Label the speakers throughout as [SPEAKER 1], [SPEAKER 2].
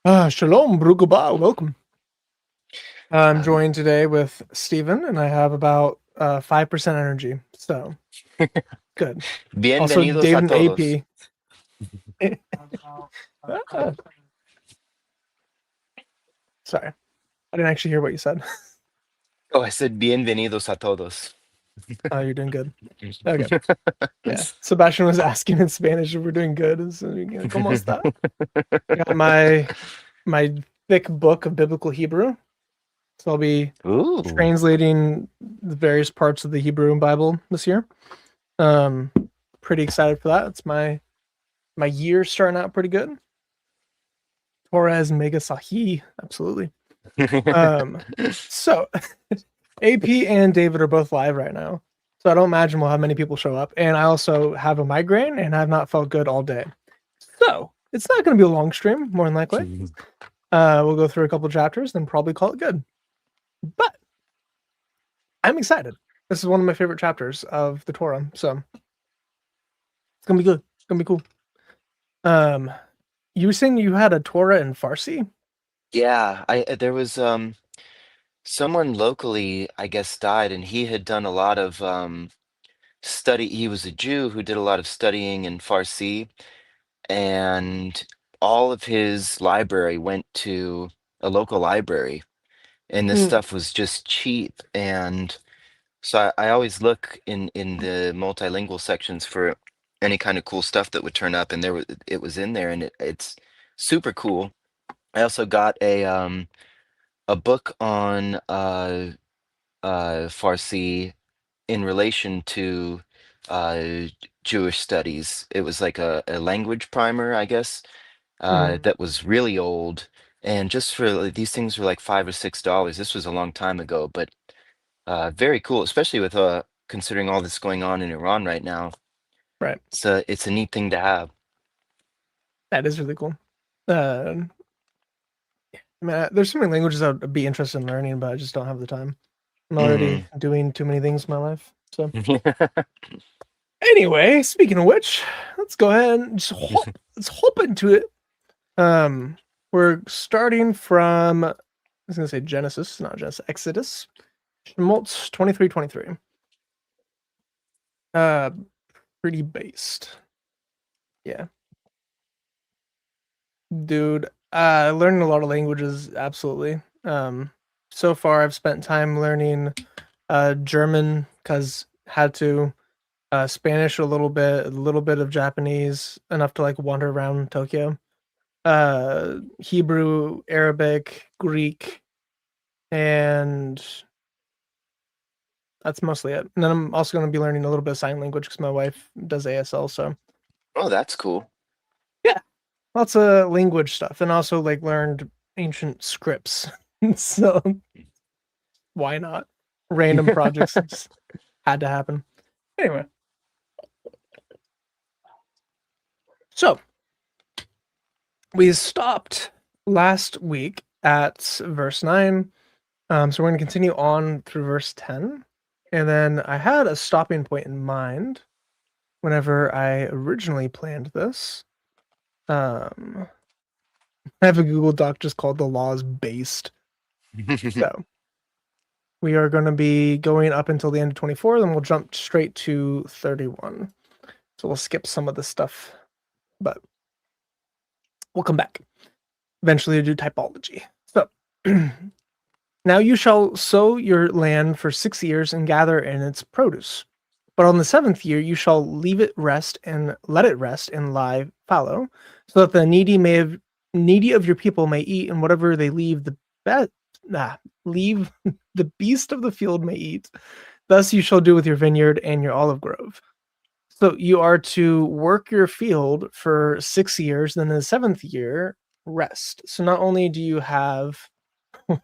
[SPEAKER 1] Shalom, Bruguba. Welcome. I'm
[SPEAKER 2] Um,
[SPEAKER 1] joined today with Steven, and I have about 5% energy. So good. Also,
[SPEAKER 2] Bienvenidos a
[SPEAKER 1] David and
[SPEAKER 2] todos.
[SPEAKER 1] AP. Ah, sorry, I didn't actually hear what you said.
[SPEAKER 2] Oh, I said bienvenidos a todos.
[SPEAKER 1] Oh, you're doing good. Okay. Yeah. Sebastian was asking in Spanish if we're doing good. So, ¿Cómo está? I got my thick book of biblical Hebrew. So I'll be
[SPEAKER 2] Ooh.
[SPEAKER 1] translating the various parts of the Hebrew Bible this year. Um, Pretty excited for that. It's my year starting out pretty good. Torres Mega Sahi, absolutely. Um, so AP and David are both live right now, so I don't imagine we'll have many people show up. And I also have a migraine and have not felt good all day, so it's not going to be a long stream, more than likely. We'll go through a couple chapters, then probably call it good. But I'm excited. This is one of my favorite chapters of the Torah, so it's gonna be good. It's gonna be cool. Um, you were saying you had a Torah in Farsi?
[SPEAKER 2] Yeah, there was someone locally, I guess, died, and he had done a lot of study. He was a Jew who did a lot of studying in Farsi, and all of his library went to a local library, and this
[SPEAKER 1] Mm,
[SPEAKER 2] stuff was just cheap. And so I always look in the multilingual sections for any kind of cool stuff that would turn up, and it was in there, and it's super cool. I also got a book on Farsi in relation to uh Jewish studies. It was like a language primer, I guess,
[SPEAKER 1] mhm.
[SPEAKER 2] that was really old. And just for these things were like $5 or $6. This was a long time ago, but very cool, especially with considering all this going on in Iran right now.
[SPEAKER 1] Right.
[SPEAKER 2] It's a neat thing to have.
[SPEAKER 1] That is really cool. Uh, I mean, there's so many languages I'd be interested in learning, but I just don't have the time. I'm already
[SPEAKER 2] Mm.
[SPEAKER 1] doing too many things in my life. So, anyway, speaking of which, let's go ahead and just hop into it. Um, we're starting from I was gonna say Genesis, not Genesis, Exodus, Shemot 23:23. Uh, Pretty based. Yeah, dude. Learning a lot of languages, absolutely. So far I've spent time learning German because had to, Spanish a little bit of Japanese, enough to like wander around Tokyo. Hebrew, Arabic, Greek, and that's mostly it. And then I'm also going to be learning a little bit of sign language because my wife does ASL. So
[SPEAKER 2] Oh, that's cool.
[SPEAKER 1] yeah, lots of language stuff, and also like learned ancient scripts. So why not? Random projects just had to happen. Anyway, so we stopped last week at verse 9. So we're going to continue on through verse 10. And then I had a stopping point in mind whenever I originally planned this. Um, I have a Google Doc just called the laws based. So we are going to be going up until the end of 24, then we'll jump straight to 31. So we'll skip some of the stuff, but we'll come back eventually to do typology. So now you shall sow your land for 6 years and gather in its produce. But on the seventh year you shall leave it rest and let it rest and lie fallow, so that the needy of your people may eat, and whatever they leave leave the beast of the field may eat. Thus you shall do with your vineyard and your olive grove. So you are to work your field for 6 years, then in the seventh year, rest. So not only do you have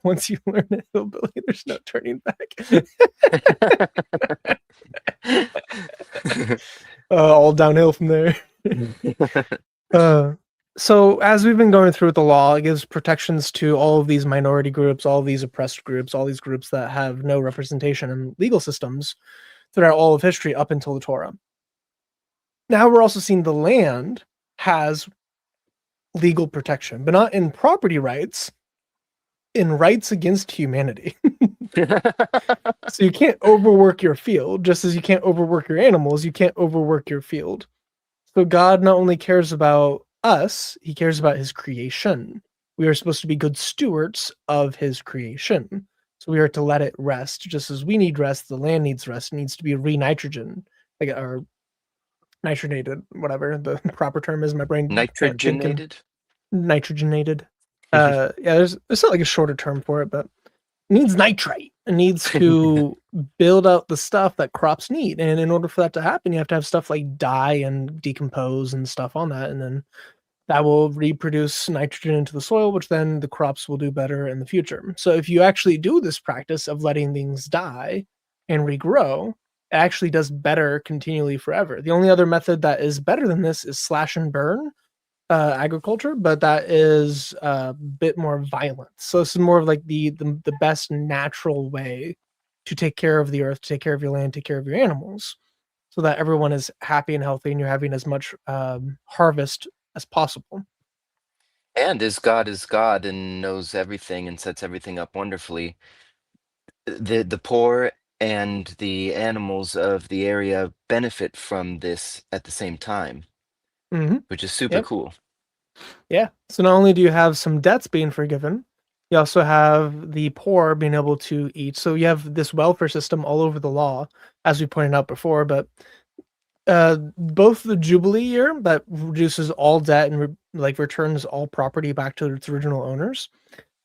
[SPEAKER 1] once you learn a hillbilly, there's no turning back. All downhill from there. uh, so as we've been going through with the law, it gives protections to all of these minority groups, all of these oppressed groups, all these groups that have no representation in legal systems throughout all of history up until the Torah. Now we're also seeing the land has legal protection, but not in property rights, in rights against humanity. So you can't overwork your field, just as you can't overwork your animals, you can't overwork your field. So God not only cares about us, he cares about his creation. We are supposed to be good stewards of his creation. So we are to let it rest. Just as we need rest, the land needs rest. It needs to be re-nitrogen, like or nitrogenated, whatever the proper term is. My brain can't think in
[SPEAKER 2] Nitrogenated?
[SPEAKER 1] nitrogenated. Yeah, there's not like a shorter term for it, but it needs nitrate. It needs to build out the stuff that crops need. And in order for that to happen, you have to have stuff like die and decompose and stuff on that. And then that will reproduce nitrogen into the soil, which then the crops will do better in the future. So if you actually do this practice of letting things die and regrow, it actually does better continually forever. The only other method that is better than this is slash and burn agriculture, but that is a bit more violent. So this is more of like the best natural way to take care of the earth, to take care of your land, take care of your animals, so that everyone is happy and healthy, and you're having as much harvest as possible.
[SPEAKER 2] And as God is God and knows everything and sets everything up wonderfully, the poor and the animals of the area benefit from this at the same time,
[SPEAKER 1] Mm-hmm.
[SPEAKER 2] which is super
[SPEAKER 1] Yep.
[SPEAKER 2] cool.
[SPEAKER 1] Yeah. So not only do you have some debts being forgiven, you also have the poor being able to eat. So you have this welfare system all over the law, as we pointed out before. But both the Jubilee year that reduces all debt and like returns all property back to its original owners.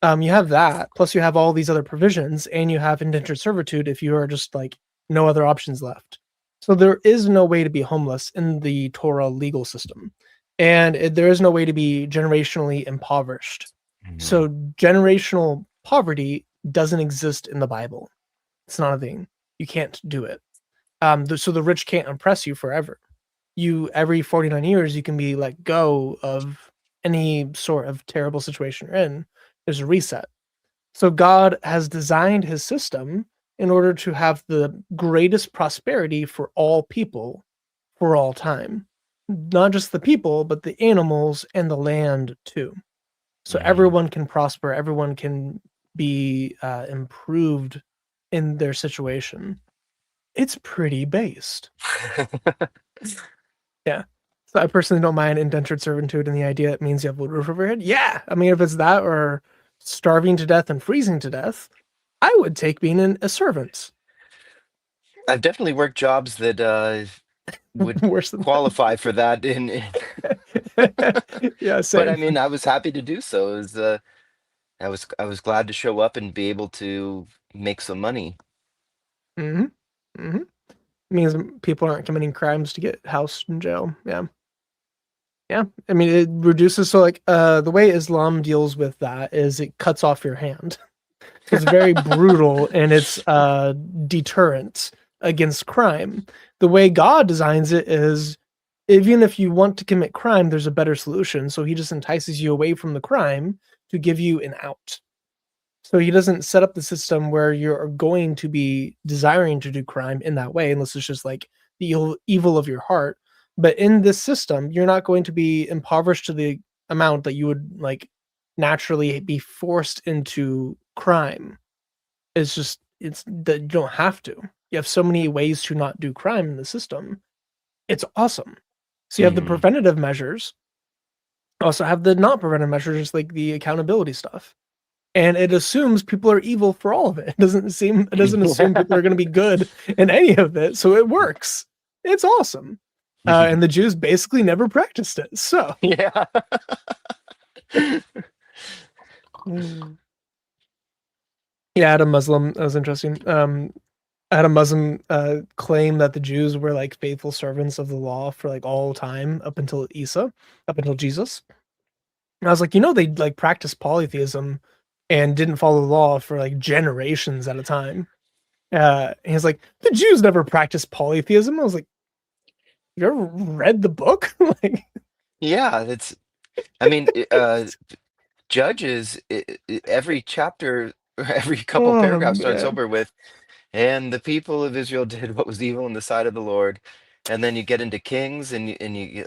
[SPEAKER 1] You have that, plus you have all these other provisions, and you have indentured servitude if you are just like no other options left. So there is no way to be homeless in the Torah legal system, and there is no way to be generationally impoverished.
[SPEAKER 2] Mhm.
[SPEAKER 1] So generational poverty doesn't exist in the Bible. It's not a thing. You can't do it. So the rich can't oppress you forever. You every 49 years you can be let go of any sort of terrible situation you're in. There's a reset. So God has designed his system in order to have the greatest prosperity for all people for all time. Not just the people, but the animals and the land too. So
[SPEAKER 2] Mhm.
[SPEAKER 1] everyone can prosper, everyone can be improved in their situation. It's pretty based. Yeah. So I personally don't mind indentured servitude and the idea it means you have a roof over your head. Yeah. I mean, if it's that or starving to death and freezing to death, I would take being a servant.
[SPEAKER 2] I've definitely worked jobs that would
[SPEAKER 1] Worse than
[SPEAKER 2] qualify for that
[SPEAKER 1] that. Yeah,
[SPEAKER 2] but I
[SPEAKER 1] same.
[SPEAKER 2] mean I was happy to do so. I was glad to show up and be able to make some money.
[SPEAKER 1] Hmm. Hmm. Means people aren't committing crimes to get housed in jail. Yeah. Yeah. I mean, it reduces. So, like, the way Islam deals with that is it cuts off your hand. So it's very brutal and it's deterrent against crime. The way God designs it is even if you want to commit crime, there's a better solution. So he just entices you away from the crime to give you an out. So he doesn't set up the system where you're going to be desiring to do crime in that way, unless it's just like the evil of your heart. But in this system, you're not going to be impoverished to the amount that you would like naturally be forced into crime. It's that you don't have to. You have so many ways to not do crime in the system. It's awesome. So you have the
[SPEAKER 2] Mhm.
[SPEAKER 1] preventative measures, also have the not preventive measures like the accountability stuff. And it assumes people are evil for all of it. It doesn't assume people are going to be good in any of it. So it works. It's awesome. And the Jews basically never practiced it. So
[SPEAKER 2] Yeah.
[SPEAKER 1] mm. Yeah, I had a Muslim. That was interesting. I had a Muslim claim that the Jews were like faithful servants of the law for like all time up until Isa, up until Jesus. And I was like, they like practiced polytheism and didn't follow the law for like generations at a time. And he's like, the Jews never practiced polytheism. I was like, you ever read the book? Like,
[SPEAKER 2] Yeah, that's I mean, Judges, every chapter, every couple
[SPEAKER 1] oh
[SPEAKER 2] paragraphs starts
[SPEAKER 1] man.
[SPEAKER 2] over with, and the people of Israel did what was evil in the sight of the Lord. And then you get into Kings, and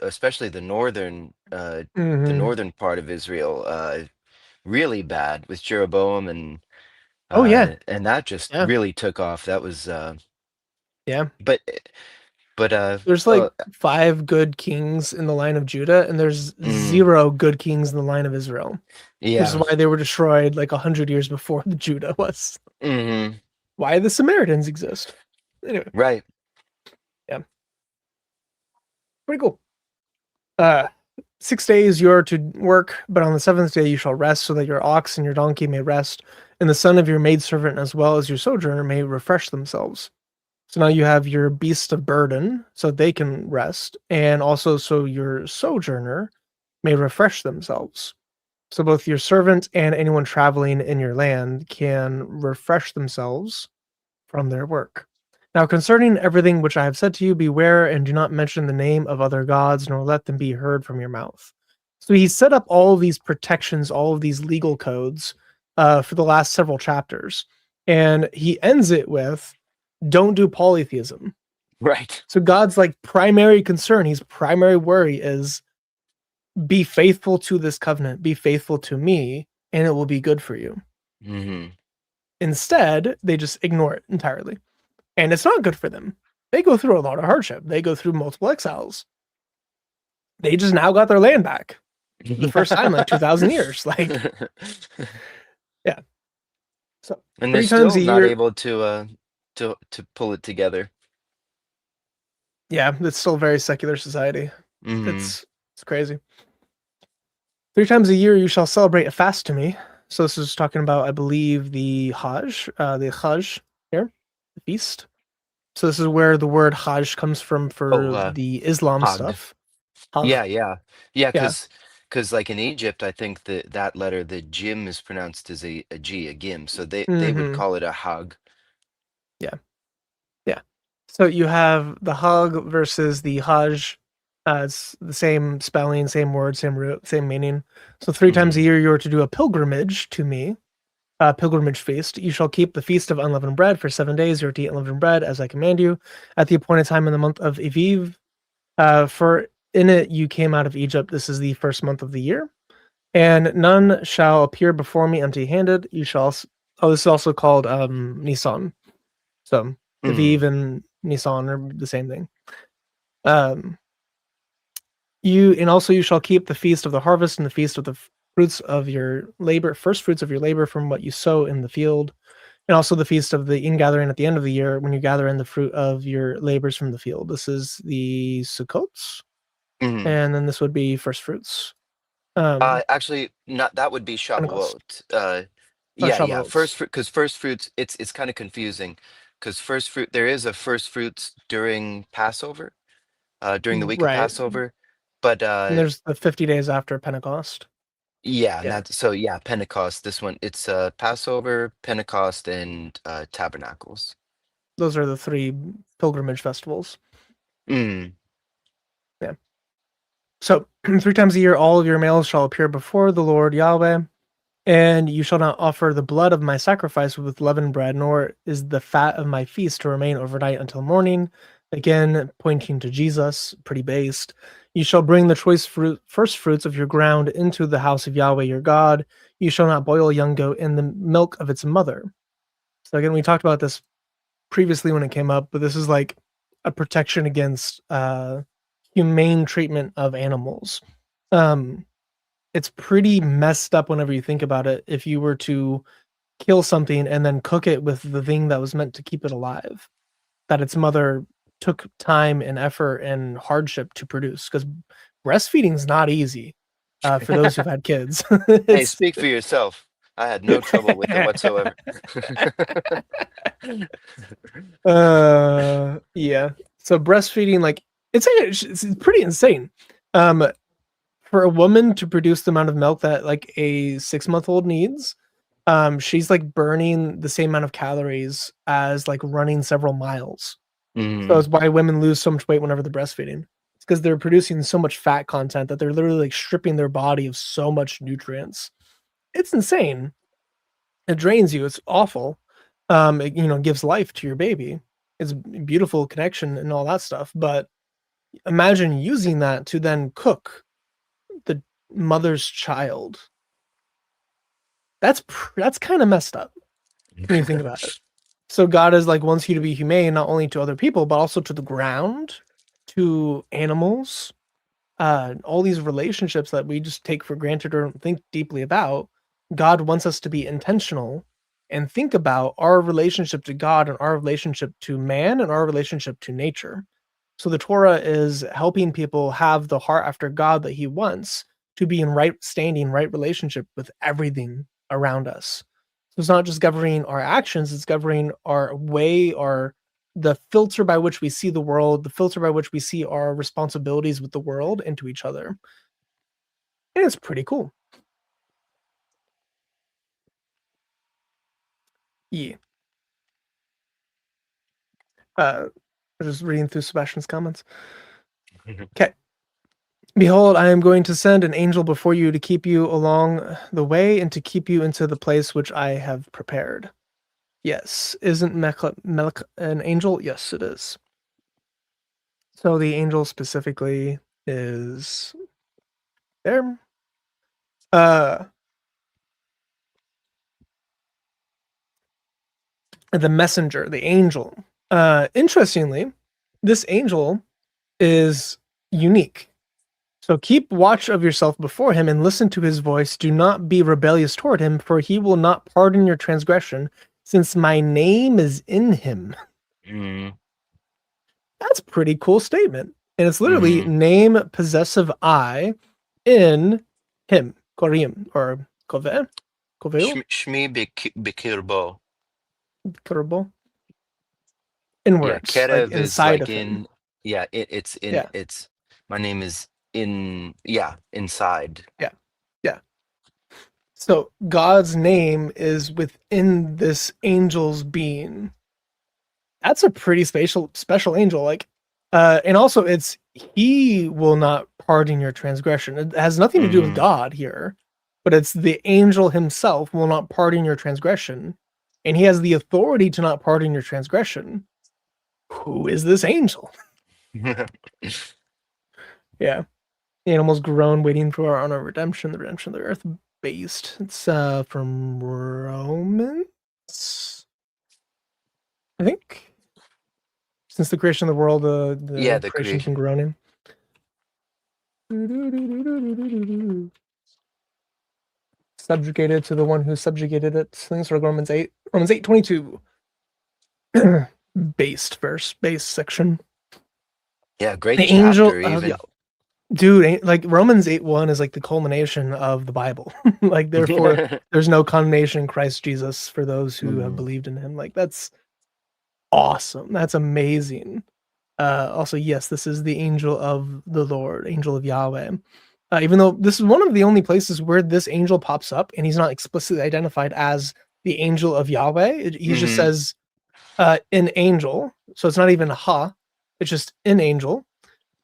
[SPEAKER 2] especially the
[SPEAKER 1] Hmm.
[SPEAKER 2] northern part of Israel, really bad with Jeroboam,
[SPEAKER 1] Oh yeah,
[SPEAKER 2] and that just
[SPEAKER 1] yeah,
[SPEAKER 2] really took off. That was
[SPEAKER 1] yeah.
[SPEAKER 2] but but
[SPEAKER 1] There's like 5 good kings in the line of Judah, and there's
[SPEAKER 2] mm,
[SPEAKER 1] 0 good kings in the line of Israel, which is
[SPEAKER 2] yeah.
[SPEAKER 1] why they were destroyed like 100 years before the Judah was.
[SPEAKER 2] Hmm.
[SPEAKER 1] Why the Samaritans exist. Anyway,
[SPEAKER 2] Right.
[SPEAKER 1] yeah, pretty cool. Uh, 6 days you are to work, but on the seventh day you shall rest, so that your ox and your donkey may rest, and the son of your maidservant as well as your sojourner may refresh themselves. So now you have your beast of burden, so they can rest, and also so your sojourner may refresh themselves. So both your servant and anyone traveling in your land can refresh themselves from their work. Now, concerning everything which I have said to you, beware and do not mention the name of other gods, nor let them be heard from your mouth. So he set up all of these protections, all of these legal codes for the last several chapters. And he ends it with don't do polytheism.
[SPEAKER 2] Right.
[SPEAKER 1] So God's like primary concern, his primary worry is be faithful to this covenant, be faithful to me, and it will be good for you.
[SPEAKER 2] Hmm.
[SPEAKER 1] Instead, they just ignore it entirely. And it's not good for them. They go through a lot of hardship. They go through multiple exiles. They just now got their land back for the first time in like 2,000 years. Like, yeah. So
[SPEAKER 2] And they're
[SPEAKER 1] 3 times a
[SPEAKER 2] still not
[SPEAKER 1] year.
[SPEAKER 2] able to pull it together.
[SPEAKER 1] Yeah, it's still a very secular society.
[SPEAKER 2] Hmm.
[SPEAKER 1] It's crazy. 3 times a year you shall celebrate a fast to me. So this is talking about, I believe, the Hajj here, the feast. So this is where the word Hajj comes from
[SPEAKER 2] Oh,
[SPEAKER 1] for the Islam
[SPEAKER 2] Hag.
[SPEAKER 1] stuff. Hajj.
[SPEAKER 2] Yeah,
[SPEAKER 1] Yeah.
[SPEAKER 2] because like in Egypt, I think that letter, the jim, is pronounced as a G, a gim. So they would
[SPEAKER 1] Hmm.
[SPEAKER 2] call it a Hag.
[SPEAKER 1] Yeah. Yeah. So you have the Hajj versus the Hajj. It's the same spelling, same word, same root, same meaning. So 3 times a
[SPEAKER 2] Hmm.
[SPEAKER 1] year you are to do a pilgrimage to me, pilgrimage feast. You shall keep the feast of unleavened bread for 7 days. You are to eat unleavened bread as I command you at the appointed time in the month of Aviv. For in it you came out of Egypt. This is the first month of the year. And none shall appear before me empty-handed. You shall. Oh, this is also called Nisan. So
[SPEAKER 2] Hmm.
[SPEAKER 1] Aviv and Nisan are the same thing. Um, you and also you shall keep the feast of the harvest and the feast of the fruits of your labor, first fruits of your labor from what you sow in the field, and also the feast of the ingathering at the end of the year when you gather in the fruit of your labors from the field. This is the Sukkots,
[SPEAKER 2] Hmm.
[SPEAKER 1] and then this would be first fruits. Um,
[SPEAKER 2] Actually, not that would be
[SPEAKER 1] Pentecost
[SPEAKER 2] Shavuot. Yeah.
[SPEAKER 1] Shavuots.
[SPEAKER 2] First fruit, because first fruits, it's kind of confusing, because first fruit, there is a first fruits during Passover, during the week of
[SPEAKER 1] Right.
[SPEAKER 2] Passover, but
[SPEAKER 1] And there's the 50 days after Pentecost.
[SPEAKER 2] yeah, and
[SPEAKER 1] Yeah.
[SPEAKER 2] that's so yeah, Pentecost. This one, it's Passover, Pentecost, and Tabernacles.
[SPEAKER 1] Those are the 3 pilgrimage festivals.
[SPEAKER 2] Mm,
[SPEAKER 1] Yeah. So 3 times a year, all of your males shall appear before the Lord Yahweh, and you shall not offer the blood of my sacrifice with leavened bread, nor is the fat of my feast to remain overnight until morning. Again, pointing to Jesus, pretty based. You shall bring the choice fruit, first fruits of your ground into the house of Yahweh your God. You shall not boil a young goat in the milk of its mother. So again, we talked about this previously when it came up, but this is like a protection against humane treatment of animals. Um, it's pretty messed up whenever you think about it. If you were to kill something and then cook it with the thing that was meant to keep it alive, that its mother took time and effort and hardship to produce, because breastfeeding is not easy for those who've had kids.
[SPEAKER 2] hey,
[SPEAKER 1] It's
[SPEAKER 2] speak for yourself. I had no trouble with it whatsoever.
[SPEAKER 1] Yeah. So breastfeeding, like it's pretty insane. Um, for a woman to produce the amount of milk that like a 6-month-old needs, she's like burning the same amount of calories as like running several miles. So
[SPEAKER 2] Mm,
[SPEAKER 1] it's why women lose so much weight whenever they're breastfeeding. It's because they're producing so much fat content that they're literally like stripping their body of so much nutrients. It's insane. It drains you. It's awful. It gives life to your baby. It's a beautiful connection and all that stuff, but Imagine using that to then cook the mother's child. That's kind of messed up when you think about it. So God is like wants you to be humane not only to other people but also to the ground, to animals, all these relationships that we just take for granted or don't think deeply about. God wants us to be intentional and think about our relationship to God and our relationship to man and our relationship to nature. So the Torah is helping people have the heart after God that he wants to be in right standing, right relationship with everything around us. So it's not just governing our actions, it's governing our way, our the filter by which we see the world, the filter by which we see our responsibilities with the world and to each other. And it's pretty cool. Yeah. Just reading through Sebastian's comments. Okay. Behold, I am going to send an angel before you to keep you along the way and to keep you into the place which I have prepared. Yes. Isn't Melech an angel? Yes, it is. So the angel specifically is there. Uh, the messenger, the angel. Interestingly, this angel is unique. So keep watch of yourself before him and listen to his voice. Do not be rebellious toward him, for he will not pardon your transgression, since my name is in him.
[SPEAKER 2] Mm,
[SPEAKER 1] That's a pretty cool statement. And it's literally
[SPEAKER 2] mhm.
[SPEAKER 1] name possessive I in him. Korim or kove. Koveo?
[SPEAKER 2] Shmi Bikirbo.
[SPEAKER 1] Kurbo.
[SPEAKER 2] Yeah,
[SPEAKER 1] Inwards, like
[SPEAKER 2] Kerev is
[SPEAKER 1] inside
[SPEAKER 2] like
[SPEAKER 1] of him.
[SPEAKER 2] in, yeah, it's in,
[SPEAKER 1] Yeah.
[SPEAKER 2] it's, my name is in, yeah, inside.
[SPEAKER 1] Yeah. Yeah. So God's name is within this angel's being. That's a pretty special angel. Like, and also it's he will not pardon your transgression. It has nothing to do with
[SPEAKER 2] Hmm.
[SPEAKER 1] God here, but it's the angel himself will not pardon your transgression, and he has the authority to not pardon your transgression. Who is this angel? Yeah, the animals groan, waiting for our honor, redemption, the redemption of the earth. Based. It's from Romans, I think. Since the creation of the world,
[SPEAKER 2] Yeah,
[SPEAKER 1] the
[SPEAKER 2] the
[SPEAKER 1] creation's been
[SPEAKER 2] creation.
[SPEAKER 1] groaning. Subjugated to the one who subjugated it. Things like Romans 8. Romans 8:22. Based verse, base section.
[SPEAKER 2] Yeah, great
[SPEAKER 1] The angel
[SPEAKER 2] chapter
[SPEAKER 1] of
[SPEAKER 2] even.
[SPEAKER 1] dude, like Romans 8:1 is like the culmination of the Bible. Like therefore, there's no condemnation in Christ Jesus for those who have
[SPEAKER 2] Mm,
[SPEAKER 1] believed in him. Like that's awesome. That's amazing. Also, yes, this is the angel of the Lord, angel of Yahweh. Even though this is one of the only places where this angel pops up and he's not explicitly identified as the angel of Yahweh, he just
[SPEAKER 2] mhm,
[SPEAKER 1] says an angel. So it's not even a ha, it's just an angel.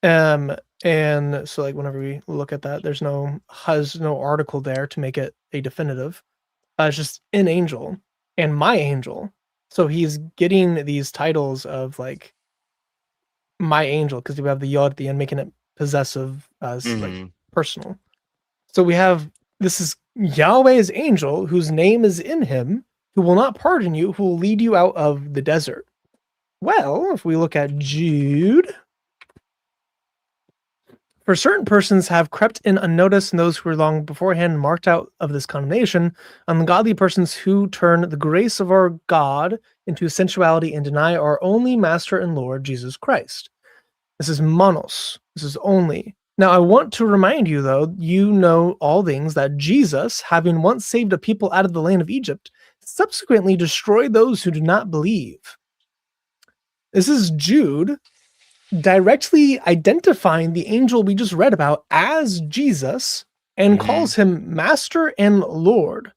[SPEAKER 1] Um, and so like whenever we look at that, there's no article there to make it a definitive. It's just an angel and my angel. So he's getting these titles of like my angel because we have the yod at the end, making it possessive as like
[SPEAKER 2] mhm.
[SPEAKER 1] personal. So we have this is Yahweh's angel whose name is in him, who will not pardon you, who will lead you out of the desert. Well, if we look at Jude, for certain persons have crept in unnoticed, and those who were long beforehand marked out of this condemnation, ungodly persons who turn the grace of our God into sensuality and deny our only Master and Lord Jesus Christ. This is monos. This is only. Now, I want to remind you, though, you know all things that Jesus, having once saved a people out of the land of Egypt, subsequently destroyed those who do not believe. This is Jude directly identifying the angel we just read about as Jesus and
[SPEAKER 2] Mhm.
[SPEAKER 1] calls him Master and Lord.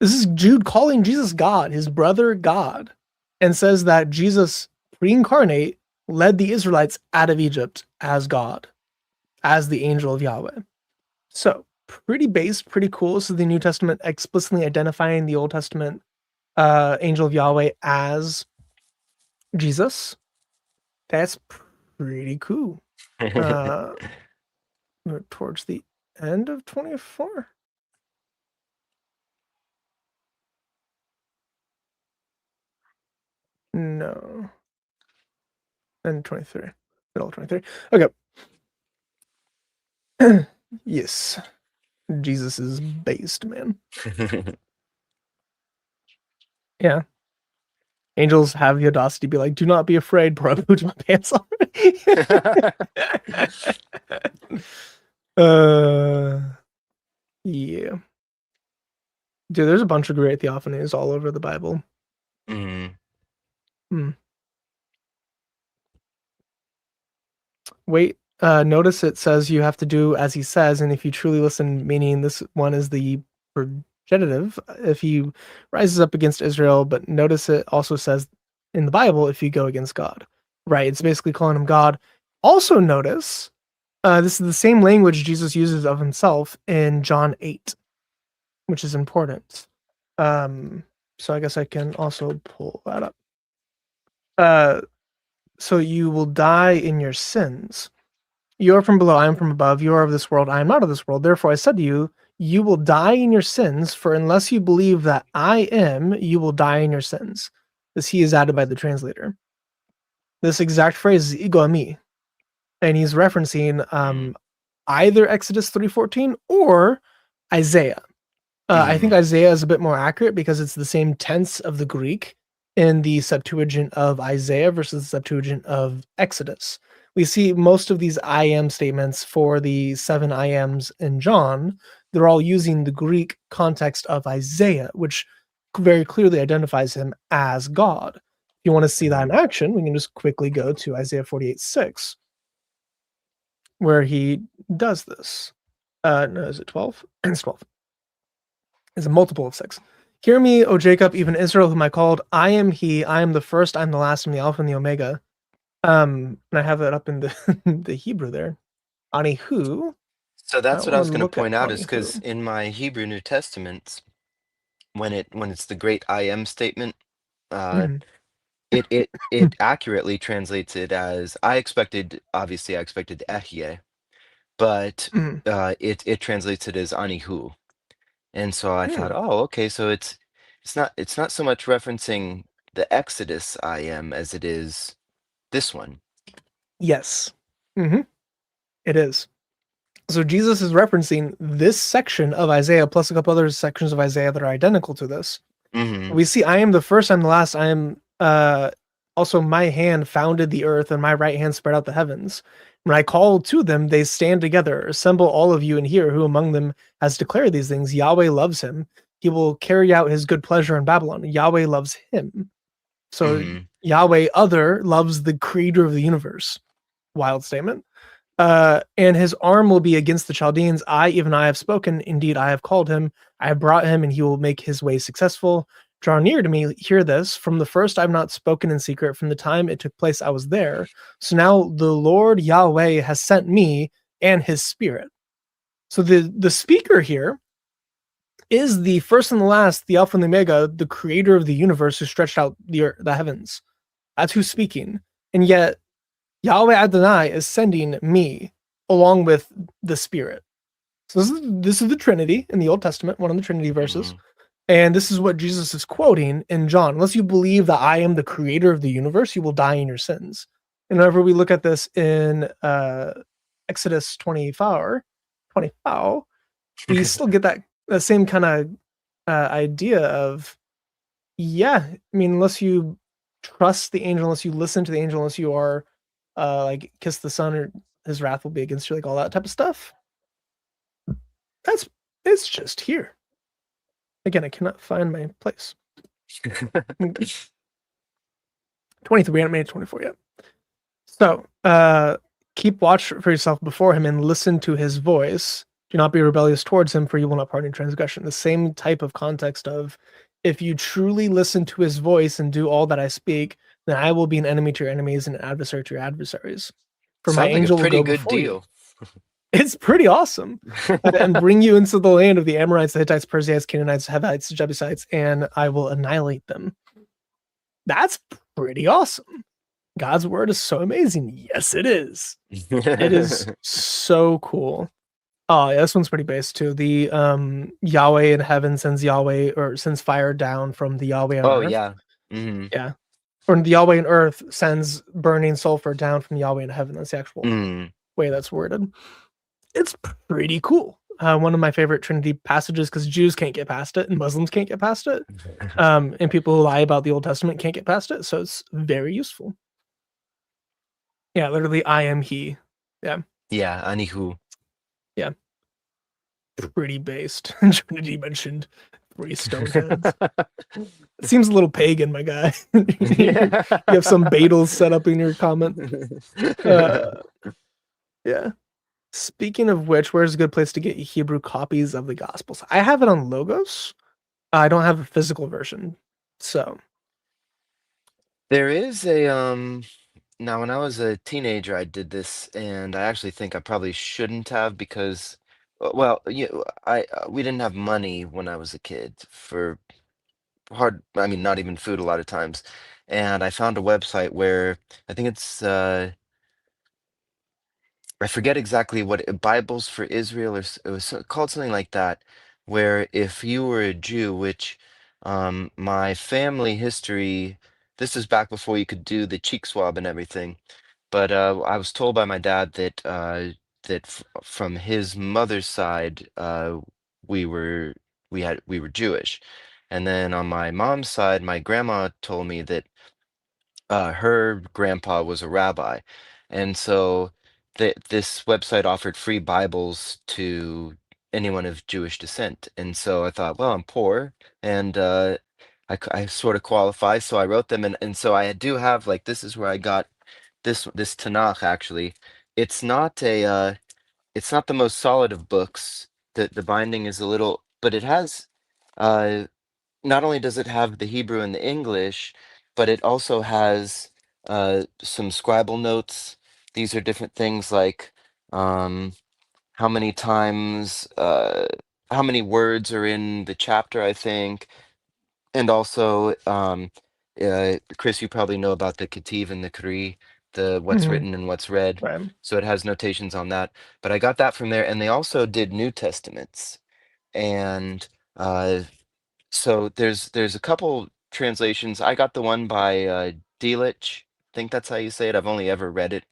[SPEAKER 1] This is Jude calling Jesus God, his brother God, and says that Jesus pre incarnate led the Israelites out of Egypt as God, as the angel of Yahweh. So, pretty base, pretty cool. This is the New Testament explicitly identifying the Old Testament angel of Yahweh as Jesus. That's pretty cool. Towards the end of 24? No. End 23. Middle of 23. Okay. Yes. Jesus is based, man. Yeah. Angels have the audacity to be like, do not be afraid, bro. I pooed my pants already. Yeah. Dude, there's a bunch of great theophanies all over the Bible.
[SPEAKER 2] Mhm.
[SPEAKER 1] Hmm. Wait, notice it says you have to do as he says, and if you truly listen, meaning this one is the progenitive, if he rises up against Israel, but notice it also says in the Bible, if you go against God. Right, it's basically calling him God. Also notice, this is the same language Jesus uses of himself in John 8, which is important. So I guess I can also pull that up. So you will die in your sins. You are from below, I am from above. You are of this world, I am not of this world. Therefore I said to you, you will die in your sins, for unless you believe that I am, you will die in your sins. This he is added by the translator. This exact phrase is ego eimi, and he's referencing either Exodus 3:14 or Isaiah. I think
[SPEAKER 2] Mhm.
[SPEAKER 1] Isaiah is a bit more accurate because it's the same tense of the Greek in the Septuagint of Isaiah versus the Septuagint of Exodus. We see most of these I am statements for the 7 I ams in John, they're all using the Greek context of Isaiah, which very clearly identifies him as God. If you want to see that in
[SPEAKER 2] Mhm.
[SPEAKER 1] action, we can just quickly go to Isaiah 48:6, where he does this. No, is it 12? It's 12. Is a multiple of 6. Hear me, O Jacob, even Israel, whom I called. I am he, I am the first, I am the last, I am the Alpha and the Omega. And I have that up in the the Hebrew there. Anihu.
[SPEAKER 2] So
[SPEAKER 1] I
[SPEAKER 2] that's what I
[SPEAKER 1] want
[SPEAKER 2] was
[SPEAKER 1] to
[SPEAKER 2] going to
[SPEAKER 1] look at
[SPEAKER 2] point out is because
[SPEAKER 1] Anihu.
[SPEAKER 2] in my Hebrew New Testaments, when it's the great I am statement, uh,
[SPEAKER 1] Mhm,
[SPEAKER 2] it accurately translates it as I expected Ehyeh, but
[SPEAKER 1] mhm.
[SPEAKER 2] it translates it as Anihu. And so I thought,
[SPEAKER 1] Hmm.
[SPEAKER 2] oh, okay, so it's not so much referencing the Exodus I am as it is this one.
[SPEAKER 1] Yes. Hmm. It is. So Jesus is referencing this section of Isaiah plus a couple other sections of Isaiah that are identical to this.
[SPEAKER 2] Hmm.
[SPEAKER 1] We see I am the first, I'm the last, I am also my hand founded the earth and my right hand spread out the heavens. When I call to them, they stand together. Assemble all of you and hear who among them has declared these things. Yahweh loves him. He will carry out his good pleasure in Babylon. Yahweh loves him. So
[SPEAKER 2] Hmm.
[SPEAKER 1] Yahweh other loves the creator of the universe. Wild statement. And his arm will be against the Chaldeans. Even I have spoken. Indeed, I have called him. I have brought him, and he will make his way successful. Draw near to me, hear this. From the first, I have not spoken in secret. From the time it took place, I was there. So now the Lord Yahweh has sent me and his spirit. So the speaker here is the first and the last, the Alpha and the Omega, the creator of the universe who stretched out the heavens. That's who's speaking. And yet Yahweh Adonai is sending me along with the Spirit. So this is the Trinity in the Old Testament, one of the Trinity verses.
[SPEAKER 2] Hmm.
[SPEAKER 1] And this is what Jesus is quoting in John. Unless you believe that I am the creator of the universe, you will die in your sins. And whenever we look at this in Exodus 24, we still get that same kind of idea of, yeah, I mean, unless you trust the angel, unless you listen to the angel, unless you are like kiss the son or his wrath will be against you, like all that type of stuff. That's it's just here. Again, I cannot find my place. 23, we haven't made it 24 yet. So keep watch for yourself before him and listen to his voice. Do not be rebellious towards him, for you will not pardon transgression. The same type of context of if you truly listen to his voice and do all that I speak, then I will be an enemy to your enemies and an adversary to your adversaries. For my
[SPEAKER 2] Sounds like a
[SPEAKER 1] angel will
[SPEAKER 2] pretty
[SPEAKER 1] go
[SPEAKER 2] good
[SPEAKER 1] before you.
[SPEAKER 2] deal.
[SPEAKER 1] It's pretty awesome. And bring you into the land of the Amorites, the Hittites, Perizzites, Canaanites, Hivites, Jebusites, and I will annihilate them. That's pretty awesome. God's word is so amazing. Yes, it is. It is so cool. Oh, yeah, this one's pretty base too. The Yahweh in heaven sends Yahweh or sends fire down from the Yahweh on
[SPEAKER 2] Oh
[SPEAKER 1] earth.
[SPEAKER 2] yeah. Hmm.
[SPEAKER 1] Yeah. Or the Yahweh in earth sends burning sulfur down from Yahweh in heaven. That's the actual
[SPEAKER 2] Mm.
[SPEAKER 1] way that's worded. It's pretty cool. One of my favorite Trinity passages because Jews can't get past it and Muslims can't get past it. And people who lie about the Old Testament can't get past it. So it's very useful. Yeah, literally, I am He. Yeah,
[SPEAKER 2] Yeah, Anihu.
[SPEAKER 1] yeah, pretty based. Trinity mentioned 3 stone heads. It seems a little pagan, my guy. You have some Badals set up in your comment. Uh, yeah. Speaking of which, where's a good place to get Hebrew copies of the Gospels? I have it on Logos. I don't have a physical version. So,
[SPEAKER 2] There is a now when I was a teenager I did this and I actually think I probably shouldn't have because well, we didn't have money when I was a kid for I mean not even food a lot of times. And I found a website where I think it's I forget exactly what Bibles for Israel it was called something like that, where if you were a Jew, which my family history, this is back before you could do the cheek swab and everything, but I was told by my dad that from his mother's side, we were Jewish, and then on my mom's side, my grandma told me that her grandpa was a rabbi, and so this website offered free Bibles to anyone of Jewish descent. And so I thought, well, I'm poor, and I sort of qualify, so I wrote them, and so I do have like this is where I got this Tanakh actually. It's not it's not the most solid of books. The binding is a little, but it has. Uh, Not only does it have the Hebrew and the English, but it also has some scribal notes. These are different things like um, how many times, how many words are in the chapter, I think, and also, Chris, you probably know about the Ketiv and the Kri, the what's
[SPEAKER 1] mhm,
[SPEAKER 2] written and what's read.
[SPEAKER 1] right.
[SPEAKER 2] So it has notations on that. But I got that from there, and they also did New Testaments, and uh, so there's a couple translations. I got the one by Delitzsch. I think that's how you say it. I've only ever read it.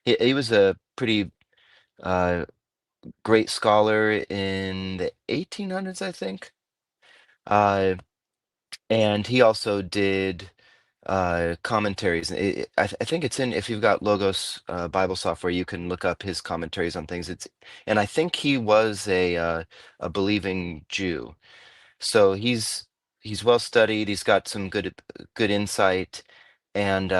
[SPEAKER 2] He was a pretty uh, great scholar in the 1800s, I think. Uh, and he also did commentaries. I think it's in if you've got Logos Bible software, you can look up his commentaries on things. And I think he was a believing Jew. So he's well studied. He's got some good insight, and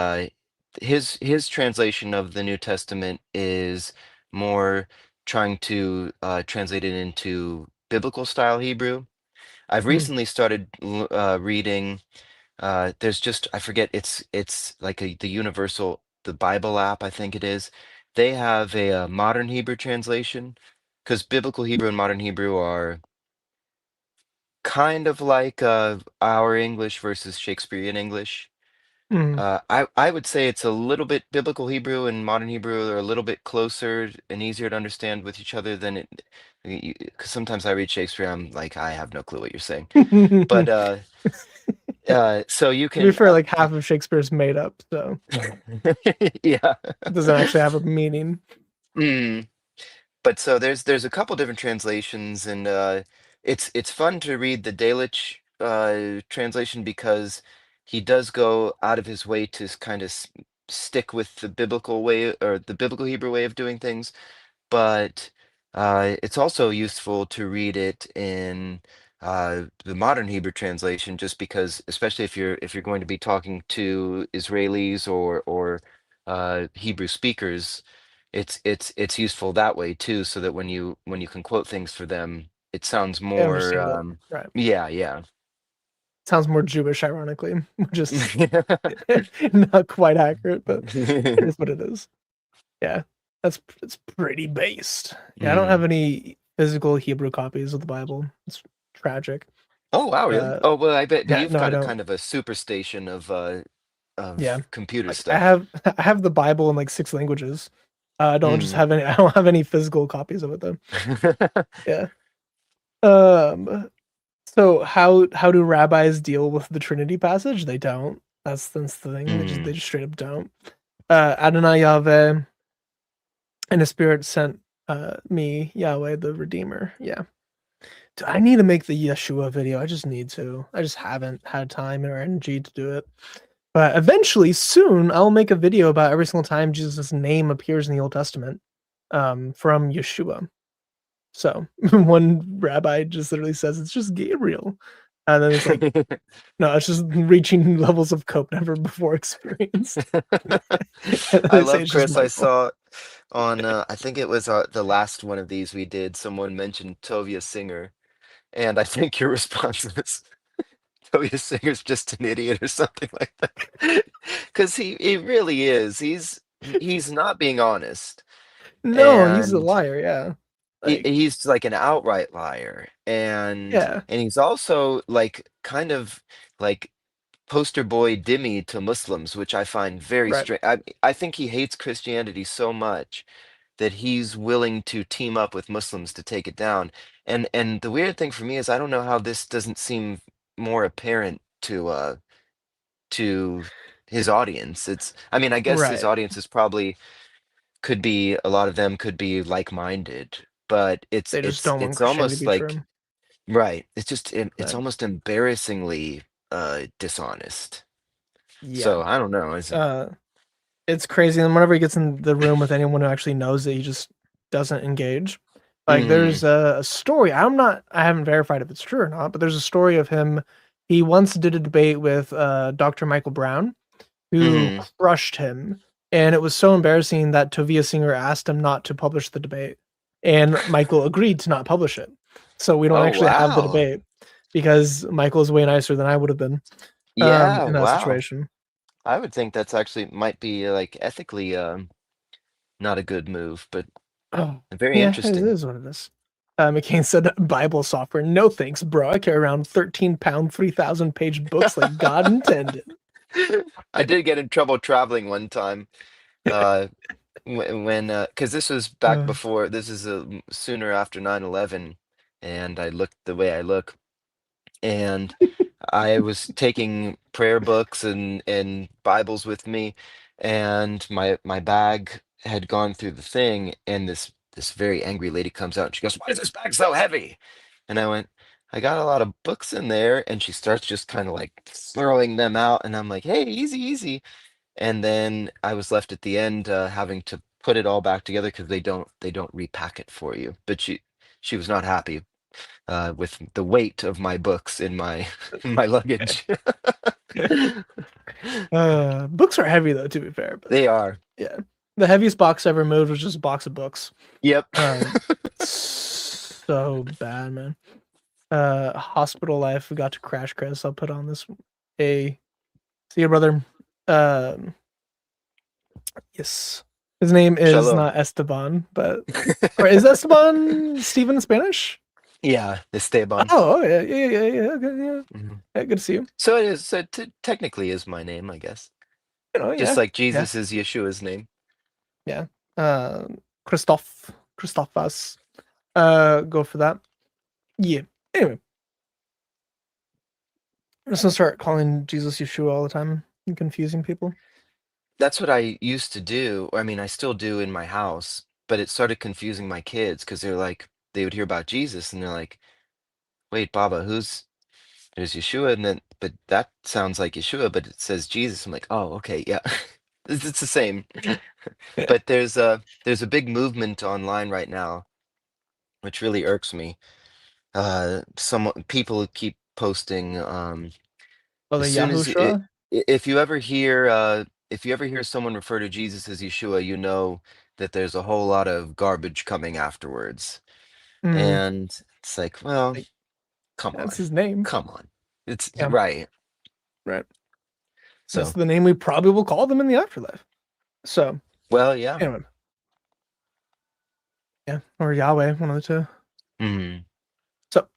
[SPEAKER 2] his translation of the New Testament is more trying to translate it into biblical style Hebrew. I've
[SPEAKER 1] Mhm.
[SPEAKER 2] recently started reading. There's just I forget. It's like the Universal the Bible app. I think it is. They have a, modern Hebrew translation because biblical Hebrew and modern Hebrew are kind of like our English versus Shakespearean English.
[SPEAKER 1] Mhm.
[SPEAKER 2] I would say it's a little bit biblical Hebrew and modern Hebrew are a little bit closer and easier to understand with each other than it. Because sometimes I read Shakespeare, I'm like, I have no clue what you're saying. But
[SPEAKER 1] To
[SPEAKER 2] so you
[SPEAKER 1] be
[SPEAKER 2] can,
[SPEAKER 1] fair, like half of Shakespeare's made up, so
[SPEAKER 2] yeah.
[SPEAKER 1] it doesn't actually have a meaning.
[SPEAKER 2] Mm. But so there's a couple different translations, and it's fun to read the Delitzsch translation because he does go out of his way to kind of stick with the biblical way or the biblical Hebrew way of doing things, but it's also useful to read it in the modern Hebrew translation, just because, especially if you're going to be talking to Israelis or Hebrew speakers, it's useful that way too, so that when you can quote things for them, it sounds
[SPEAKER 1] They
[SPEAKER 2] more
[SPEAKER 1] understand it, right?
[SPEAKER 2] yeah, yeah.
[SPEAKER 1] Sounds more Jewish, ironically, which is not quite accurate, but it is what it is. Yeah, that's it's pretty based. Yeah, I don't have
[SPEAKER 2] Mm.
[SPEAKER 1] any physical Hebrew copies of the Bible. It's tragic.
[SPEAKER 2] Oh wow, really?
[SPEAKER 1] Uh,
[SPEAKER 2] Oh well, I bet
[SPEAKER 1] yeah,
[SPEAKER 2] you've
[SPEAKER 1] no, I
[SPEAKER 2] got a
[SPEAKER 1] don't.
[SPEAKER 2] kind of a superstation of
[SPEAKER 1] Yeah.
[SPEAKER 2] computer
[SPEAKER 1] Like I
[SPEAKER 2] stuff.
[SPEAKER 1] have I have the Bible in like 6 languages. I don't just
[SPEAKER 2] Mm.
[SPEAKER 1] have any I don't have any physical copies of it though. Yeah. Um so how do rabbis deal with the Trinity passage? They don't. That's the thing. They
[SPEAKER 2] Mm.
[SPEAKER 1] just straight up don't. Adonai Yahweh and the Spirit sent me, Yahweh the Redeemer. Yeah. I need to make the Yeshua video. I just need to. I just haven't had time or energy to do it. But eventually, soon, I'll make a video about every single time Jesus' name appears in the Old Testament, from Yeshua. So one rabbi just literally says it's just Gabriel, and then it's like, no, it's just reaching levels of cope never before experienced. And
[SPEAKER 2] I
[SPEAKER 1] they say
[SPEAKER 2] love
[SPEAKER 1] it's just
[SPEAKER 2] Chris. I
[SPEAKER 1] Michael.
[SPEAKER 2] saw on I think it was the last one of these we did. Someone mentioned Tovia Singer, and I think your response was Tovia Singer's just an idiot or something like that. Because he really is. He's not being honest,
[SPEAKER 1] No, he's a
[SPEAKER 2] and
[SPEAKER 1] liar. Yeah, like
[SPEAKER 2] he's like an outright liar,
[SPEAKER 1] yeah,
[SPEAKER 2] and he's also like kind of like poster boy Dhimmi to Muslims, which I find very
[SPEAKER 1] right.
[SPEAKER 2] strange. I think he hates Christianity so much that he's willing to team up with Muslims to take it down. And the weird thing for me is I don't know how this doesn't seem more apparent to his audience. It's I mean, I guess his
[SPEAKER 1] Right.
[SPEAKER 2] audience is probably could be a lot of them could be like-minded, but
[SPEAKER 1] They just don't want
[SPEAKER 2] it's
[SPEAKER 1] Christianity to
[SPEAKER 2] almost
[SPEAKER 1] be
[SPEAKER 2] like
[SPEAKER 1] true.
[SPEAKER 2] right. It's
[SPEAKER 1] Right.
[SPEAKER 2] almost embarrassingly dishonest.
[SPEAKER 1] Yeah.
[SPEAKER 2] So I don't know. Is
[SPEAKER 1] Uh, it's crazy. And whenever he gets in the room with anyone who actually knows it, he just doesn't engage. Like
[SPEAKER 2] mm,
[SPEAKER 1] there's a story. I haven't verified if it's true or not, but there's a story of him. He once did a debate with Dr. Michael Brown, who
[SPEAKER 2] mm.
[SPEAKER 1] crushed him. And it was so embarrassing that Tovia Singer asked him not to publish the debate. And Michael agreed to not publish it. So we don't
[SPEAKER 2] Oh
[SPEAKER 1] actually have the
[SPEAKER 2] wow.
[SPEAKER 1] debate because Michael is way nicer than I would have been
[SPEAKER 2] Yeah,
[SPEAKER 1] in that
[SPEAKER 2] wow.
[SPEAKER 1] situation.
[SPEAKER 2] I would think that's actually might be like ethically not a good move, but
[SPEAKER 1] Oh,
[SPEAKER 2] very
[SPEAKER 1] yeah, it
[SPEAKER 2] interesting.
[SPEAKER 1] is what it is. McCain said Bible software. No thanks, bro. I carry around 13-pound, 3,000-page books like God intended.
[SPEAKER 2] I did get in trouble traveling one time. Uh when because this was back
[SPEAKER 1] Uh,
[SPEAKER 2] before this is sooner after 9/11, and I looked the way I look, and I was taking prayer books and Bibles with me, and my bag had gone through the thing, and this very angry lady comes out and she goes, "Why is this bag so heavy?" And I went, "I got a lot of books in there," and she starts just kind of like throwing them out, and I'm like, "Hey, easy, easy." And then I was left at the end having to put it all back together because they don't repack it for you. But she was not happy with the weight of my books in my in my luggage.
[SPEAKER 1] books are heavy though, to be fair, but
[SPEAKER 2] They are.
[SPEAKER 1] yeah. The heaviest box I ever moved was just a box of books.
[SPEAKER 2] Yep.
[SPEAKER 1] Um, so bad, man. Hospital life. We got to crash Chris. I'll put on this. Hey, see you, brother. Um, yes. His name is
[SPEAKER 2] Shalom.
[SPEAKER 1] not Esteban, but or is Esteban Steven in Spanish?
[SPEAKER 2] Yeah, Esteban.
[SPEAKER 1] Oh, yeah, yeah, yeah, yeah. Okay, yeah.
[SPEAKER 2] Mhm.
[SPEAKER 1] Yeah, good to see you.
[SPEAKER 2] So it is. So technically is my name, I guess. Just
[SPEAKER 1] Yeah,
[SPEAKER 2] like
[SPEAKER 1] yeah,
[SPEAKER 2] Jesus is Yeshua's name.
[SPEAKER 1] yeah. Christophas. Go for that. Yeah. Anyway, I'm just gonna start calling Jesus Yeshua all the time and confusing people.
[SPEAKER 2] That's what I used to do. I mean, I still do in my house, but it started confusing my kids because they're like, they would hear about Jesus and they're like, "Wait, Baba, who's there's Yeshua?" And then, but that sounds like Yeshua, but it says Jesus. I'm like, "Oh, okay, yeah." It's the same. But there's a big movement online right now, which really irks me. Some people keep posting
[SPEAKER 1] Oh, the
[SPEAKER 2] as soon as it,
[SPEAKER 1] Yahushua.
[SPEAKER 2] if you ever hear someone refer to Jesus as Yeshua, you know that there's a whole lot of garbage coming afterwards.
[SPEAKER 1] Mm,
[SPEAKER 2] And it's like, well,
[SPEAKER 1] like
[SPEAKER 2] come
[SPEAKER 1] that's
[SPEAKER 2] on.
[SPEAKER 1] his name.
[SPEAKER 2] Come on. It's
[SPEAKER 1] Yeah,
[SPEAKER 2] right.
[SPEAKER 1] right. That's
[SPEAKER 2] So,
[SPEAKER 1] the name we probably will call them in the afterlife. So
[SPEAKER 2] well, yeah.
[SPEAKER 1] anyway, yeah, or Yahweh, one of the two.
[SPEAKER 2] Mhm.
[SPEAKER 1] So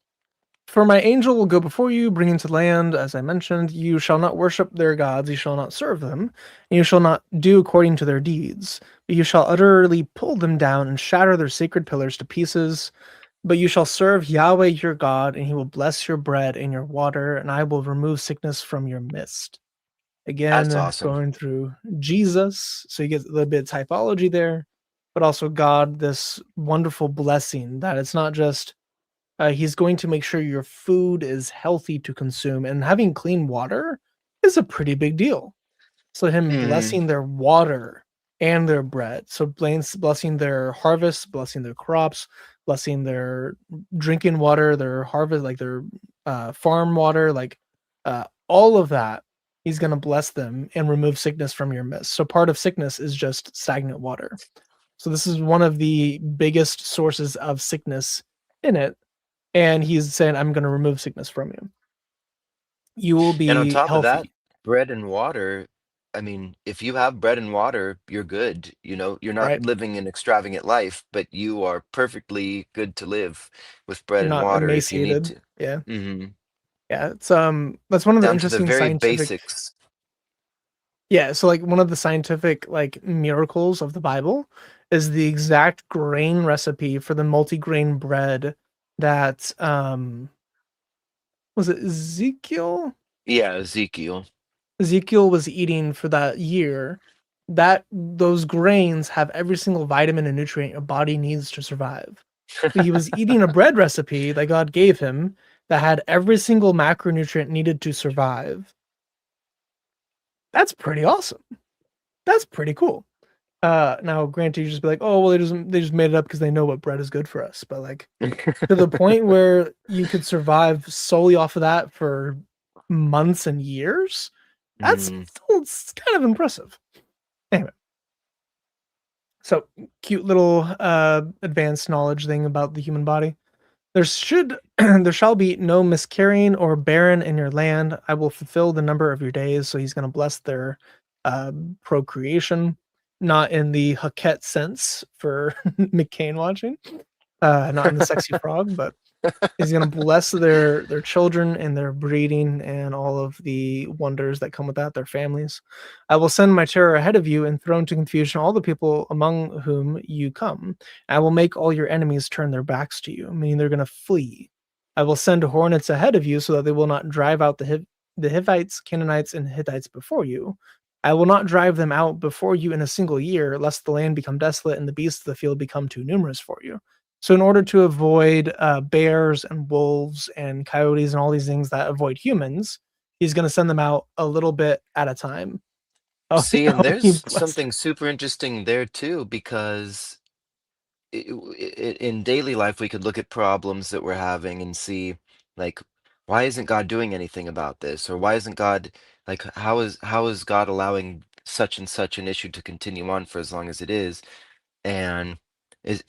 [SPEAKER 1] For my angel will go before you, bring into land, as I mentioned. You shall not worship their gods, you shall not serve them, and you shall not do according to their deeds. But you shall utterly pull them down and shatter their sacred pillars to pieces. But you shall serve Yahweh your God, and he will bless your bread and your water, and I will remove sickness from your midst.
[SPEAKER 2] That's
[SPEAKER 1] Again,
[SPEAKER 2] awesome.
[SPEAKER 1] going through Jesus, so you get a little bit of typology there, but also God, this wonderful blessing that it's not just he's going to make sure your food is healthy to consume, and having clean water is a pretty big deal. So him
[SPEAKER 2] Mm,
[SPEAKER 1] blessing their water and their bread. So blessing their harvest, blessing their crops, blessing their drinking water, their harvest, like their farm water, like all of that. He's going to bless them and remove sickness from your midst. So part of sickness is just stagnant water. So this is one of the biggest sources of sickness in it. And he's saying, I'm going to remove sickness from you. You will
[SPEAKER 2] and on
[SPEAKER 1] be
[SPEAKER 2] top of that,
[SPEAKER 1] healthy,
[SPEAKER 2] bread and water, I mean, if you have bread and water, you're good. You know, you're not
[SPEAKER 1] right?
[SPEAKER 2] living an extravagant life, but you are perfectly good to live with bread
[SPEAKER 1] You're
[SPEAKER 2] and
[SPEAKER 1] not
[SPEAKER 2] water if you need
[SPEAKER 1] emaciated.
[SPEAKER 2] to.
[SPEAKER 1] Yeah.
[SPEAKER 2] Hmm.
[SPEAKER 1] Yeah, it's that's one of the
[SPEAKER 2] Down to the
[SPEAKER 1] interesting
[SPEAKER 2] very
[SPEAKER 1] scientific
[SPEAKER 2] basics.
[SPEAKER 1] yeah, so like one of the scientific like miracles of the Bible is the exact grain recipe for the multi-grain bread that was it Ezekiel?
[SPEAKER 2] Yeah, Ezekiel.
[SPEAKER 1] Ezekiel was eating for that year. That those grains have every single vitamin and nutrient your body needs to survive. So he was eating a bread recipe that God gave him that had every single macronutrient needed to survive. That's pretty awesome. That's pretty cool. Now granted, you just be like, oh well, they just made it up because they know what bread is good for us. But like to the point where you could survive solely off of that for months and years, that's
[SPEAKER 2] Mm.
[SPEAKER 1] it's kind of impressive. Anyway, so cute little advanced knowledge thing about the human body. There should there shall be no miscarrying or barren in your land. I will fulfill the number of your days. So he's going to bless their procreation, not in the Haket sense for McCain watching, not in the sexy frog, but he's going to bless their children and their breeding and all of the wonders that come with that, their families. I will send my terror ahead of you and throw into confusion all the people among whom you come. I will make all your enemies turn their backs to you, meaning they're going to flee. I will send hornets ahead of you so that they will not drive out the Hivites, Canaanites, and Hittites before you. I will not drive them out before you in a single year, lest the land become desolate and the beasts of the field become too numerous for you. So, in order to avoid bears and wolves and coyotes and all these things that avoid humans, he's going to send them out a little bit at a time. Oh,
[SPEAKER 2] See, and
[SPEAKER 1] oh, he
[SPEAKER 2] there's
[SPEAKER 1] blessed.
[SPEAKER 2] something super interesting there too, because in daily life we could look at problems that we're having and see like why isn't God doing anything about this, or why isn't God like how is God allowing such and such an issue to continue on for as long as it is. And is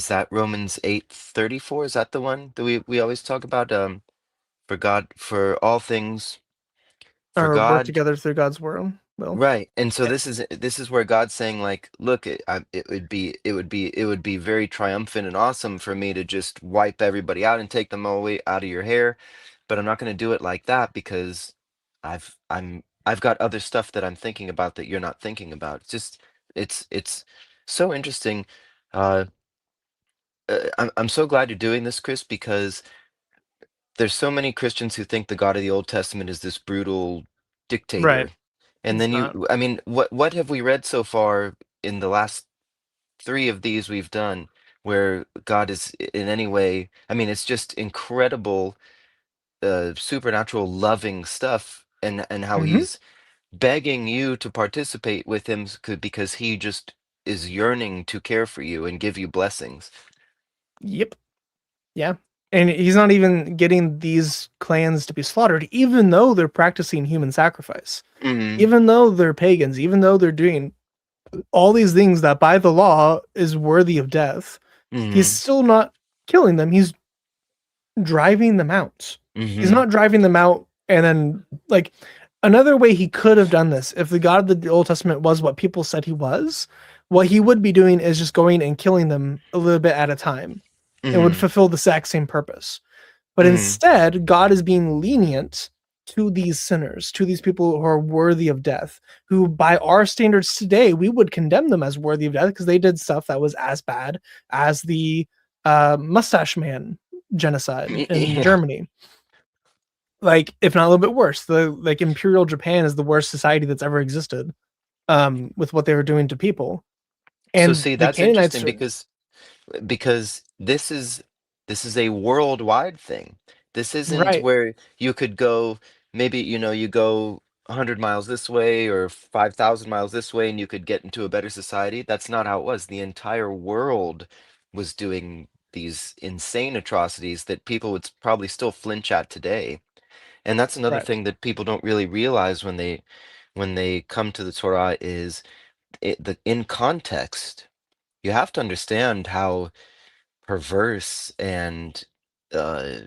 [SPEAKER 2] that Romans 8:34, is that the one that we always talk about, for God, for all things, for
[SPEAKER 1] Or work
[SPEAKER 2] God.
[SPEAKER 1] together through God's will. Will.
[SPEAKER 2] Right. And so
[SPEAKER 1] Yeah.
[SPEAKER 2] this is where God's saying like, look, it would be very triumphant and awesome for me to just wipe everybody out and take them all away out of your hair, but I'm not going to do it like that because I've got other stuff that I'm thinking about that you're not thinking about. It's so interesting. Uh, I'm so glad you're doing this, Chris, because there's so many Christians who think the God of the Old Testament is this brutal
[SPEAKER 1] Right.
[SPEAKER 2] dictator. And
[SPEAKER 1] It's
[SPEAKER 2] then
[SPEAKER 1] not.
[SPEAKER 2] I mean, what have we read so far in the last three of these we've done where God is in any way, I mean, it's just incredible, supernatural loving stuff, and how
[SPEAKER 1] Hmm.
[SPEAKER 2] he's begging you to participate with him because he just is yearning to care for you and give you blessings.
[SPEAKER 1] Yep. Yeah. And he's not even getting these clans to be slaughtered, even though they're practicing human sacrifice,
[SPEAKER 2] Hmm.
[SPEAKER 1] even though they're pagans, even though they're doing all these things that by the law is worthy of death. He's
[SPEAKER 2] Hmm.
[SPEAKER 1] still not killing them. He's driving them out. He's
[SPEAKER 2] Hmm.
[SPEAKER 1] not driving them out and then like another way he could have done this if the God of the Old Testament was what people said he was, what he would be doing is just going and killing them a little bit at a time. It would
[SPEAKER 2] Hmm.
[SPEAKER 1] fulfill the exact same purpose. But
[SPEAKER 2] Mhm.
[SPEAKER 1] instead, God is being lenient to these sinners, to these people who are worthy of death, who by our standards today, we would condemn them as worthy of death because they did stuff that was as bad as the Mustache Man genocide in
[SPEAKER 2] Yeah.
[SPEAKER 1] Germany. Like, if not a little bit worse, the like Imperial Japan is the worst society that's ever existed, with what they were doing to people.
[SPEAKER 2] So
[SPEAKER 1] And
[SPEAKER 2] see,
[SPEAKER 1] the
[SPEAKER 2] that's
[SPEAKER 1] Canaanites
[SPEAKER 2] interesting
[SPEAKER 1] are
[SPEAKER 2] because this is a worldwide thing. This isn't
[SPEAKER 1] right,
[SPEAKER 2] where you could go, maybe, you go 100 miles this way or 5,000 miles this way and you could get into a better society. That's not how it was. The entire world was doing these insane atrocities that people would probably still flinch at today. And that's another
[SPEAKER 1] right.
[SPEAKER 2] thing that people don't really realize when they come to the Torah is in context. You have to understand how perverse and uh,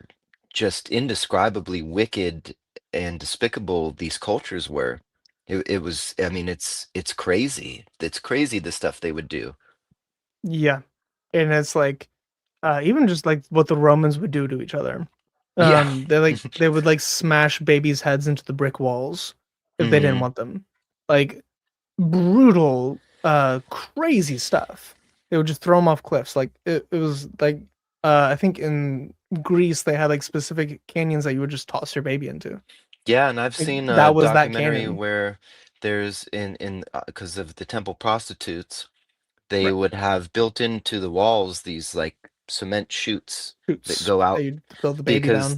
[SPEAKER 2] just indescribably wicked and despicable these cultures were. It was, I mean, it's crazy. It's crazy the stuff they would do.
[SPEAKER 1] Yeah. And it's like even just like what the Romans would do to each other.
[SPEAKER 2] Yeah.
[SPEAKER 1] They would like smash babies' heads into the brick walls if they didn't
[SPEAKER 2] Hmm.
[SPEAKER 1] want them. Like brutal, crazy stuff. They would just throw them off cliffs. Like it was like I think in Greece they had like specific canyons that you would just toss your baby into.
[SPEAKER 2] Yeah, and I've
[SPEAKER 1] Like
[SPEAKER 2] seen a
[SPEAKER 1] that was that
[SPEAKER 2] documentary
[SPEAKER 1] canyon.
[SPEAKER 2] where there's in because of the temple prostitutes, they
[SPEAKER 1] Right.
[SPEAKER 2] would have built into the walls these like cement chutes that
[SPEAKER 1] Shoots
[SPEAKER 2] go
[SPEAKER 1] that
[SPEAKER 2] out
[SPEAKER 1] you build the baby
[SPEAKER 2] because
[SPEAKER 1] down.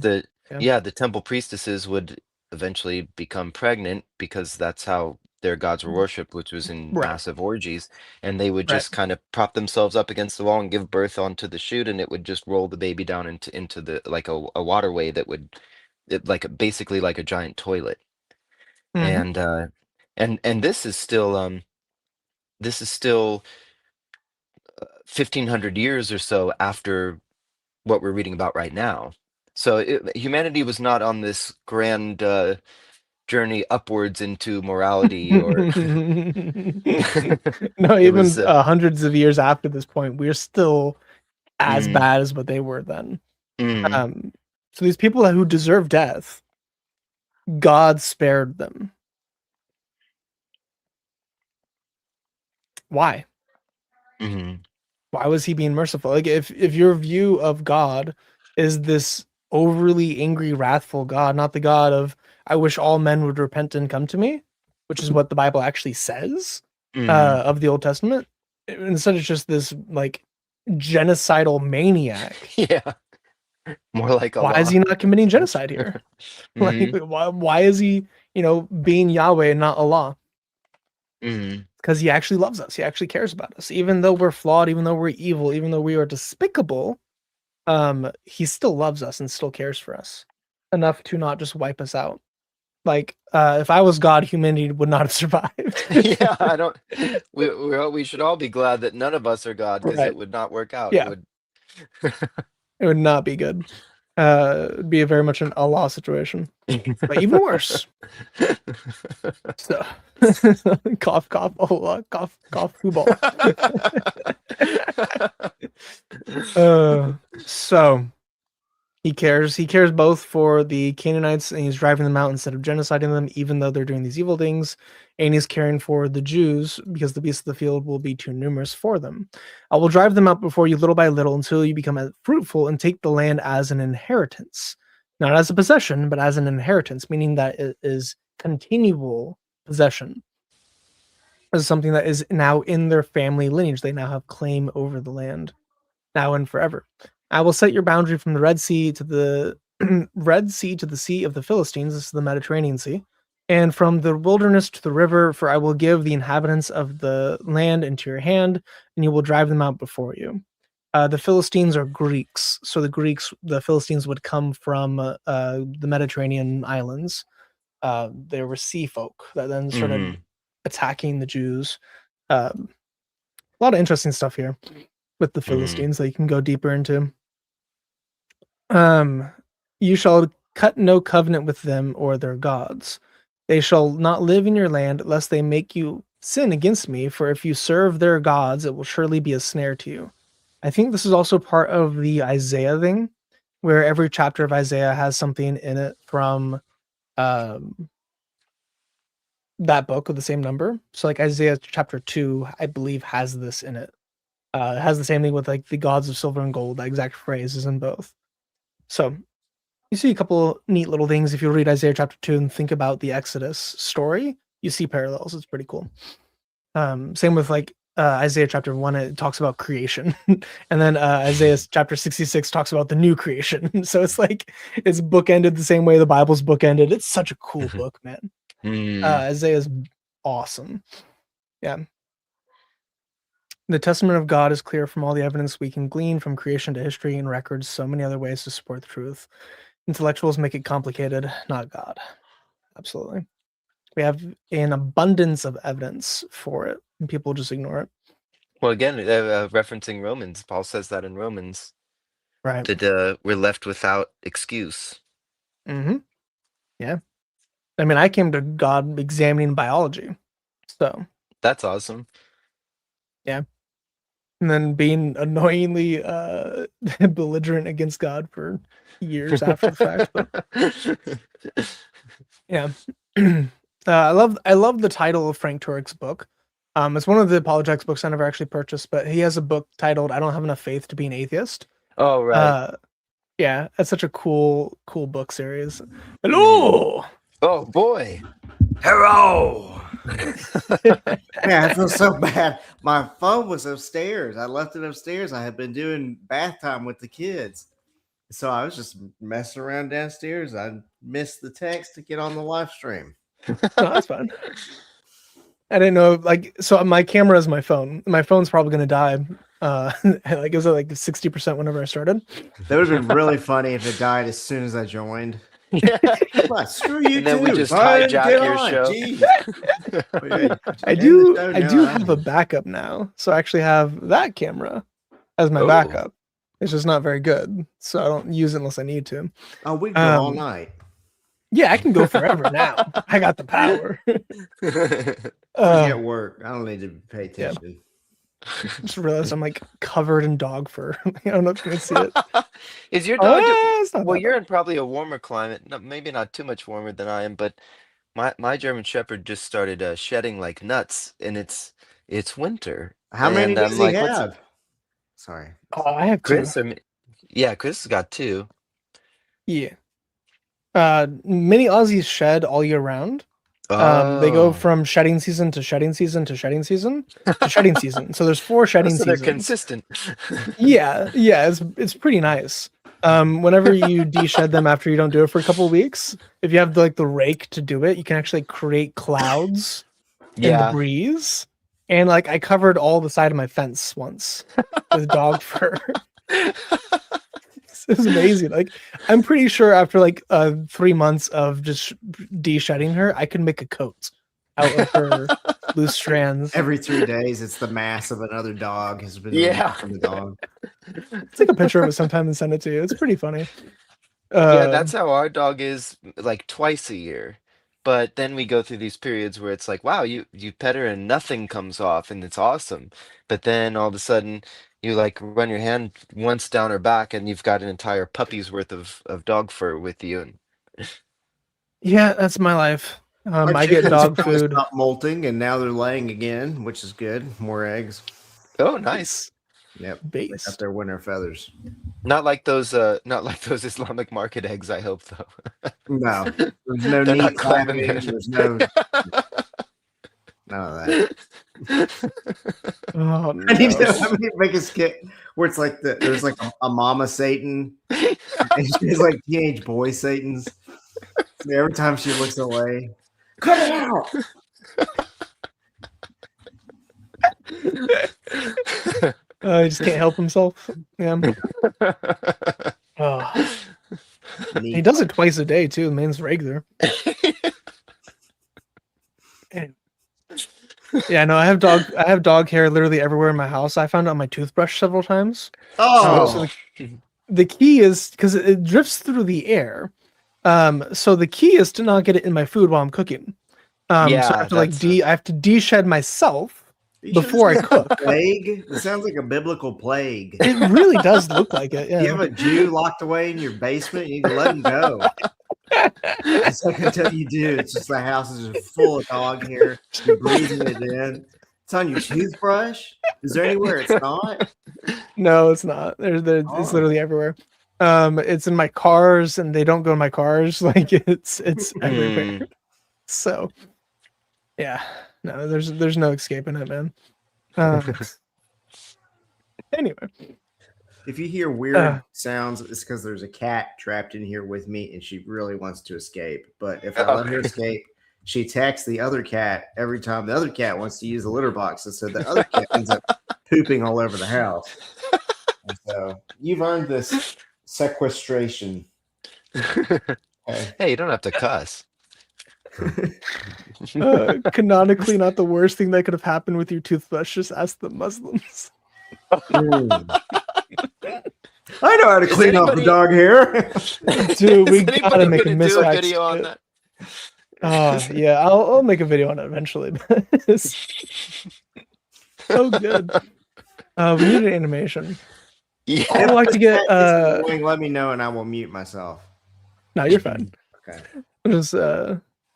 [SPEAKER 1] Yeah.
[SPEAKER 2] the temple priestesses would eventually become pregnant because that's how their gods were worshipped, which was in
[SPEAKER 1] Right.
[SPEAKER 2] massive orgies, and they would
[SPEAKER 1] Right.
[SPEAKER 2] just kind of prop themselves up against the wall and give birth onto the chute, and it would just roll the baby down into the like a waterway that would basically like a giant toilet.
[SPEAKER 1] Hmm.
[SPEAKER 2] And and this is still 1500 years or so after what we're reading about right now. So humanity was not on this grand journey upwards into morality, or
[SPEAKER 1] No,
[SPEAKER 2] it was.
[SPEAKER 1] even hundreds of years after this point, we're still as
[SPEAKER 2] Mm,
[SPEAKER 1] bad as what they were then.
[SPEAKER 2] mm,
[SPEAKER 1] Um, so these people who deserve death, God spared them. Why?
[SPEAKER 2] mm,
[SPEAKER 1] Why was he being merciful? Like if your view of God is this overly angry, wrathful God, not the God of I wish all men would repent and come to me, which is what the Bible actually says
[SPEAKER 2] mm.
[SPEAKER 1] of the Old Testament. Instead, it's just this like genocidal maniac.
[SPEAKER 2] Yeah, more like
[SPEAKER 1] Why is
[SPEAKER 2] Allah.
[SPEAKER 1] he not committing genocide here? Like
[SPEAKER 2] Hmm.
[SPEAKER 1] why is he, being Yahweh and not Allah?
[SPEAKER 2] Hmm.
[SPEAKER 1] Because he actually loves us. He actually cares about us. Even though we're flawed, even though we're evil, even though we are despicable, he still loves us and still cares for us enough to not just wipe us out. Like, if I was God, humanity would not have survived.
[SPEAKER 2] Yeah, I don't. We should all be glad that none of us are God, because
[SPEAKER 1] Right.
[SPEAKER 2] it would not work out. It
[SPEAKER 1] Yeah,
[SPEAKER 2] would.
[SPEAKER 1] it would not be good. It'd be a very much an Allah situation, but even worse. So, cough, cough, Allah, cough, cough, football. uh, so he cares. He cares both for the Canaanites and he's driving them out instead of genociding them, even though they're doing these evil things. And he's caring for the Jews because the beasts of the field will be too numerous for them. I will drive them out before you little by little until you become fruitful and take the land as an inheritance, not as a possession, but as an inheritance, meaning that it is continual possession. This is something that is now in their family lineage. They now have claim over the land now and forever. I will set your boundary from the Red Sea to the Red Sea to the Sea of the Philistines, this is the Mediterranean Sea, and from the wilderness to the river, for I will give the inhabitants of the land into your hand, and you will drive them out before you. The Philistines are Greeks, so the Philistines would come from the Mediterranean islands. They were sea folk that then started
[SPEAKER 2] Hmm.
[SPEAKER 1] attacking the Jews. A lot of interesting stuff here with the
[SPEAKER 2] Hmm.
[SPEAKER 1] Philistines that you can go deeper into. Um, you shall cut no covenant with them or their gods. They shall not live in your land lest they make you sin against me, for if you serve their gods, it will surely be a snare to you. I think this is also part of the Isaiah thing, where every chapter of Isaiah has something in it from um, that book with the same number. So like Isaiah chapter 2, I believe has this in it. It has the same thing with like the gods of silver and gold. That exact phrase is in both. So you see a couple neat little things. If you read Isaiah chapter 2 and think about the Exodus story, you see parallels. It's pretty cool. Same with like Isaiah chapter 1, it talks about creation. And then Isaiah chapter 66 talks about the new creation. So it's like it's bookended the same way the Bible's bookended. It's such a cool book, man. Isaiah's awesome. Yeah. The testament of God is clear from all the evidence we can glean from creation to history and records, so many other ways to support the truth. Intellectuals make it complicated, not God. Absolutely. We have an abundance of evidence for it, and people just ignore it.
[SPEAKER 2] Well, again, referencing Romans, Paul says that in Romans,
[SPEAKER 1] Right.
[SPEAKER 2] that we're left without excuse.
[SPEAKER 1] Mm-hmm. Yeah. I mean, I came to God examining biology. So
[SPEAKER 2] That's awesome.
[SPEAKER 1] yeah. And then being annoyingly belligerent against God for years after the fact. But yeah. I love the title of Frank Turek's book. It's one of the apologetics books I never actually purchased, but he has a book titled "I Don't Have Enough Faith to Be an Atheist."
[SPEAKER 2] Oh, right.
[SPEAKER 1] Yeah, that's such a cool book series. Hello.
[SPEAKER 2] Oh boy.
[SPEAKER 3] Hello. Man, I feel so bad. My phone was upstairs. I left it upstairs. I had been doing bath time with the kids. So I was just messing around downstairs. I missed the text to get on the live stream.
[SPEAKER 1] No, that's fine. I didn't know, like, so my camera is my phone. My phone's probably gonna die. Like it was at like 60% whenever I started.
[SPEAKER 3] That would have been really funny if it died as soon as I joined.
[SPEAKER 2] Yeah.
[SPEAKER 3] Well, screw you
[SPEAKER 2] And then
[SPEAKER 3] too.
[SPEAKER 2] we just
[SPEAKER 3] bud.
[SPEAKER 2] hijack
[SPEAKER 3] Get
[SPEAKER 2] your
[SPEAKER 3] on.
[SPEAKER 2] show.
[SPEAKER 3] Jeez.
[SPEAKER 1] I do have a backup now, so I actually have that camera as my
[SPEAKER 2] Oh.
[SPEAKER 1] backup. It's just not very good, so I don't use it unless I need to.
[SPEAKER 3] Oh, we go all night.
[SPEAKER 1] Yeah, I can go forever now. I got the power.
[SPEAKER 3] At work, I don't need to pay attention.
[SPEAKER 1] Just realized I'm like covered in dog fur. I don't know if you can see it.
[SPEAKER 2] Is your dog?
[SPEAKER 1] It's not
[SPEAKER 2] Well,
[SPEAKER 1] that
[SPEAKER 2] you're
[SPEAKER 1] bad.
[SPEAKER 2] in probably a warmer climate. No, maybe not too much warmer than I am, but my German Shepherd just started shedding like nuts, and it's winter.
[SPEAKER 3] How many
[SPEAKER 2] And
[SPEAKER 3] does
[SPEAKER 2] I'm
[SPEAKER 3] he
[SPEAKER 2] like,
[SPEAKER 3] have? Sorry.
[SPEAKER 1] Oh, I have two.
[SPEAKER 2] Chris? Yeah, Chris has got two.
[SPEAKER 1] Yeah. Mini Aussies shed all year round. They go
[SPEAKER 2] Oh,
[SPEAKER 1] from shedding season to shedding season to shedding season to shedding season. So there's 4 shedding
[SPEAKER 2] so they're
[SPEAKER 1] seasons.
[SPEAKER 2] consistent.
[SPEAKER 1] Yeah, it's pretty nice. Whenever you de-shed them after you don't do it for a couple of weeks, if you have like the rake to do it, you can actually create clouds in the
[SPEAKER 2] Yeah.
[SPEAKER 1] breeze. And like I covered all the side of my fence once with dog fur. It was amazing. Like I'm pretty sure after like 3 months of just de-shedding her, I could make a coat out of her loose strands.
[SPEAKER 3] Every 3 days, it's the mass of another dog has been
[SPEAKER 2] Yeah.
[SPEAKER 3] removed from the dog.
[SPEAKER 1] Take a picture of it sometime and send it to you. It's pretty funny.
[SPEAKER 2] Yeah, that's how our dog is like twice a year. But then we go through these periods where it's like, wow, you pet her and nothing comes off and it's awesome. But then all of a sudden you like run your hand once down her back and you've got an entire puppy's worth of dog fur with you. And
[SPEAKER 1] Yeah, that's my life.
[SPEAKER 3] Our
[SPEAKER 1] I get
[SPEAKER 3] chickens
[SPEAKER 1] dog
[SPEAKER 3] finally
[SPEAKER 1] food.
[SPEAKER 3] stopped molting, and now they're laying again, which is good. More eggs.
[SPEAKER 2] oh, nice.
[SPEAKER 3] Yep. They got
[SPEAKER 1] Base.
[SPEAKER 3] their winter feathers.
[SPEAKER 2] Not like those Islamic market eggs, I hope though.
[SPEAKER 3] No, there's no
[SPEAKER 2] They're
[SPEAKER 3] knee
[SPEAKER 2] not clapping
[SPEAKER 3] clapping.
[SPEAKER 2] their-
[SPEAKER 3] There's no none of that.
[SPEAKER 1] Oh,
[SPEAKER 3] I need
[SPEAKER 1] no.
[SPEAKER 3] to make a skit where it's like there's like a mama Satan, and she's like teenage boy Satans. So every time she looks away, cut it out.
[SPEAKER 1] He just can't help himself. Yeah. Oh. He does it twice a day too. The man's regular. Yeah, no, I have dog hair literally everywhere in my house. I found it on my toothbrush several times.
[SPEAKER 3] Oh,
[SPEAKER 1] So the key is because it drifts through the air. So the key is to not get it in my food while I'm cooking. So I
[SPEAKER 2] Yeah,
[SPEAKER 1] have to like
[SPEAKER 2] that's
[SPEAKER 1] I have to de-shed myself before I cook.
[SPEAKER 3] Plague? This sounds like a biblical plague.
[SPEAKER 1] It really does look like it.
[SPEAKER 3] You
[SPEAKER 1] Yeah.
[SPEAKER 3] have a Jew locked away in your basement. You need to let him go. It's like until you do. It's just the house is just full of dog hair. You're breathing it in. It's on your toothbrush. Is there anywhere it's not?
[SPEAKER 1] No, it's not. It's
[SPEAKER 3] Oh.
[SPEAKER 1] literally everywhere. It's in my cars, and they don't go in my cars. Like it's everywhere. So, yeah, no, there's no escaping it, man. Anyway,
[SPEAKER 3] If you hear weird sounds, it's because there's a cat trapped in here with me, and she really wants to escape. But if I let her escape, she attacks the other cat every time the other cat wants to use the litter box, and so the other cat ends up pooping all over the house. And so you've earned this sequestration. Okay.
[SPEAKER 2] Hey, you don't have to cuss.
[SPEAKER 1] canonically, not the worst thing that could have happened with your toothbrush. Just ask the Muslims.
[SPEAKER 3] I know how to clean off the dog hair.
[SPEAKER 1] Dude, we
[SPEAKER 2] Is
[SPEAKER 1] gotta
[SPEAKER 2] anybody
[SPEAKER 1] make a
[SPEAKER 2] gonna do a
[SPEAKER 1] mismatch.
[SPEAKER 2] video on that?
[SPEAKER 1] Yeah, I'll make a video on it eventually. It's so good. We need an animation.
[SPEAKER 2] Yeah.
[SPEAKER 1] I'd like to get.
[SPEAKER 3] Let me know, and I will mute myself.
[SPEAKER 1] No, you're fine.
[SPEAKER 3] Okay.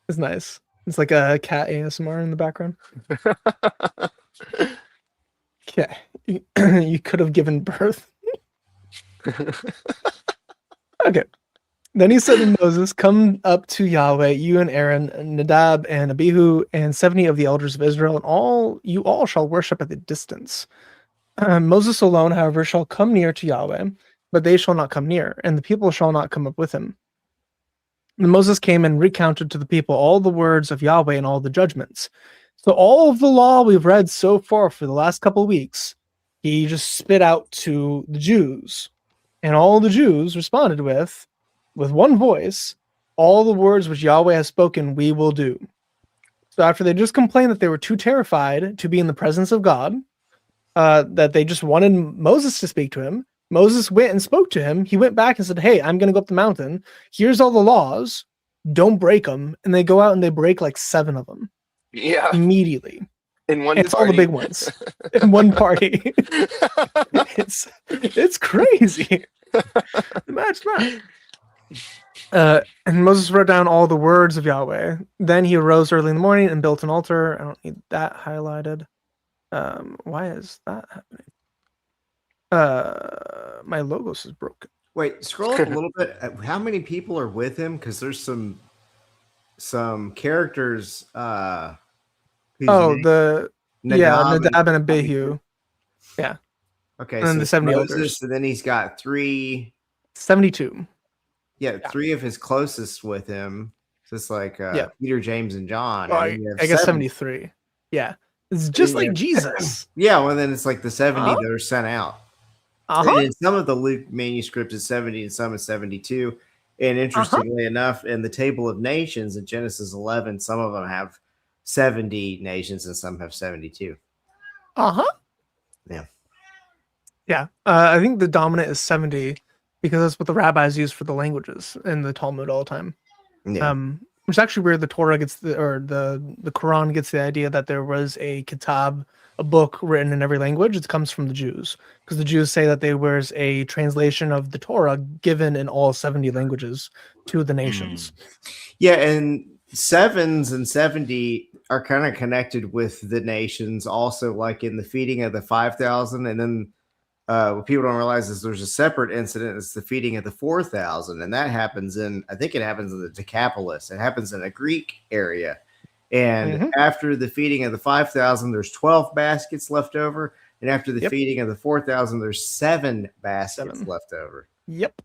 [SPEAKER 1] It's nice. It's like a cat ASMR in the background. Yeah, you could have given birth. Okay. Then he said to Moses, "Come up to Yahweh, you and Aaron, Nadab and Abihu, and 70 of the elders of Israel, and you all shall worship at the distance. Moses alone, however, shall come near to Yahweh, but they shall not come near, and the people shall not come up with him." And Moses came and recounted to the people all the words of Yahweh and all the judgments. So all of the law we've read so far for the last couple of weeks, he just spit out to the Jews. And all the Jews responded with one voice, all the words which Yahweh has spoken, we will do. So after they just complained that they were too terrified to be in the presence of God, that they just wanted Moses to speak to him, Moses went and spoke to him. He went back and said, "Hey, I'm going to go up the mountain. Here's all the laws. Don't break them." And they go out and they break like 7 of them.
[SPEAKER 2] Yeah.
[SPEAKER 1] Immediately.
[SPEAKER 2] In one
[SPEAKER 1] It's
[SPEAKER 2] party.
[SPEAKER 1] all the big ones in one party. It's crazy. Imagine that. And Moses wrote down all the words of Yahweh. Then he arose early in the morning and built an altar. I don't need that highlighted. Why is that happening? My logos is broken.
[SPEAKER 3] Wait, scroll up a little bit. How many people are with him? Because there's some characters.
[SPEAKER 1] Nadab and Abihu. Yeah.
[SPEAKER 3] Okay,
[SPEAKER 1] and then
[SPEAKER 3] so
[SPEAKER 1] the 70
[SPEAKER 3] Moses,
[SPEAKER 1] elders.
[SPEAKER 3] and then he's got
[SPEAKER 1] 72.
[SPEAKER 3] Yeah, 3 of his closest with him. Just like Peter, James, and John.
[SPEAKER 1] Oh,
[SPEAKER 3] and
[SPEAKER 1] I guess 73. Yeah. It's just like Jesus.
[SPEAKER 3] Yeah, well, then it's like the 70 that are sent out.
[SPEAKER 1] Uh-huh.
[SPEAKER 3] And in some of the Luke manuscripts is 70 and some is 72. And interestingly enough, in the Table of Nations in Genesis 11, some of them have 70 nations and some have 72.
[SPEAKER 1] Uh-huh.
[SPEAKER 3] Yeah.
[SPEAKER 1] Yeah. I think the dominant is 70 because that's what the rabbis use for the languages in the Talmud all the time.
[SPEAKER 3] Yeah.
[SPEAKER 1] Which is actually where the Torah gets the Quran gets the idea that there was a kitab, a book written in every language. It comes from the Jews because the Jews say that there was a translation of the Torah given in all 70 languages to the nations.
[SPEAKER 3] Yeah, and 7s and 70 are kind of connected with the nations also, like in the feeding of the 5,000. And then what people don't realize is there's a separate incident. It's the feeding of the 4,000. And that happens I think it happens in the Decapolis. It happens in a Greek area. And after the feeding of the 5,000, there's 12 baskets left over. And after the feeding of the 4,000, there's 7 baskets left over.
[SPEAKER 1] Yep.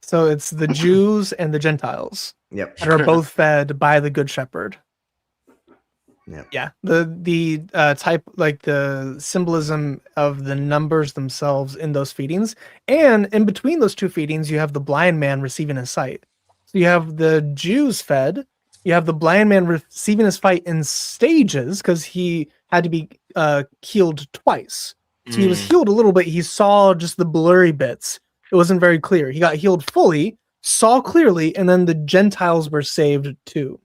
[SPEAKER 1] So it's the Jews and the Gentiles
[SPEAKER 3] that
[SPEAKER 1] are both fed by the Good Shepherd.
[SPEAKER 3] Yep.
[SPEAKER 1] Yeah. The type, like the symbolism of the numbers themselves in those feedings. And in between those 2 feedings, you have the blind man receiving his sight. So you have the Jews fed. You have the blind man receiving his sight in stages because he had to be healed twice. So he was healed a little bit. He saw just the blurry bits. It wasn't very clear. He got healed fully, saw clearly, and then the Gentiles were saved too.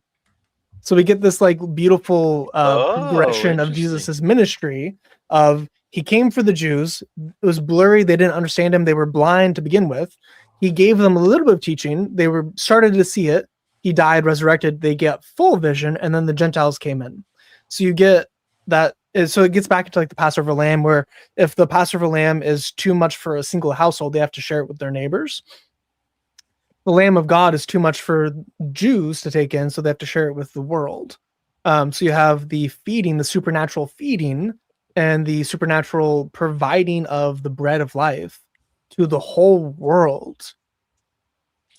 [SPEAKER 1] So we get this like beautiful
[SPEAKER 2] Oh,
[SPEAKER 1] progression of
[SPEAKER 2] interesting.
[SPEAKER 1] Jesus's ministry of he came for the Jews. It was blurry. They didn't understand him. They were blind to begin with. He gave them a little bit of teaching. They were started to see it. He died, resurrected. They get full vision, and then the Gentiles came in. So you get that. So it gets back into like the Passover lamb, where if the Passover lamb is too much for a single household, they have to share it with their neighbors. The Lamb of God is too much for Jews to take in, so they have to share it with the world. So you have the feeding, the supernatural feeding, and the supernatural providing of the bread of life to the whole world,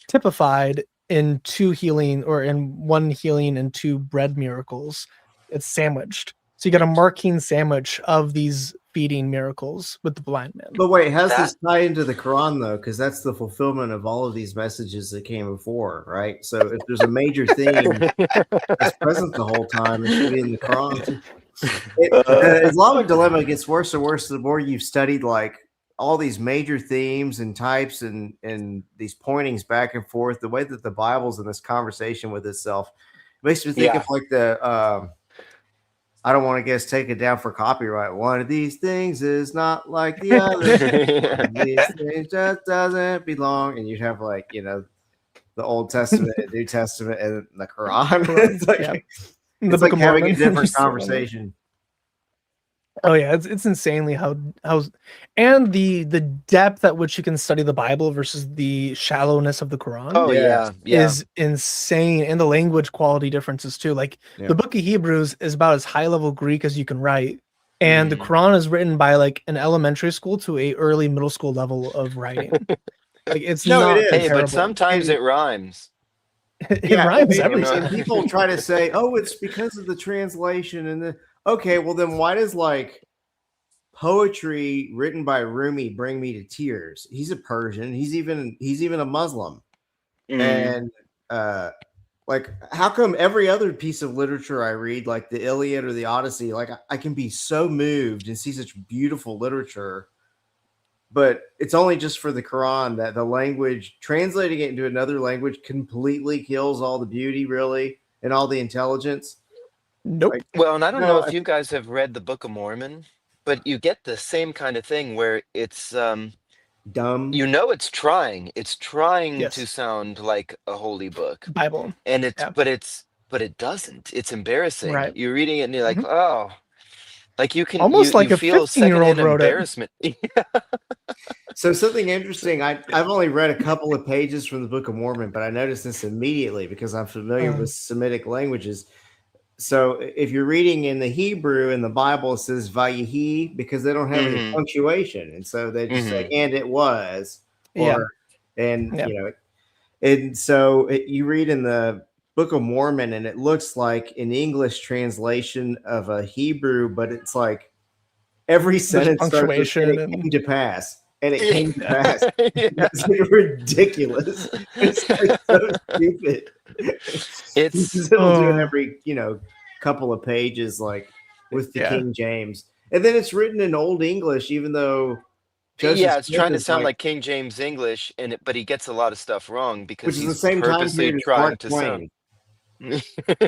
[SPEAKER 1] typified in two healing or in one healing and two bread miracles. It's sandwiched. So you got a marking sandwich of these feeding miracles with the blind man.
[SPEAKER 3] But wait, how's
[SPEAKER 2] That
[SPEAKER 3] this tie into the Quran though? Because that's the fulfillment of all of these messages that came before, right? So if there's a major theme that's present the whole time, it should be in the Quran too. The Islamic dilemma gets worse and worse the more you've studied like all these major themes and types and these pointings back and forth. The way that the Bible's in this conversation with itself makes me think of
[SPEAKER 2] yeah.
[SPEAKER 3] like the I don't want to guess take it down for copyright. One of these things is not like the other. One of these things just doesn't belong. And you'd have like, the Old Testament and New Testament and the Quran. It's like,
[SPEAKER 1] Yeah.
[SPEAKER 3] it's
[SPEAKER 1] The Book
[SPEAKER 3] like
[SPEAKER 1] of
[SPEAKER 3] having a
[SPEAKER 1] Mormon.
[SPEAKER 3] different conversation.
[SPEAKER 1] Oh yeah, it's insanely how and the depth at which you can study the Bible versus the shallowness of the Quran
[SPEAKER 2] Oh
[SPEAKER 3] Yes.
[SPEAKER 2] yeah.
[SPEAKER 1] is insane, and the language quality differences too. Like
[SPEAKER 3] Yeah.
[SPEAKER 1] the Book of Hebrews is about as high level Greek as you can write, and the
[SPEAKER 2] Mhm.
[SPEAKER 1] Quran is written by like an elementary school to a early middle school level of writing. Like it's
[SPEAKER 3] No, it
[SPEAKER 1] not
[SPEAKER 3] is.
[SPEAKER 2] Hey, but
[SPEAKER 1] comparable.
[SPEAKER 2] sometimes
[SPEAKER 3] And
[SPEAKER 2] it rhymes.
[SPEAKER 1] It
[SPEAKER 3] yeah,
[SPEAKER 1] rhymes
[SPEAKER 2] You
[SPEAKER 1] everything.
[SPEAKER 3] and
[SPEAKER 2] know?
[SPEAKER 3] people try to say, "Oh, it's because of the translation." And the okay, well then why does like poetry written by Rumi bring me to tears? He's a Persian. He's even a Muslim.
[SPEAKER 2] Mm.
[SPEAKER 3] And like how come every other piece of literature I read, like the Iliad or the Odyssey, like I can be so moved and see such beautiful literature, but it's only just for the Quran that the language translating it into another language completely kills all the beauty, really, and all the intelligence.
[SPEAKER 1] Nope.
[SPEAKER 3] Like,
[SPEAKER 2] Well, and I don't know
[SPEAKER 3] no,
[SPEAKER 2] if you guys have read the Book of Mormon, but you get the same kind of thing where it's
[SPEAKER 3] dumb.
[SPEAKER 2] it's trying. It's trying to
[SPEAKER 1] Yes.
[SPEAKER 2] sound like a holy book.
[SPEAKER 1] Bible.
[SPEAKER 2] And
[SPEAKER 1] Yeah.
[SPEAKER 2] but it doesn't. It's embarrassing.
[SPEAKER 1] Right.
[SPEAKER 2] You're reading it and you're like,
[SPEAKER 1] Mhm.
[SPEAKER 2] oh, like
[SPEAKER 1] Almost
[SPEAKER 2] you
[SPEAKER 1] like a
[SPEAKER 2] feel
[SPEAKER 1] 15-year-old
[SPEAKER 2] secondhand
[SPEAKER 1] wrote it.
[SPEAKER 2] embarrassment.
[SPEAKER 3] So something interesting. I've only read a couple of pages from the Book of Mormon, but I noticed this immediately because I'm familiar with Semitic languages. So if you're reading in the Hebrew in the Bible, it says Vayihi because they don't have any
[SPEAKER 2] hmm
[SPEAKER 3] punctuation, and so they just say
[SPEAKER 2] hmm
[SPEAKER 3] "and it was,"
[SPEAKER 1] Yeah.
[SPEAKER 3] or and
[SPEAKER 1] Yeah.
[SPEAKER 3] and so you read in the Book of Mormon, and it looks like an English translation of a Hebrew, but it's like every
[SPEAKER 1] There's
[SPEAKER 3] sentence starts with "and
[SPEAKER 1] punctuation
[SPEAKER 3] it
[SPEAKER 1] and
[SPEAKER 3] came to pass," and it
[SPEAKER 2] Yeah.
[SPEAKER 3] came to pass.
[SPEAKER 2] Yeah.
[SPEAKER 3] It's like ridiculous. It's like so stupid.
[SPEAKER 2] It's
[SPEAKER 3] It'll do it
[SPEAKER 1] oh
[SPEAKER 3] every couple of pages, like with the
[SPEAKER 1] yeah.
[SPEAKER 3] King James, and then it's written in Old English, even though Joseph
[SPEAKER 2] yeah, it's
[SPEAKER 3] Smith
[SPEAKER 2] trying to
[SPEAKER 3] is
[SPEAKER 2] sound
[SPEAKER 3] like,
[SPEAKER 2] like King James English, but he gets a lot of stuff wrong
[SPEAKER 3] which
[SPEAKER 2] because
[SPEAKER 3] is the
[SPEAKER 2] he's
[SPEAKER 3] same time
[SPEAKER 2] purposely
[SPEAKER 3] period as Mark
[SPEAKER 2] trying to sound.
[SPEAKER 3] Twain.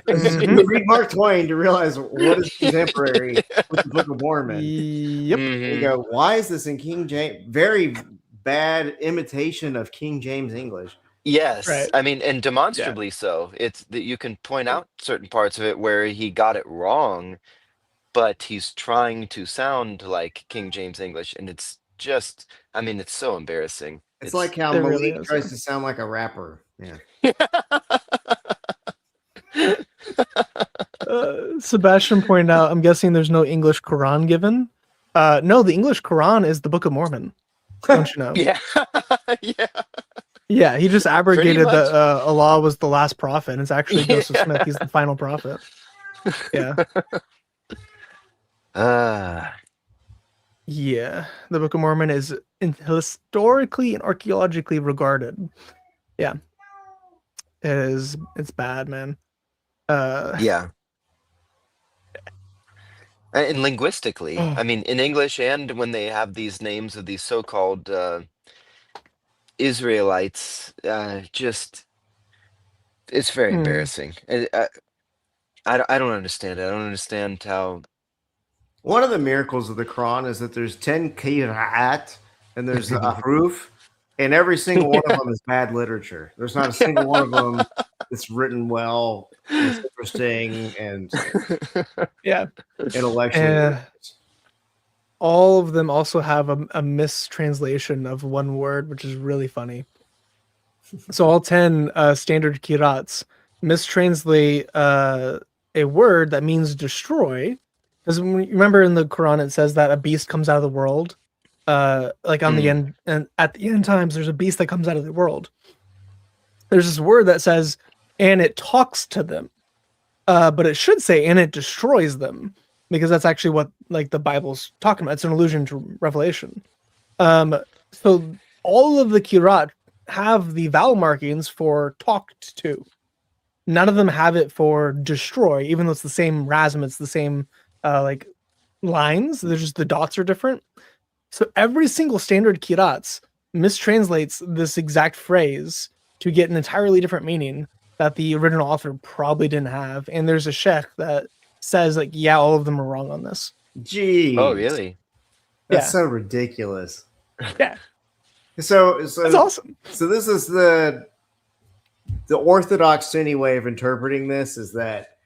[SPEAKER 1] Mhm.
[SPEAKER 3] You read Mark Twain to realize what is contemporary with the Book of Mormon.
[SPEAKER 1] Yep.
[SPEAKER 3] You
[SPEAKER 2] hmm
[SPEAKER 3] go, why is this in King James? Very bad imitation of King James English.
[SPEAKER 2] Yes,
[SPEAKER 1] Right.
[SPEAKER 2] I mean, and
[SPEAKER 1] Yeah.
[SPEAKER 2] demonstrably so. It's that you can point out certain parts of it where he got it wrong, but he's trying to sound like King James English, and it's just, I mean, it's so embarrassing.
[SPEAKER 3] It's like how
[SPEAKER 1] It really
[SPEAKER 3] Malik
[SPEAKER 1] is.
[SPEAKER 3] tries
[SPEAKER 1] Yeah.
[SPEAKER 3] to sound like a rapper. Yeah.
[SPEAKER 1] Sebastian pointed out, I'm guessing there's no English Quran given. No, the English Quran is the Book of Mormon. Don't you know?
[SPEAKER 2] Yeah, yeah,
[SPEAKER 1] Yeah, he just
[SPEAKER 2] pretty
[SPEAKER 1] abrogated that
[SPEAKER 2] much.
[SPEAKER 1] Allah was the last prophet, and it's actually Joseph Smith.
[SPEAKER 2] Yeah.
[SPEAKER 1] He's the final prophet. Yeah.
[SPEAKER 2] Uh,
[SPEAKER 1] Yeah. The Book of Mormon is historically and archaeologically regarded. Yeah. It's bad, man. Uh
[SPEAKER 2] yeah. And linguistically,
[SPEAKER 1] oh,
[SPEAKER 2] I mean, in English and when they have these names of these so-called Israelites, just it's very
[SPEAKER 1] hmm.
[SPEAKER 2] embarrassing. I don't understand it. I don't understand how.
[SPEAKER 3] One of the miracles of the Quran is that there's 10 qira'at and there's a roof, and every single one of them is bad literature. There's not a single one of them that's written well, that's interesting, and
[SPEAKER 1] Yeah.
[SPEAKER 3] intellectually.
[SPEAKER 1] All of them also have a mistranslation of one word, which is really funny. So all 10 standard kirats mistranslate a word that means destroy. Because remember in the Quran it says that a beast comes out of the world. Like on the end, and at the end times, there's a beast that comes out of the world. There's this word that says, and it talks to them. But it should say, and it destroys them, because that's actually what like the Bible's talking about. It's an allusion to Revelation. So all of the kirat have the vowel markings for talked to. None of them have it for destroy, even though it's the same rasm, it's the same like lines. They're just the dots are different. So every single standard kirats mistranslates this exact phrase to get an entirely different meaning that the original author probably didn't have. And there's a sheikh that says like, yeah, all of them are wrong on this.
[SPEAKER 3] Jeez.
[SPEAKER 2] Oh, really?
[SPEAKER 3] That's so ridiculous.
[SPEAKER 1] Yeah.
[SPEAKER 3] So
[SPEAKER 1] that's awesome.
[SPEAKER 3] So this is the orthodox Sunni way of interpreting this is that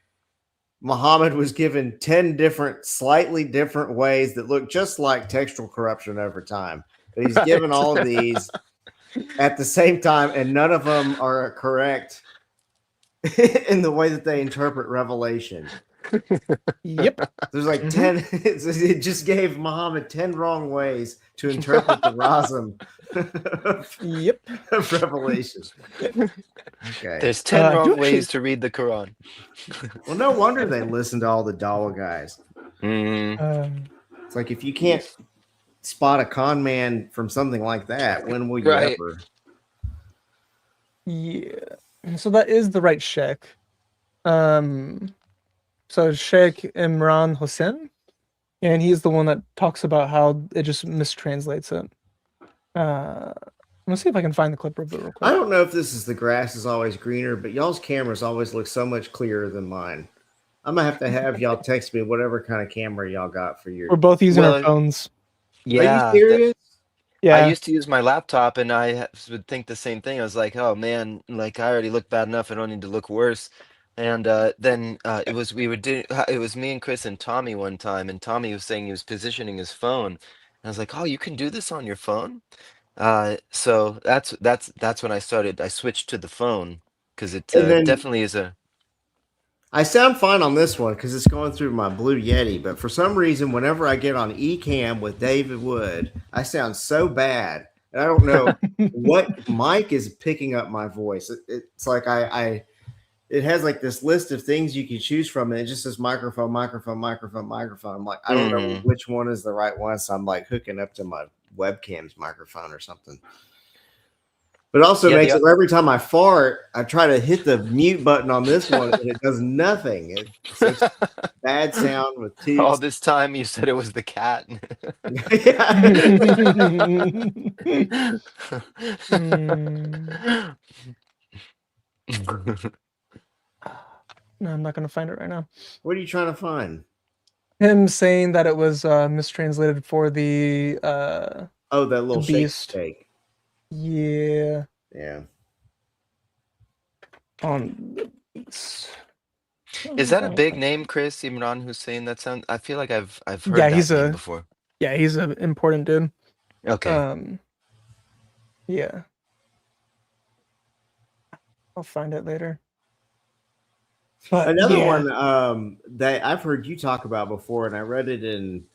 [SPEAKER 3] Muhammad was given 10 different, slightly different ways that look just like textual corruption over time. But he's given all of these at the same time, and none of them are correct in the way that they interpret Revelation.
[SPEAKER 1] Yep.
[SPEAKER 3] There's like 10. It just gave Muhammad 10 wrong ways to interpret the Razam of Revelation. Okay.
[SPEAKER 2] There's 10 wrong ways to read the Quran.
[SPEAKER 3] Well, no wonder they listen to all the Dawa guys. It's like if you can't spot a con man from something like that, when will you ever?
[SPEAKER 1] Yeah. So that is the right sheikh. So Sheikh Imran Hussein, and he's the one that talks about how it just mistranslates it. Let's see if I can find the clip of it real quick.
[SPEAKER 3] I don't know if this is the grass is always greener, but y'all's cameras always look so much clearer than mine. I'm gonna have y'all text me whatever kind of camera y'all got for your.
[SPEAKER 1] We're both using our phones.
[SPEAKER 2] Yeah.
[SPEAKER 3] Are you serious?
[SPEAKER 1] Yeah.
[SPEAKER 2] I used to use my laptop, and I would think the same thing. I was like, oh man, like I already look bad enough. I don't need to look worse. And then it was me and Chris and Tommy one time, and Tommy was saying he was positioning his phone. And I was like, oh, you can do this on your phone? So that's when I switched to the phone because it definitely is a.
[SPEAKER 3] I sound fine on this one because it's going through my Blue Yeti, but for some reason, whenever I get on Ecamm with David Wood, I sound so bad. And I don't know what mic is picking up my voice. It's like it has like this list of things you can choose from, and it just says microphone, microphone, microphone, microphone. I'm like, I don't know which one is the right one, so I'm like hooking up to my webcam's microphone or something. But also makes it every time I fart, I try to hit the mute button on this one, and it does nothing. It's bad sound with teeth.
[SPEAKER 2] All this time you said it was the cat.
[SPEAKER 1] No, I'm not going to find it right now.
[SPEAKER 3] What are you trying to find?
[SPEAKER 1] Him saying that it was mistranslated for the
[SPEAKER 3] that little
[SPEAKER 1] beast.
[SPEAKER 3] Shake.
[SPEAKER 1] Yeah.
[SPEAKER 2] Is that a big name, Chris? Imran Hussein? That sounds. I feel like I've heard that name before.
[SPEAKER 1] Yeah, he's an important dude.
[SPEAKER 2] Okay.
[SPEAKER 1] Yeah. I'll find it later. But
[SPEAKER 3] another one that I've heard you talk about before, and I read it in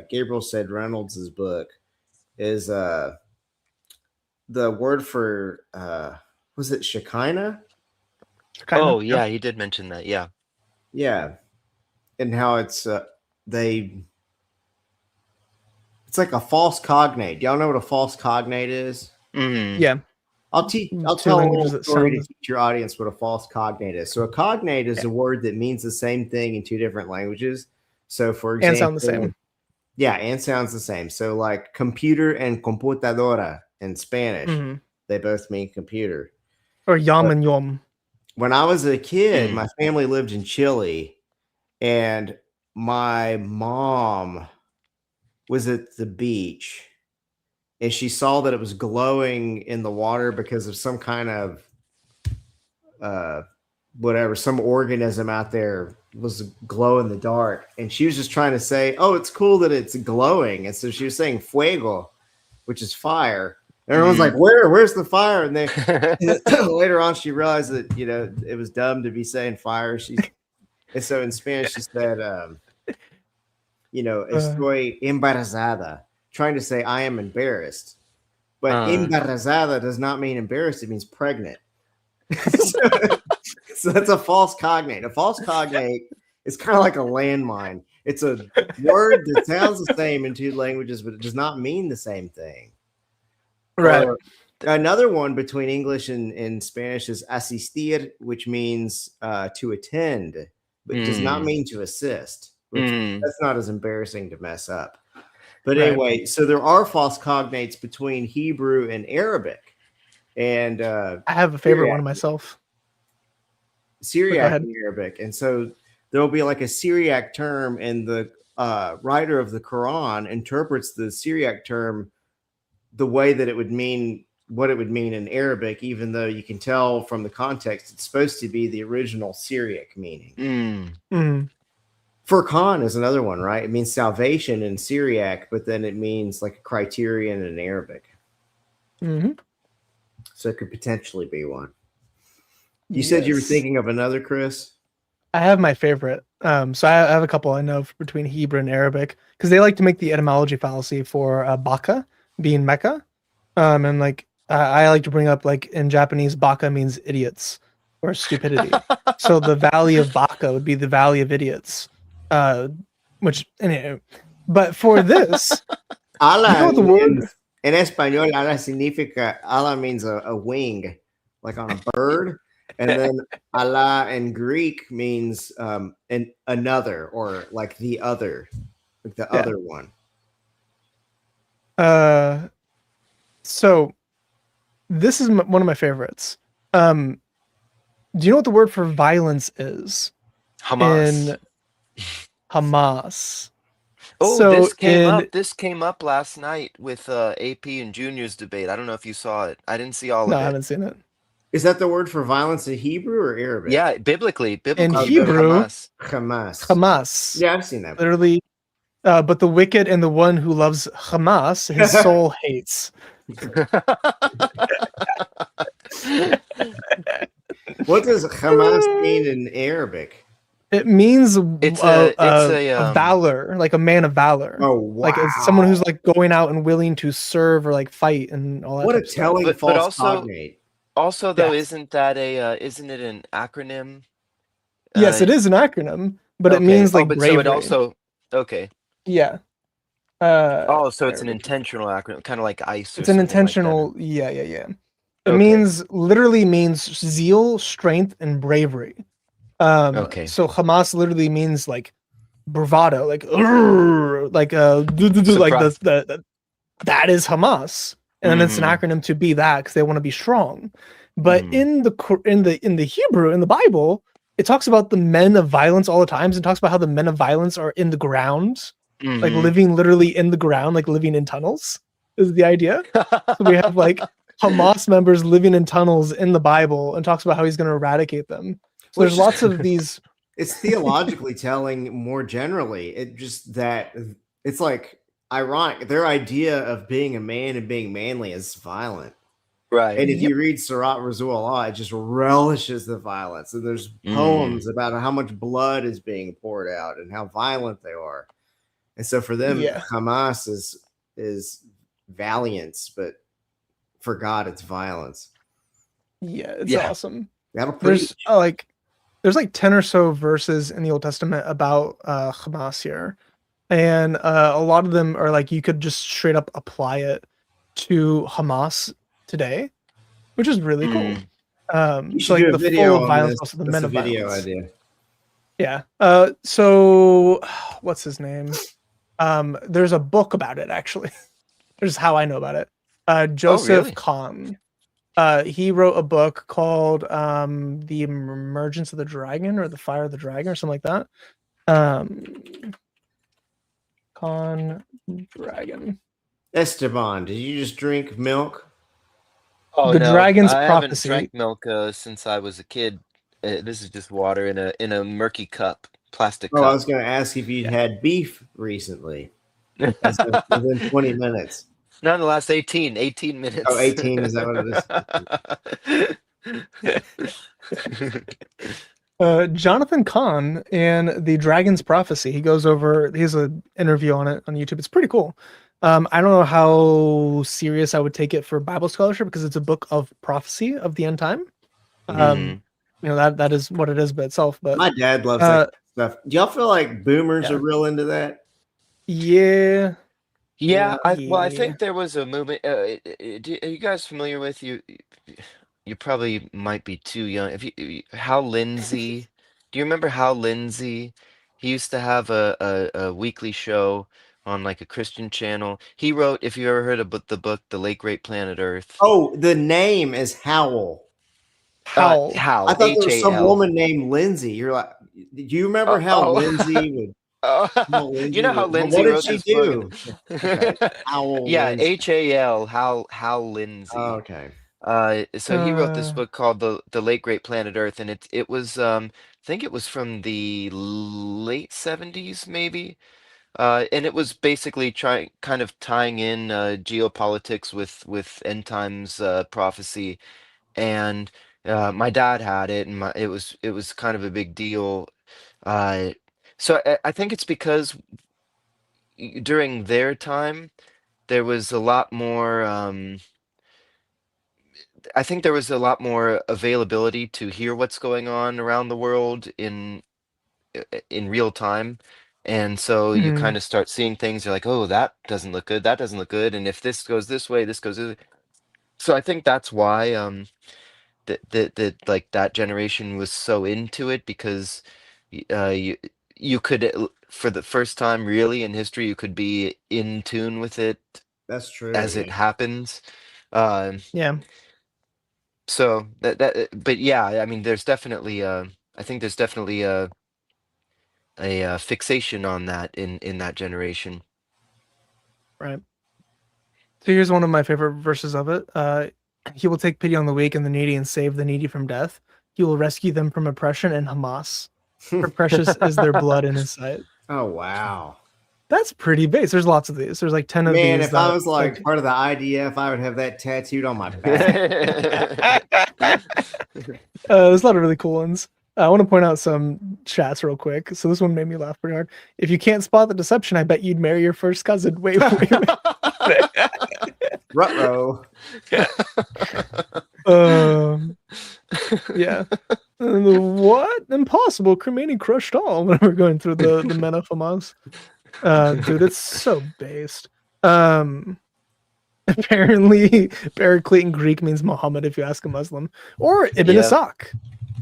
[SPEAKER 3] Gabriel Said Reynolds' book, is the word for was it Shekinah?
[SPEAKER 2] Oh yeah, he did mention that. Yeah.
[SPEAKER 3] Yeah. And how it's it's like a false cognate. Y'all know what a false cognate is?
[SPEAKER 2] Mm-hmm.
[SPEAKER 1] Yeah.
[SPEAKER 3] I'll tell a little story to teach your audience what a false cognate is. So a cognate is a word that means the same thing in two different languages. So for example,
[SPEAKER 1] and sound the same.
[SPEAKER 3] Yeah, and sounds the same. So like computer and computadora in Spanish, they both mean computer.
[SPEAKER 1] Or yom and yom.
[SPEAKER 3] When I was a kid, my family lived in Chile, and my mom was at the beach and she saw that it was glowing in the water because of some kind of uh whatever, some organism out there was glow in the dark, and she was just trying to say, oh, it's cool that it's glowing, and so she was saying fuego, which is fire. And everyone's like, where's the fire? And they later on she realized that, you know, it was dumb to be saying fire. And so in Spanish she said, you know, estoy embarazada, trying to say I am embarrassed. But embarazada does not mean embarrassed, it means pregnant. So that's a false cognate. A false cognate is kind of like a landmine. It's a word that sounds the same in two languages, but it does not mean the same thing.
[SPEAKER 1] Right.
[SPEAKER 3] Or another one between English and Spanish is asistir, which means to attend, but does not mean to assist. Which that's not as embarrassing to mess up. But anyway, so there are false cognates between Hebrew and Arabic. And
[SPEAKER 1] I have a favorite one myself.
[SPEAKER 3] Syriac and Arabic. And so there will be like a Syriac term, and the writer of the Quran interprets the Syriac term the way that it would mean what it would mean in Arabic, even though you can tell from the context it's supposed to be the original Syriac meaning. Furqan is another one, right? It means salvation in Syriac, but then it means like a criterion in Arabic. So it could potentially be one. You said you were thinking of another, Chris?
[SPEAKER 1] I have my favorite. So I have a couple I know between Hebrew and Arabic, because they like to make the etymology fallacy for baka being Mecca. And like I like to bring up, like in Japanese, baka means idiots or stupidity. So the valley of Baka would be the valley of idiots. Which anyway, but for this,
[SPEAKER 3] ala,
[SPEAKER 1] you know the word
[SPEAKER 3] in Espanol, ala significa, ala means a wing, like on a bird. And then Allah in Greek means another, or like the other, like the other one.
[SPEAKER 1] So this is one of my favorites. Do you know what the word for violence is?
[SPEAKER 2] Hamas.
[SPEAKER 1] Hamas.
[SPEAKER 2] Oh,
[SPEAKER 1] so
[SPEAKER 2] this came up last night with AP and Junior's debate. I don't know if you saw it. I didn't see all of it.
[SPEAKER 1] No, I haven't seen it.
[SPEAKER 3] Is that the word for violence in Hebrew or Arabic?
[SPEAKER 2] Yeah, biblically
[SPEAKER 1] in Hebrew,
[SPEAKER 3] Hamas. Yeah, I've seen that.
[SPEAKER 1] Literally, but the wicked and the one who loves Hamas, his soul hates.
[SPEAKER 3] What does Hamas mean in Arabic?
[SPEAKER 1] It means it's a valor, like a man of valor.
[SPEAKER 3] Oh, wow.
[SPEAKER 1] Like it's someone who's like going out and willing to serve or like fight and all that.
[SPEAKER 3] What a telling false cognate.
[SPEAKER 2] Also, though, isn't it an acronym?
[SPEAKER 1] Yes, it is an acronym, but it means like bravery.
[SPEAKER 2] So it also
[SPEAKER 1] yeah.
[SPEAKER 2] So it's an intentional acronym, kind of like ICE.
[SPEAKER 1] It's an intentional, like yeah. It literally means zeal, strength, and bravery. So Hamas literally means like bravado, like like that is Hamas. And then it's an acronym to be that, because they want to be strong. But in the Hebrew, in the Bible, it talks about the men of violence all the times. It talks about how the men of violence are in the ground, like living literally in the ground, like living in tunnels is the idea. So we have like Hamas members living in tunnels in the Bible, and talks about how he's going to eradicate them. So there's lots of these.
[SPEAKER 3] It's theologically telling more generally. It just that it's like ironic. Their idea of being a man and being manly is violent.
[SPEAKER 2] Right.
[SPEAKER 3] And if you read Surat Rasulullah, it just relishes the violence. And there's poems about how much blood is being poured out and how violent they are. And so for them, Hamas is valiance, but for God, it's violence.
[SPEAKER 1] Yeah, it's awesome.
[SPEAKER 3] There's
[SPEAKER 1] like 10 or so verses in the Old Testament about Hamas here. And a lot of them are like, you could just straight up apply it to Hamas today, which is really cool. So like the full of violence, also the men of violence.
[SPEAKER 3] Idea.
[SPEAKER 1] Yeah. So what's his name? There's a book about it, actually. There's how I know about it. Joseph Kahn. He wrote a book called The Emergence of the Dragon, or The Fire of the Dragon, or something like that. Con dragon.
[SPEAKER 3] Esteban, did you just drink milk?
[SPEAKER 2] Oh
[SPEAKER 1] The
[SPEAKER 2] no,
[SPEAKER 1] dragon's
[SPEAKER 2] I haven't
[SPEAKER 1] prophecy.
[SPEAKER 2] drank milk since I was a kid. This is just water in a murky cup, plastic
[SPEAKER 3] Oh, I
[SPEAKER 2] cup.
[SPEAKER 3] was going to ask if you'd
[SPEAKER 1] Yeah.
[SPEAKER 3] had beef recently. As of within 20 minutes.
[SPEAKER 2] Not in the last 18
[SPEAKER 3] Oh,
[SPEAKER 2] minutes.
[SPEAKER 3] 18, is that what it is?
[SPEAKER 1] Jonathan Kahn and the Dragon's Prophecy. He goes over. He has an interview on it on YouTube. It's pretty cool. I don't know how serious I would take it for Bible scholarship because it's a book of prophecy of the end time.
[SPEAKER 2] Mhm.
[SPEAKER 1] You know that is what it is by itself. But
[SPEAKER 3] My dad loves that stuff. Do y'all feel like boomers
[SPEAKER 1] Yeah.
[SPEAKER 3] are real into that?
[SPEAKER 1] yeah,
[SPEAKER 2] Yeah, I
[SPEAKER 1] yeah.
[SPEAKER 2] think there was a movement. Are you guys familiar with you probably might be too young. If Hal Lindsey, do you remember Hal Lindsey? He used to have a weekly show on like a Christian channel. He wrote, if you ever heard of the book The Late Great Planet Earth.
[SPEAKER 3] Oh, the name is Howl.
[SPEAKER 1] Howl.
[SPEAKER 3] I
[SPEAKER 2] Hal,
[SPEAKER 3] thought there was some
[SPEAKER 2] Hal.
[SPEAKER 3] woman named Lindsay. You're like, do you remember
[SPEAKER 2] Oh,
[SPEAKER 3] how
[SPEAKER 2] oh.
[SPEAKER 3] Lindsay would?
[SPEAKER 2] Oh,
[SPEAKER 3] How
[SPEAKER 2] you
[SPEAKER 3] Lindsay
[SPEAKER 2] know how
[SPEAKER 3] would? Well,
[SPEAKER 2] Lindsay
[SPEAKER 3] what did
[SPEAKER 2] wrote
[SPEAKER 3] she
[SPEAKER 2] this book?
[SPEAKER 3] do? Okay, Howl
[SPEAKER 2] Yeah,
[SPEAKER 3] Lindsay.
[SPEAKER 2] Hal, Hal
[SPEAKER 3] Oh,
[SPEAKER 2] Lindsey.
[SPEAKER 3] okay.
[SPEAKER 2] So he wrote this
[SPEAKER 1] Uh,
[SPEAKER 2] book called The Late Great Planet Earth, and it was I think it was from the late 70s maybe. And it was basically trying kind of tying in geopolitics with end times prophecy. And my dad had it, and it was kind of a big deal. Uh, so I think it's because during their time there was a lot more. I think there was a lot more availability to hear what's going on around the world in real time. And so you
[SPEAKER 1] mhm.
[SPEAKER 2] kind of start seeing things, you're like, oh, that doesn't look good, that doesn't look good. And if this goes this way, this goes this way. So I think that's why that like that generation was so into it because you could for the first time really in history you could be in tune with it
[SPEAKER 3] That's true.
[SPEAKER 2] as it happens. Um,
[SPEAKER 1] Yeah.
[SPEAKER 2] So but yeah, I mean, there's definitely I think there's definitely a fixation on that in that generation.
[SPEAKER 1] Right. So here's one of my favorite verses of it. He will take pity on the weak and the needy and save the needy from death. He will rescue them from oppression and Hamas. For precious is their blood in his sight.
[SPEAKER 3] Oh wow.
[SPEAKER 1] That's pretty base. There's lots of these. There's like 10 of
[SPEAKER 3] Man,
[SPEAKER 1] these
[SPEAKER 3] if I
[SPEAKER 1] that
[SPEAKER 3] was like part of the IDF, I would have that tattooed on my back.
[SPEAKER 1] there's a lot of really cool ones. I want to point out some chats real quick. So this one made me laugh pretty hard. If you can't spot the deception, I bet you'd marry your first cousin. Wait.
[SPEAKER 3] Ruh-roh.
[SPEAKER 1] Yeah. What? Impossible. Cremating crushed all when we're going through the Men of Hamas. Dude, it's so based. Apparently, Paraclete in Greek means Muhammad if you ask a Muslim. Or Ibn
[SPEAKER 2] Yeah.
[SPEAKER 1] Ishaq.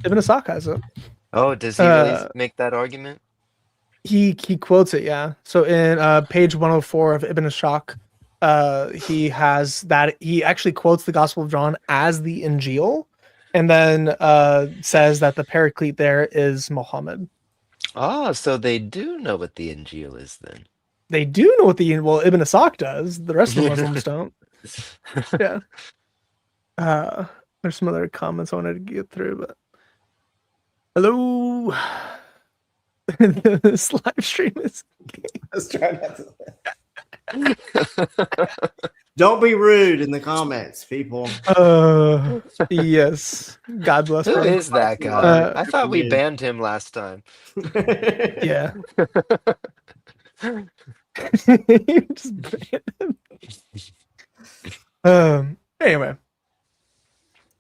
[SPEAKER 1] Ibn Ishaq has it.
[SPEAKER 2] Oh, does he really make that argument?
[SPEAKER 1] He quotes it, yeah. So in page 104 of Ibn Ishaq, he has that he actually quotes the Gospel of John as the Injil, and then says that the Paraclete there is Muhammad.
[SPEAKER 2] Oh, so they do know what the Injil is then.
[SPEAKER 1] They do know what Ibn Ishaq does. The rest of the Muslims don't. Yeah. There's some other comments I wanted to get through, but hello. This live stream is.
[SPEAKER 3] Let's try not to. Don't be rude in the comments, people.
[SPEAKER 1] Yes. God bless.
[SPEAKER 2] Who
[SPEAKER 1] him.
[SPEAKER 2] is that guy? I thought we banned him last time.
[SPEAKER 1] Yeah. Just ban him. Anyway.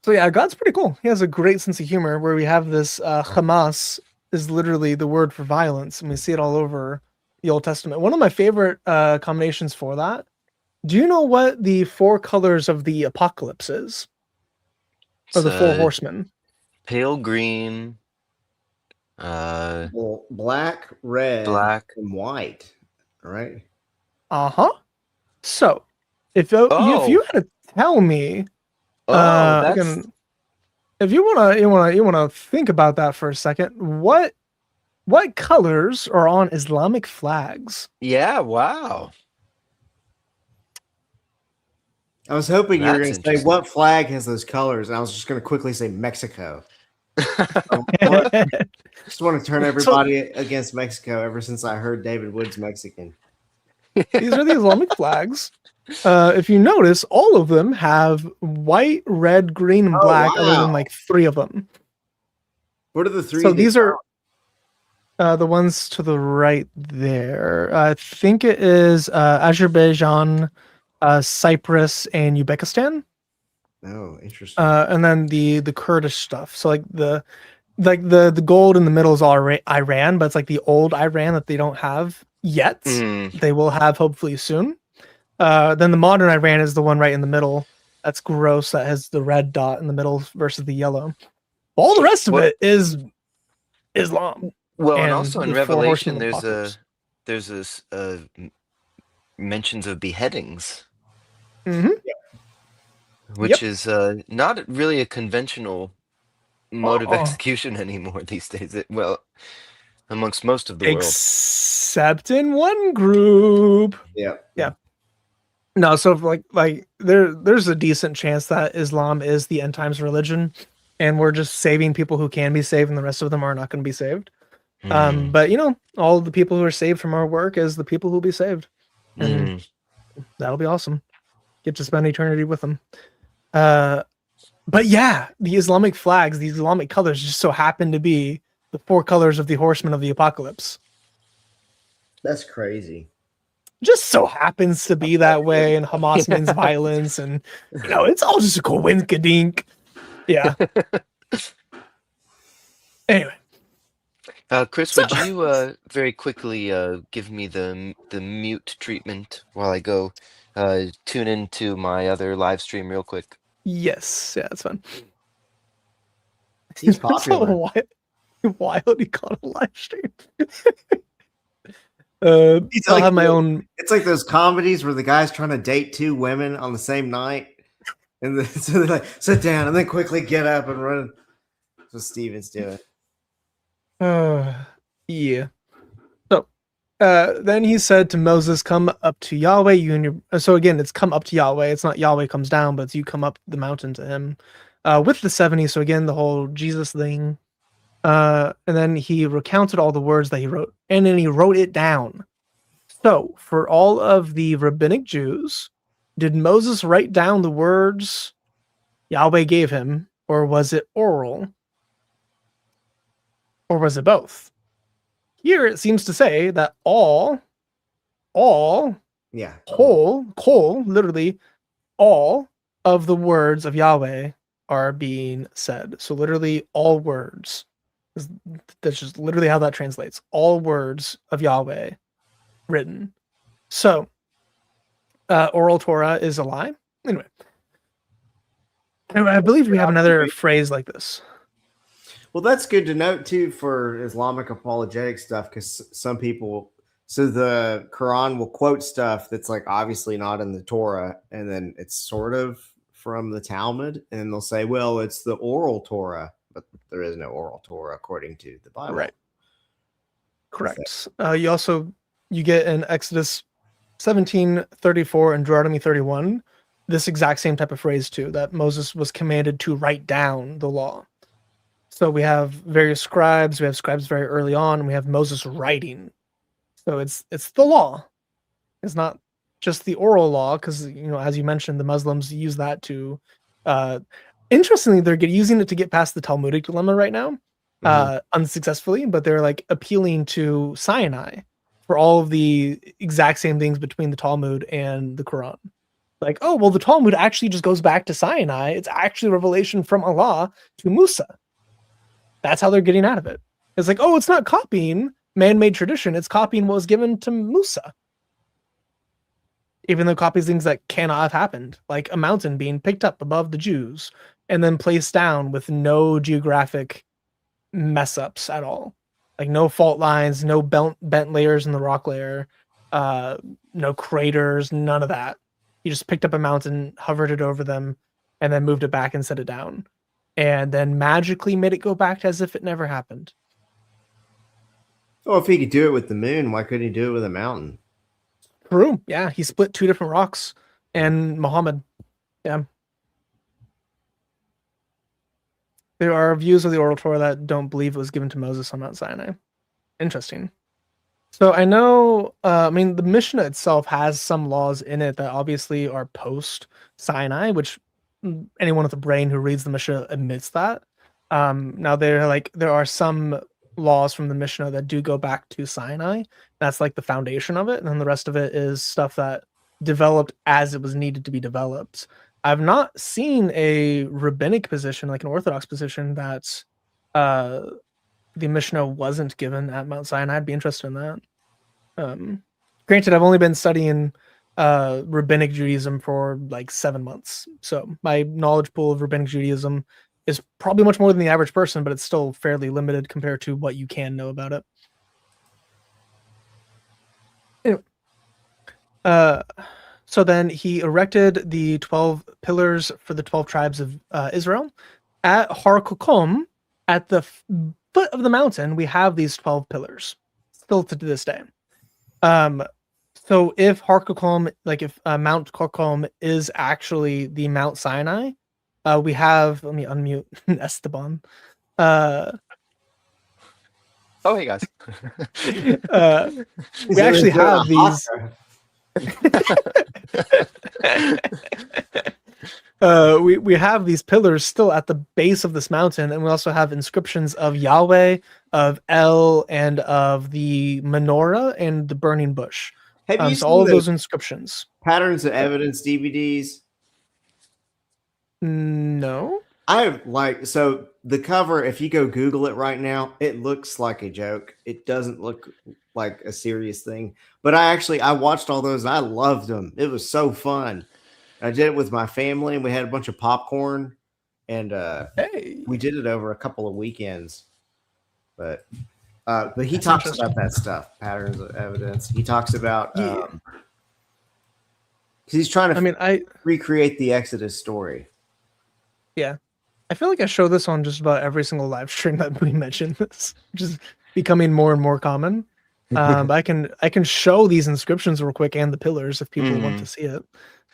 [SPEAKER 1] So yeah, God's pretty cool. He has a great sense of humor where we have this Hamas is literally the word for violence, and we see it all over the Old Testament. One of my favorite combinations for that. Do you know what the 4 colors of the apocalypse is? Or the 4 horsemen?
[SPEAKER 2] Pale green,
[SPEAKER 3] black, red,
[SPEAKER 2] black,
[SPEAKER 3] and white. All right.
[SPEAKER 1] So, if you had to tell me, if you wanna think about that for a second, what What colors are on Islamic flags?
[SPEAKER 2] Yeah, wow.
[SPEAKER 3] I was hoping you were
[SPEAKER 2] That's
[SPEAKER 3] going to say
[SPEAKER 2] interesting.
[SPEAKER 3] what flag has those colors, and I was just going to quickly say Mexico. I just want to turn
[SPEAKER 1] So
[SPEAKER 3] everybody against Mexico ever since I heard David Wood's Mexican.
[SPEAKER 1] these are the Islamic flags. If you notice, all of them have white, red, green, and
[SPEAKER 3] Oh,
[SPEAKER 1] black, other than
[SPEAKER 3] wow.
[SPEAKER 1] like 3 of them.
[SPEAKER 3] What are the 3
[SPEAKER 1] So
[SPEAKER 3] that
[SPEAKER 1] these are the ones to the right there. I think it is Azerbaijan, Cyprus, and Uzbekistan.
[SPEAKER 3] Oh, interesting.
[SPEAKER 1] And then the Kurdish stuff. So the gold in the middle is all Iran, but it's like the old Iran that they don't have yet.
[SPEAKER 2] Mm.
[SPEAKER 1] They will have hopefully soon. Then the modern Iran is the one right in the middle. That's gross. That has the red dot in the middle versus the yellow. All the rest of
[SPEAKER 2] What?
[SPEAKER 1] it is Islam
[SPEAKER 2] Well, and
[SPEAKER 1] and
[SPEAKER 2] also in
[SPEAKER 1] the 4 horsemen
[SPEAKER 2] Revelation,
[SPEAKER 1] of the apocalypse.
[SPEAKER 2] there's this mentions of beheadings,
[SPEAKER 1] Mm-hmm.
[SPEAKER 2] which is not really a conventional mode of
[SPEAKER 1] Uh-uh.
[SPEAKER 2] execution anymore these days. Well, amongst most of the world.
[SPEAKER 1] Except in one group.
[SPEAKER 3] Yeah.
[SPEAKER 1] Yeah. No, so there's a decent chance that Islam is the end times religion, and we're just saving people who can be saved, and the rest of them are not going to be saved.
[SPEAKER 2] Mm.
[SPEAKER 1] But all the people who are saved from our work is the people who will be saved, and that'll be awesome. Get to spend eternity with them. But yeah, the Islamic flags, these Islamic colors, just so happen to be the 4 colors of the horsemen of the apocalypse.
[SPEAKER 3] That's crazy.
[SPEAKER 1] Just so happens to be that way, and Hamas means violence, and it's all just a coinkadink. Yeah. Anyway,
[SPEAKER 2] Chris, would you very quickly give me the mute treatment while I go tune into my other live stream real quick?
[SPEAKER 1] yes, yeah, that's fun.
[SPEAKER 3] He's
[SPEAKER 1] That's
[SPEAKER 3] popular.
[SPEAKER 1] so wild he caught a live stream.
[SPEAKER 3] He's
[SPEAKER 1] I'll
[SPEAKER 3] like
[SPEAKER 1] have my own.
[SPEAKER 3] It's like those comedies where the guy's trying to date 2 women on the same night, and then, so they're like, sit down and then quickly get up and run. That's what Steven's doing.
[SPEAKER 1] Yeah. So then he said to Moses, "Come up to Yahweh, you and your." So again, it's come up to Yahweh. It's not Yahweh comes down, but it's you come up the mountain to him with the 70. So again, the whole Jesus thing. And then he recounted all the words that he wrote, and then he wrote it down. So, for all of the rabbinic Jews, did Moses write down the words Yahweh gave him, or was it oral? Or was it both? Here it seems to say that all,
[SPEAKER 3] Yeah.
[SPEAKER 1] literally all of the words of Yahweh are being said. So, literally all words. That's just literally how that translates. All words of Yahweh written. So, oral Torah is a lie. Anyway, I believe we have another phrase like this.
[SPEAKER 3] Well, that's good to note too for Islamic apologetic stuff, because some people, so the Quran will quote stuff that's like obviously not in the Torah, and then it's sort of from the Talmud, and they'll say, well, it's the oral Torah, but there is no oral Torah according to the Bible.
[SPEAKER 1] Right. Correct. You get in Exodus 17:34 and Deuteronomy 31 this exact same type of phrase too, that Moses was commanded to write down the law. So we have various scribes. We have scribes very early on, and we have Moses writing. So it's the law. It's not just the oral law, because as you mentioned, the Muslims use that to. Interestingly, they're using it to get past the Talmudic dilemma right now, unsuccessfully. But they're like appealing to Sinai for all of the exact same things between the Talmud and the Quran. Like, oh well, the Talmud actually just goes back to Sinai. It's actually revelation from Allah to Musa. That's how they're getting out of it. It's like, oh, it's not copying man-made tradition. It's copying what was given to Musa. Even though copies things that cannot have happened, like a mountain being picked up above the Jews and then placed down with no geographic mess ups at all. Like no fault lines, no bent layers in the rock layer, no craters, none of that. He just picked up a mountain, hovered it over them, and then moved it back and set it down. And then magically made it go back as if it never happened.
[SPEAKER 3] Well, if he could do it with the moon, why couldn't he do it with a mountain?
[SPEAKER 1] True. Yeah, he split 2 different rocks, and Muhammad. Yeah. There are views of the oral Torah that don't believe it was given to Moses on Mount Sinai. Interesting. So I know, I mean, the Mishnah itself has some laws in it that obviously are post Sinai, which anyone with a brain who reads the Mishnah admits that. Now there are some laws from the Mishnah that do go back to Sinai. That's like the foundation of it, and then the rest of it is stuff that developed as it was needed to be developed. I've not seen a rabbinic position, like an Orthodox position, that uh, the Mishnah wasn't given at Mount Sinai. I'd be interested in that. Granted, I've only been studying rabbinic Judaism for like 7 months, so my knowledge pool of rabbinic Judaism is probably much more than the average person, but it's still fairly limited compared to what you can know about it. Anyway, so then he erected the 12 pillars for the 12 tribes of Israel at Har Kokom. At the foot of the mountain, we have these 12 pillars still to this day. So if Har Kokom, like if Mount Kokom is actually the Mount Sinai, we have, let me unmute Esteban.
[SPEAKER 2] Oh, hey guys.
[SPEAKER 1] We actually have these. We have these pillars still at the base of this mountain, and we also have inscriptions of Yahweh, of El, and of the menorah and the burning bush.
[SPEAKER 3] Have you
[SPEAKER 1] so
[SPEAKER 3] seen
[SPEAKER 1] all of those inscriptions?
[SPEAKER 3] Patterns of Evidence DVDs?
[SPEAKER 1] No.
[SPEAKER 3] I like, so the cover, if you go Google it right now, it looks like a joke. It doesn't look like a serious thing. But I watched all those and I loved them. It was so fun. I did it with my family and we had a bunch of popcorn and we did it over a couple of weekends. But he talks about that stuff, patterns of evidence. He talks about he's trying to recreate the Exodus story.
[SPEAKER 1] Yeah. I feel like I show this on just about every single live stream that we mentioned this, which is becoming more and more common. But I can show these inscriptions real quick and the pillars if people want to see it.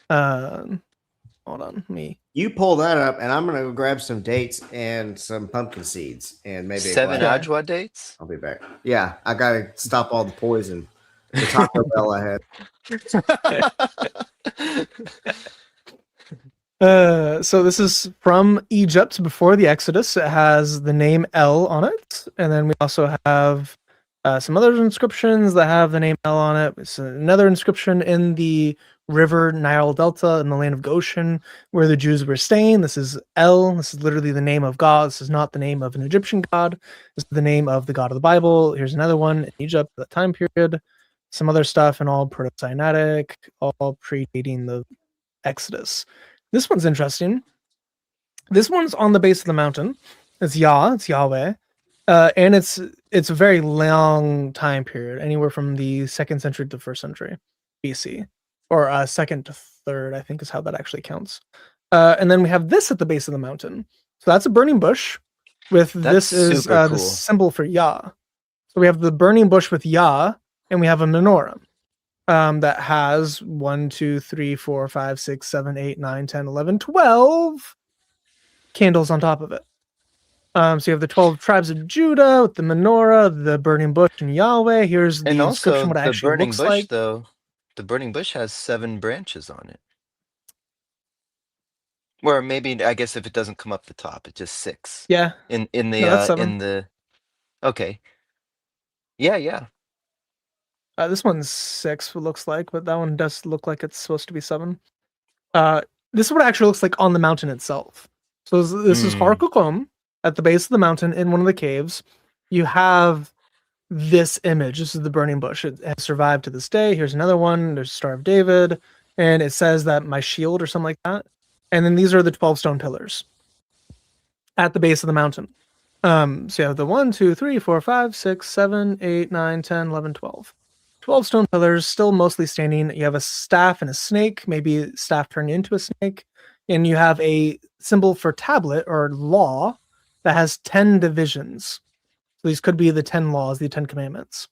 [SPEAKER 1] Hold on,
[SPEAKER 3] you pull that up, and I'm gonna go grab some dates and some pumpkin seeds, and maybe
[SPEAKER 2] 7 Ajwa dates.
[SPEAKER 3] I'll be back. Yeah, I gotta stop all the poison. The Taco Bell I
[SPEAKER 1] had. So this is from Egypt before the Exodus. It has the name El on it, and then we also have some other inscriptions that have the name El on it. It's another inscription in the river Nile Delta in the land of Goshen, where the Jews were staying. This is El. This is literally the name of God. This is not the name of an Egyptian god. This is the name of the God of the Bible. Here's another one in Egypt, that time period. Some other stuff, and all Proto-Sinaitic, all predating the Exodus. This one's interesting. This one's on the base of the mountain. It's Yahweh. And it's a very long time period, anywhere from the 2nd century to the 1st century BC, or 2nd to 3rd, I think is how that actually counts. And then we have this at the base of the mountain. So that's a burning bush with this is cool. The symbol for Yah. So we have the burning bush with Yah, and we have a menorah that has 1, 2, 3, 4, 5, 6, 7, 8, 9, 10, 11, 12 candles on top of it. So you have the 12 tribes of Judah with the menorah, the burning bush, and Yahweh. Here's the inscription, what it actually looks like.
[SPEAKER 2] Though, the burning bush has 7 branches on it. Or maybe, I guess if it doesn't come up the top, it's just 6.
[SPEAKER 1] Yeah.
[SPEAKER 2] In the okay. Yeah.
[SPEAKER 1] This one's 6, it looks like, but that one does look like it's supposed to be 7. This is what it actually looks like on the mountain itself. So this is Har Kokom at the base of the mountain in one of the caves. You have this image. This is the burning bush. It has survived to this day. Here's another one. There's Star of David, and it says that my shield or something like that. And then these are the 12 stone pillars at the base of the mountain. So you have the 1, 2, 3, 4, 5, 6, 7, 8, 9, 10, 11, 12. 12 stone pillars, still mostly standing. You have a staff and a snake, maybe a staff turned into a snake. And you have a symbol for tablet or law that has 10 divisions. So these could be the 10 laws, the 10 commandments.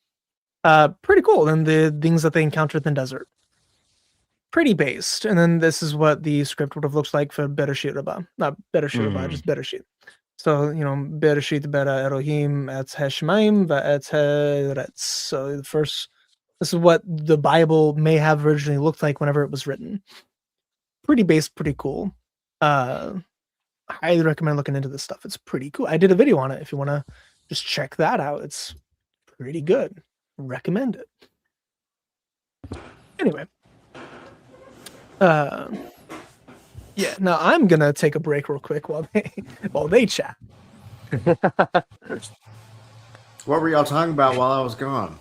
[SPEAKER 1] Pretty cool. And the things that they encountered in the desert. Pretty based. And then this is what the script would have looked like for Bereshit. Not Bereshit, just Bereshit. So, Bereshit bara Elohim et Hashemaim va'et Haaretz. So this is what the Bible may have originally looked like whenever it was written. Pretty based, pretty cool. Highly recommend looking into this stuff. It's pretty cool. I did a video on it if you want to just check that out. It's pretty good. Recommend it. Anyway. Yeah, now I'm gonna take a break real quick while they chat.
[SPEAKER 3] What were y'all talking about while I was gone?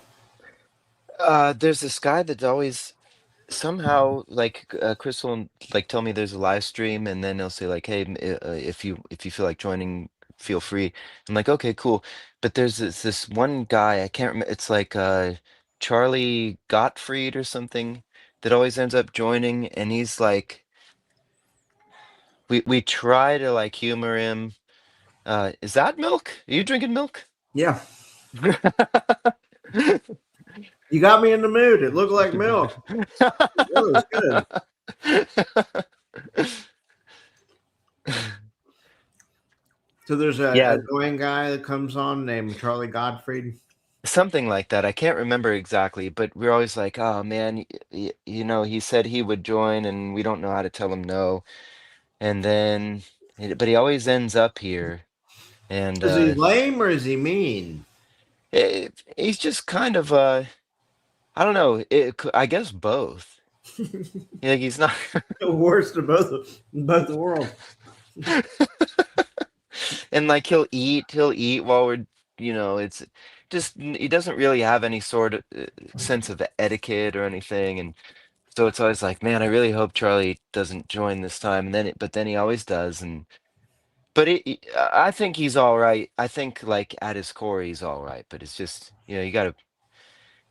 [SPEAKER 2] There's this guy that always somehow Chris will tell me there's a live stream, and then he'll say hey, if you feel like joining, feel free. I'm like, okay, cool. But there's this one guy, I can't remember. It's Charlie Gottfried or something, that always ends up joining, and he's like, we try to humor him. Is that milk? Are you drinking milk?
[SPEAKER 3] Yeah. You got me in the mood. It looked like milk. It was good. So there's a annoying guy that comes on named Charlie Gottfried.
[SPEAKER 2] Something like that. I can't remember exactly, but we're always like, oh man, he said he would join, and we don't know how to tell him no. And then, but he always ends up here. And
[SPEAKER 3] is he lame or is he mean?
[SPEAKER 2] He's just kind of I don't know. I guess both. He's not
[SPEAKER 3] the worst of both worlds.
[SPEAKER 2] And he'll eat while we're, it's just, he doesn't really have any sort of sense of etiquette or anything. And so it's always like, man, I really hope Charlie doesn't join this time. And but then he always does. But I think he's all right. I think at his core, he's all right. But it's just, you gotta,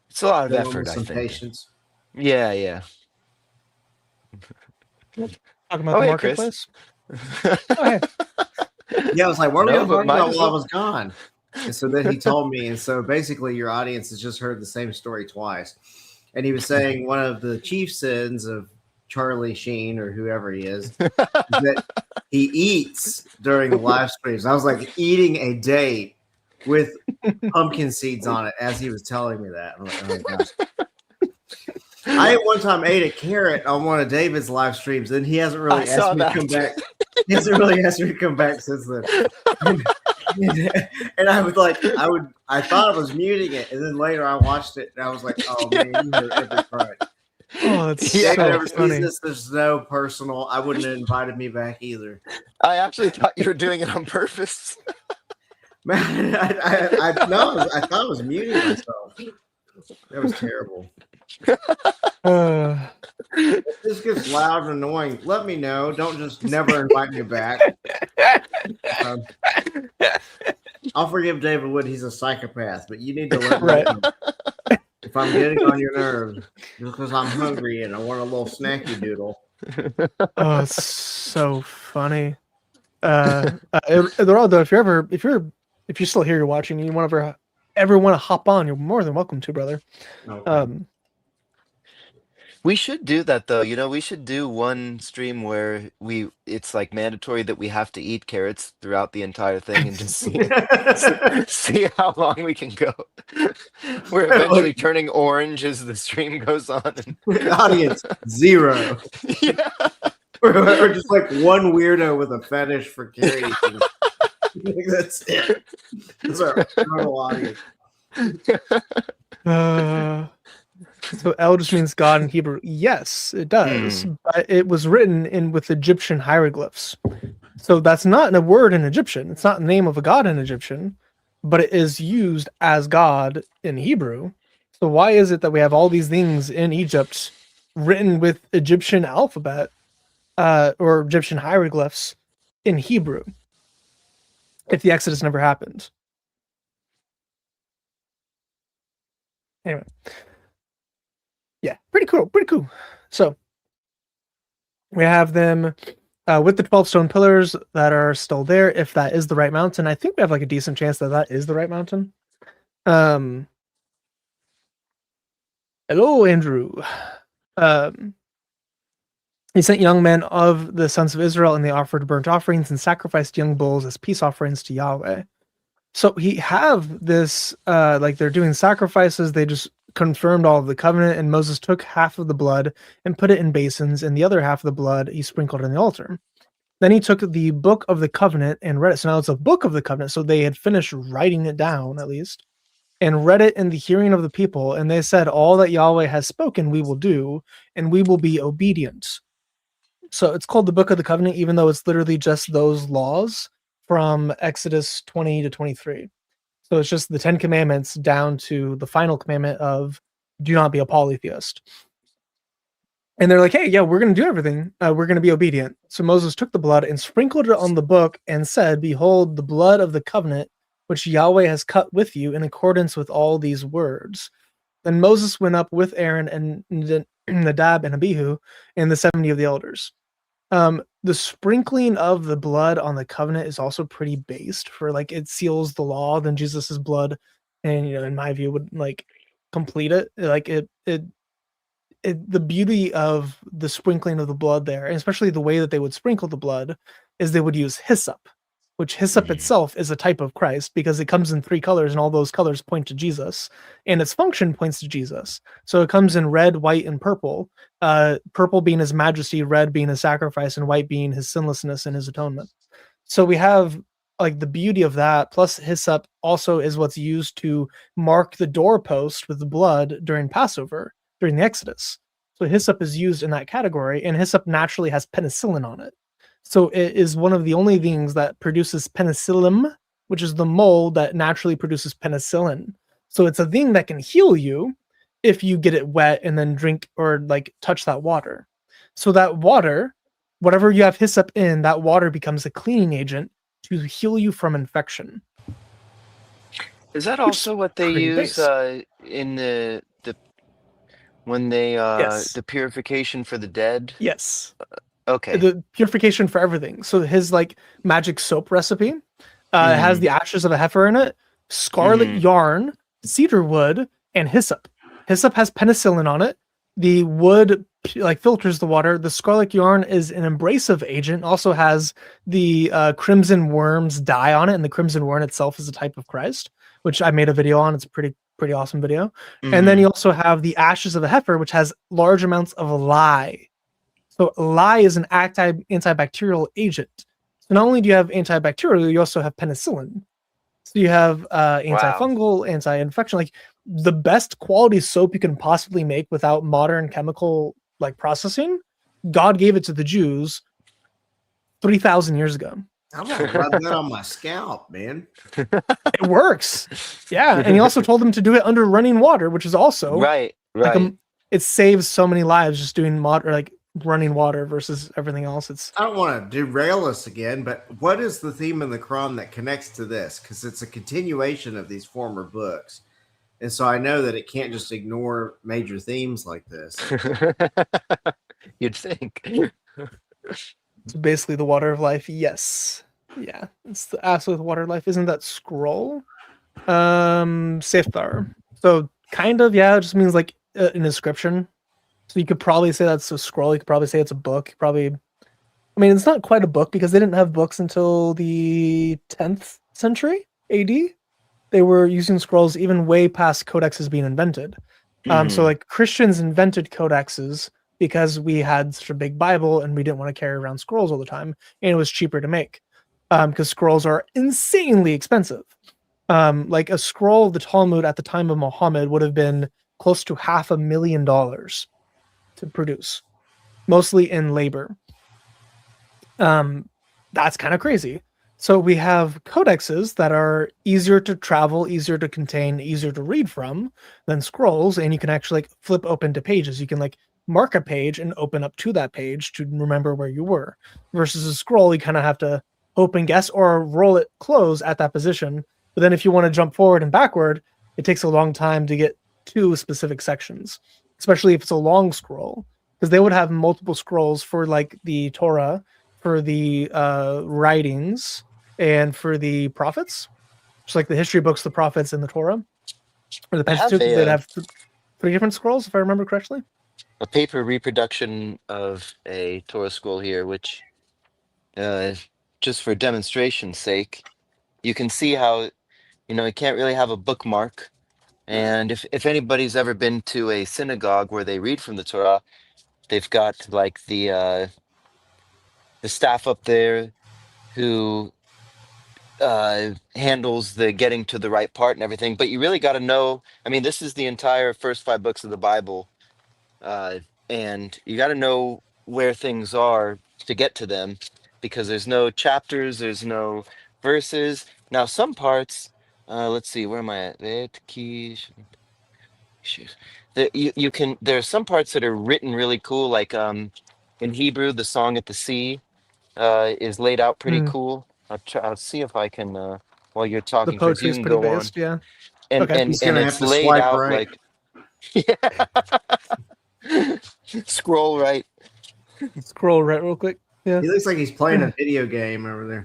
[SPEAKER 2] it's a lot of effort, I think.
[SPEAKER 3] Patience.
[SPEAKER 2] Yeah.
[SPEAKER 1] Talking about the marketplace.
[SPEAKER 2] Go
[SPEAKER 3] ahead. Yeah, I was like, what were you talking about while I was gone? And so then he told me, and so basically your audience has just heard the same story twice. And he was saying one of the chief sins of Charlie Sheen or whoever he is that he eats during the live streams. I was like eating a date with pumpkin seeds on it as he was telling me that. I'm like, oh my gosh. I at one time ate a carrot on one of David's live streams, and he hasn't really asked me to come back. He hasn't really asked me to come back since then. And I thought I was muting it, and then later I watched it, and I was like, oh man, you heard every part.
[SPEAKER 1] Oh, that's so funny.
[SPEAKER 3] There's no personal. I wouldn't have invited me back either.
[SPEAKER 2] I actually thought you were doing it on purpose.
[SPEAKER 3] Man, I thought I was muting myself. That was terrible. If this gets loud and annoying, let me know. Don't just never invite me back. I'll forgive David Wood. He's a psychopath, but you need to let me know if I'm getting on your nerves just because I'm hungry and I want a little snacky doodle.
[SPEAKER 1] Oh, it's so funny. Though, if you're still here, you're watching, you ever want to hop on, you're more than welcome to, brother. Okay.
[SPEAKER 2] We should do that though. We should do one stream where it's mandatory that we have to eat carrots throughout the entire thing and just see how long we can go. We're eventually turning orange as the stream goes on.
[SPEAKER 3] Audience 0.
[SPEAKER 2] Yeah.
[SPEAKER 3] Or just one weirdo with a fetish for carrots. That's it. That's our total audience.
[SPEAKER 1] So El just means God in Hebrew. Yes, it does. But it was written with Egyptian hieroglyphs. So that's not a word in Egyptian. It's not the name of a god in Egyptian, but it is used as God in Hebrew. So why is it that we have all these things in Egypt written with Egyptian alphabet or Egyptian hieroglyphs in Hebrew if the Exodus never happened? Anyway. Yeah, pretty cool. So we have them with the 12 stone pillars that are still there, if that is the right mountain. I think we have like a decent chance that that is the right mountain. Hello, Andrew. He sent young men of the sons of Israel, and they offered burnt offerings and sacrificed young bulls as peace offerings to Yahweh. So he have this, like they're doing sacrifices. They just confirmed all of the covenant, and Moses took half of the blood and put it in basins, and the other half of the blood he sprinkled in the altar. Then he took the book of the covenant and read it. So now it's a book of the covenant. So they had finished writing it down, at least, and read it in the hearing of the people. And they said, all that Yahweh has spoken, we will do, and we will be obedient. So it's called the book of the covenant, even though it's literally just those laws from Exodus 20 to 23. So it's just the 10 commandments down to the final commandment of do not be a polytheist. And they're like, hey, yeah, we're going to do everything. We're going to be obedient. So Moses took the blood and sprinkled it on the book and said, behold, the blood of the covenant, which Yahweh has cut with you in accordance with all these words. Then Moses went up with Aaron and Nadab and Abihu and the 70 of the elders. The sprinkling of the blood on the covenant is also pretty based for like it seals the law. Then Jesus's blood, and in my view, would like complete it. Like the beauty of the sprinkling of the blood there, and especially the way that they would sprinkle the blood, is they would use hyssop, which hyssop itself is a type of Christ because it comes in 3 colors, and all those colors point to Jesus, and its function points to Jesus. So it comes in red, white, and purple. Purple being his majesty, red being his sacrifice, and white being his sinlessness and his atonement. So we have like the beauty of that, plus hyssop also is what's used to mark the doorpost with the blood during Passover, during the Exodus. So hyssop is used in that category, and hyssop naturally has penicillin on it. So it is one of the only things that produces penicillin, which is the mold that naturally produces penicillin. So it's a thing that can heal you if you get it wet and then drink or like touch that water. So that water, whatever you have hyssop in, that water becomes a cleaning agent to heal you from infection.
[SPEAKER 2] Is that also what they use in the when they
[SPEAKER 1] yes.
[SPEAKER 2] the purification for the dead?
[SPEAKER 1] Yes.
[SPEAKER 2] Okay.
[SPEAKER 1] The purification for everything. So his like magic soap recipe has the ashes of a heifer in it, scarlet yarn, cedar wood, and hyssop. Hyssop has penicillin on it. The wood like filters the water. The scarlet yarn is an abrasive agent, also has the crimson worms dye on it, and the crimson worm itself is a type of Christ, which I made a video on. It's a pretty awesome video. And then you also have the ashes of a heifer, which has large amounts of lye. So lye is an antibacterial agent. So not only do you have antibacterial, you also have penicillin. So you have antifungal, anti-infection, like the best quality soap you can possibly make without modern chemical like processing. God gave it to the Jews 3,000 years ago.
[SPEAKER 3] I'm gonna rub that on my scalp, man.
[SPEAKER 1] It works. Yeah. And he also told them to do it under running water, which is also
[SPEAKER 2] right.
[SPEAKER 1] Like it saves so many lives just doing running water versus everything else.
[SPEAKER 3] I don't want to derail us again, but what is the theme in the Quran that connects to this? Because it's a continuation of these former books. And so I know that it can't just ignore major themes like this.
[SPEAKER 2] You'd think.
[SPEAKER 1] It's basically the water of life. Yes. Yeah. It's the absolute water of life. Isn't that scroll? Saftar. So kind of, yeah, it just means like an inscription. So you could probably say that's a scroll. You could probably say it's a book. It's not quite a book because they didn't have books until the 10th century AD. They were using scrolls even way past codexes being invented. So like Christians invented codexes because we had such a big Bible and we didn't want to carry around scrolls all the time, and it was cheaper to make because scrolls are insanely expensive. Like a scroll of the Talmud at the time of Muhammad would have been close to $500,000 to produce, mostly in labor. That's kind of crazy. So we have codexes that are easier to travel, easier to contain, easier to read from than scrolls, and you can actually like flip open to pages. You can like mark a page and open up to that page to remember where you were. Versus a scroll, you kind of have to open, guess, or roll it close at that position. But then if you want to jump forward and backward, it takes a long time to get to specific sections, especially if it's a long scroll, because they would have multiple scrolls for like the Torah, for the writings and for the prophets, just like the history books, the prophets, and the Torah, or the
[SPEAKER 2] I have
[SPEAKER 1] Pentateuch. They'd have three different scrolls, if I remember correctly.
[SPEAKER 2] a paper reproduction of a Torah scroll here, which, just for demonstration's sake, you can see how, you can't really have a bookmark. And if anybody's ever been to a synagogue where they read from the Torah, they've got like the staff up there who handles the getting to the right part and everything. But you really got to know. I mean, this is the entire first 5 books of the Bible, and you got to know where things are to get to them, because there's no chapters, there's no verses. Now, some parts. Let's see, where am I at? You can. There are some parts that are written really cool, like in Hebrew, the song at the sea is laid out pretty cool. I'll see if I can while you're
[SPEAKER 1] The
[SPEAKER 2] talking, Chris.
[SPEAKER 1] poetry
[SPEAKER 2] You
[SPEAKER 1] is
[SPEAKER 2] can
[SPEAKER 1] pretty
[SPEAKER 2] go on,
[SPEAKER 1] based, yeah.
[SPEAKER 2] and
[SPEAKER 1] Okay.
[SPEAKER 2] and
[SPEAKER 3] He's
[SPEAKER 2] and
[SPEAKER 3] gonna
[SPEAKER 2] it's
[SPEAKER 3] have to
[SPEAKER 2] laid
[SPEAKER 3] swipe
[SPEAKER 2] out
[SPEAKER 3] right.
[SPEAKER 2] like scroll right.
[SPEAKER 1] Scroll right real quick. Yeah.
[SPEAKER 3] He looks like he's playing a video game over there.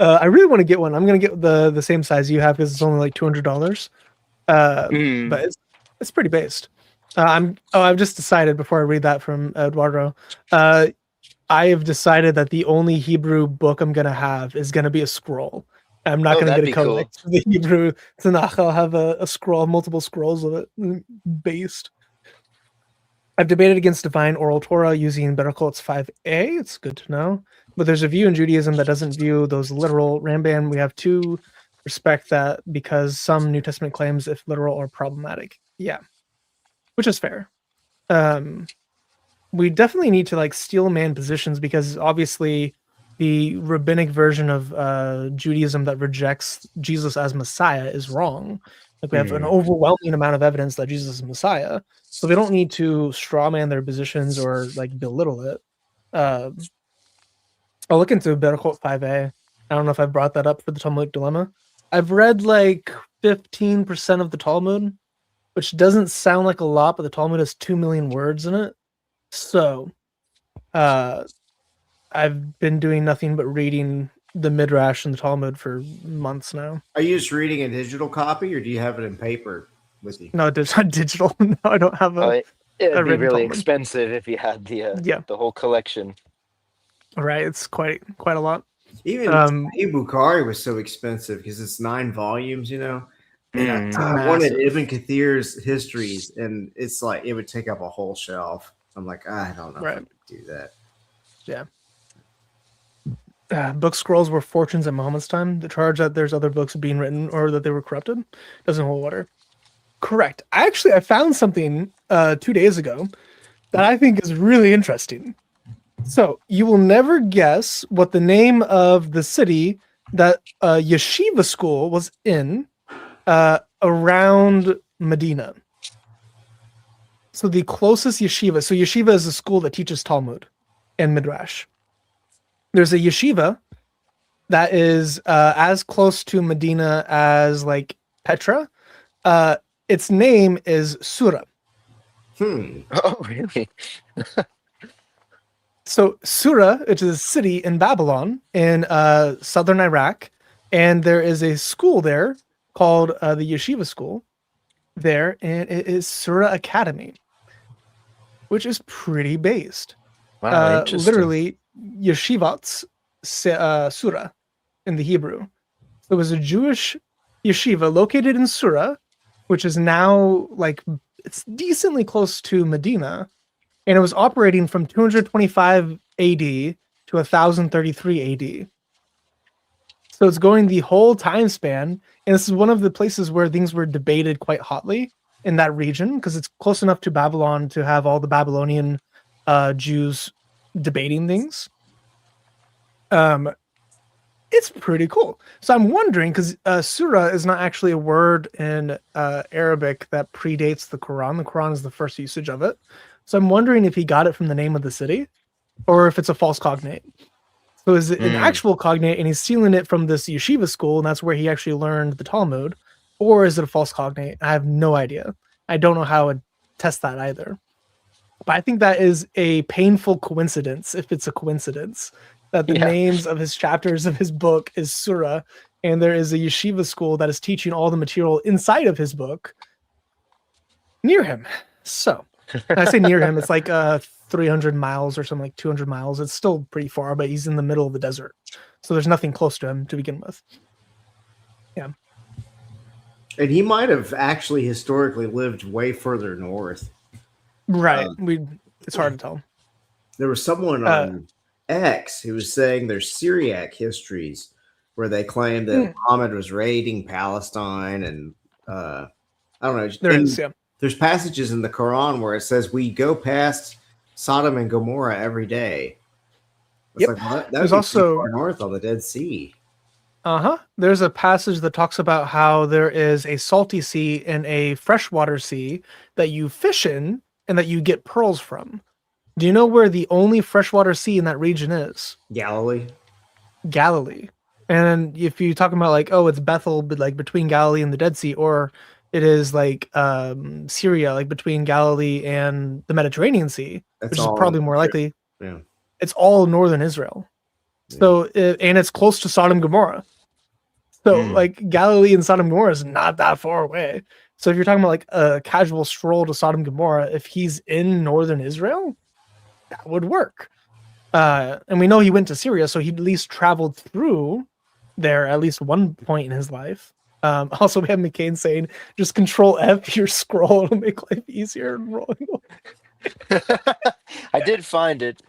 [SPEAKER 1] I really want to get one. I'm gonna get the same size you have because it's only like $200. But it's pretty based. I've just decided before I read that from Eduardo. I have decided that the only Hebrew book I'm gonna have is gonna be a scroll. I'm not gonna
[SPEAKER 2] That'd
[SPEAKER 1] get a
[SPEAKER 2] be cool.
[SPEAKER 1] codex for the Hebrew Tanakh. I'll have a scroll, multiple scrolls of it based. I've debated against divine oral Torah using Berachot's 5a. It's good to know. But there's a view in Judaism that doesn't view those literal. Ramban, we have to respect that because some New Testament claims, if literal, are problematic. Yeah, which is fair. We definitely need to like steel man positions because obviously the rabbinic version of Judaism that rejects Jesus as Messiah is wrong. Like we have an overwhelming amount of evidence that Jesus is Messiah, so we don't need to strawman their positions or like belittle it. I'll look into Berachot 5a. I don't know if I brought that up for the Talmudic dilemma. I've read like 15% of the Talmud, which doesn't sound like a lot, but the Talmud has 2 million words in it. So, I've been doing nothing but reading the Midrash and the Talmud for months now.
[SPEAKER 3] Are you just reading a digital copy, or do you have it in paper with you?
[SPEAKER 1] No, it's not digital. No, I don't have
[SPEAKER 2] It'd be
[SPEAKER 1] written
[SPEAKER 2] really
[SPEAKER 1] Talmud.
[SPEAKER 2] expensive if you had the whole collection.
[SPEAKER 1] Right, it's quite a lot.
[SPEAKER 3] Even Sahih Bukhari was so expensive because it's 9 volumes, And I wanted Ibn Kathir's histories, and it's like it would take up a whole shelf. I'm like, I don't know if I can do that.
[SPEAKER 1] Yeah. Book scrolls were fortunes at Muhammad's time. The charge that there's other books being written or that they were corrupted doesn't hold water. Correct. I found something 2 days ago that I think is really interesting. So you will never guess what the name of the city that yeshiva school was in around Medina. So the closest yeshiva. So yeshiva is a school that teaches Talmud and Midrash. There's a yeshiva that is as close to Medina as like Petra. Its name is Sura.
[SPEAKER 2] Oh, really?
[SPEAKER 1] So Sura, which is a city in Babylon in southern Iraq, and there is a school there called the Yeshiva School there, and it is Sura Academy, which is pretty based.
[SPEAKER 2] Wow, interesting.
[SPEAKER 1] Literally, Yeshivat's Sura in the Hebrew. It was a Jewish yeshiva located in Sura, which is now like it's decently close to Medina. And it was operating from 225 AD to 1033 AD. So it's going the whole time span. And this is one of the places where things were debated quite hotly in that region because it's close enough to Babylon to have all the Babylonian Jews debating things. It's pretty cool. So I'm wondering, because surah is not actually a word in Arabic that predates the Quran. The Quran is the first usage of it. So I'm wondering if he got it from the name of the city or if it's a false cognate. So is it an actual cognate and he's stealing it from this yeshiva school and that's where he actually learned the Talmud? Or is it a false cognate? I have no idea. I don't know how to test that either. But I think that is a painful coincidence, if it's a coincidence, that the
[SPEAKER 2] Yeah.
[SPEAKER 1] names of his chapters of his book is surah, and there is a yeshiva school that is teaching all the material inside of his book near him. So I say near him, it's like 300 miles or something, like 200 miles. It's still pretty far, but he's in the middle of the desert. So there's nothing close to him to begin with. Yeah.
[SPEAKER 3] And he might have actually historically lived way further north.
[SPEAKER 1] Right. It's hard to tell.
[SPEAKER 3] There was someone on X who was saying there's Syriac histories where they claim that Muhammad was raiding Palestine, and I don't know. There's passages in the Quran where it says we go past Sodom and Gomorrah every day. It's like, well, that was also far north on the Dead Sea.
[SPEAKER 1] There's a passage that talks about how there is a salty sea and a freshwater sea that you fish in and that you get pearls from. Do you know where the only freshwater sea in that region is?
[SPEAKER 3] Galilee.
[SPEAKER 1] And if you talk about like, oh, it's Bethel, but like between Galilee and the Dead Sea, or it is like Syria, like between Galilee and the Mediterranean Sea, which is probably more likely.
[SPEAKER 3] Yeah.
[SPEAKER 1] It's all northern Israel. Yeah. So, and it's close to Sodom and Gomorrah. So like Galilee and Sodom and Gomorrah is not that far away. So if you're talking about like a casual stroll to Sodom and Gomorrah, if he's in northern Israel, that would work. And we know he went to Syria, so he at least traveled through there at least one point in his life. Also, we have McCain saying, just Control F your scroll, it'll make life easier and rolling.
[SPEAKER 2] I did find it.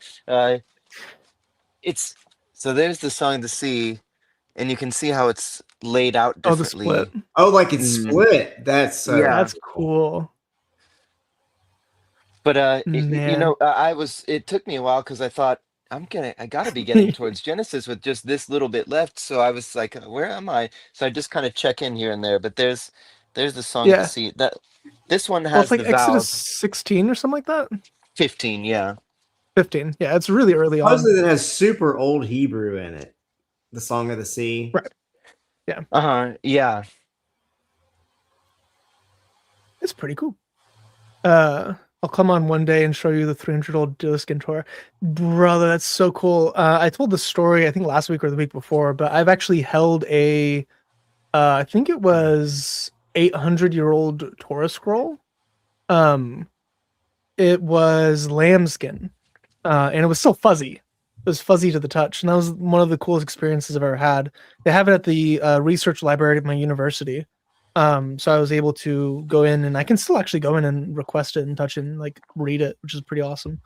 [SPEAKER 2] It's so there's the song "The Sea," and you can see how it's laid out differently.
[SPEAKER 1] Oh, the split.
[SPEAKER 3] Oh, like it's split. That's
[SPEAKER 1] that's cool.
[SPEAKER 2] But it took me a while because I thought I gotta be getting towards Genesis with just this little bit left. So I was like, where am I? So I just kind of check in here and there. But there's the song "The Sea." That this one has
[SPEAKER 1] it's like
[SPEAKER 2] the
[SPEAKER 1] Exodus
[SPEAKER 2] vowels.
[SPEAKER 1] 16 or something like that.
[SPEAKER 2] 15, yeah.
[SPEAKER 1] 15. Yeah, it's really early on.
[SPEAKER 3] Supposedly that has super old Hebrew in it. The Song of the Sea.
[SPEAKER 1] Right. Yeah.
[SPEAKER 2] Yeah.
[SPEAKER 1] It's pretty cool. I'll come on one day and show you the 300-year-old deerskin Torah. Brother, that's so cool. I told the story, I think last week or the week before, but I've actually held I think it was 800-year-old Torah scroll. It was lambskin, and it was still fuzzy. It was fuzzy to the touch, and that was one of the coolest experiences I've ever had. They have it at the research library at my university. So I was able to go in, and I can still actually go in and request it and touch it and like read it, which is pretty awesome.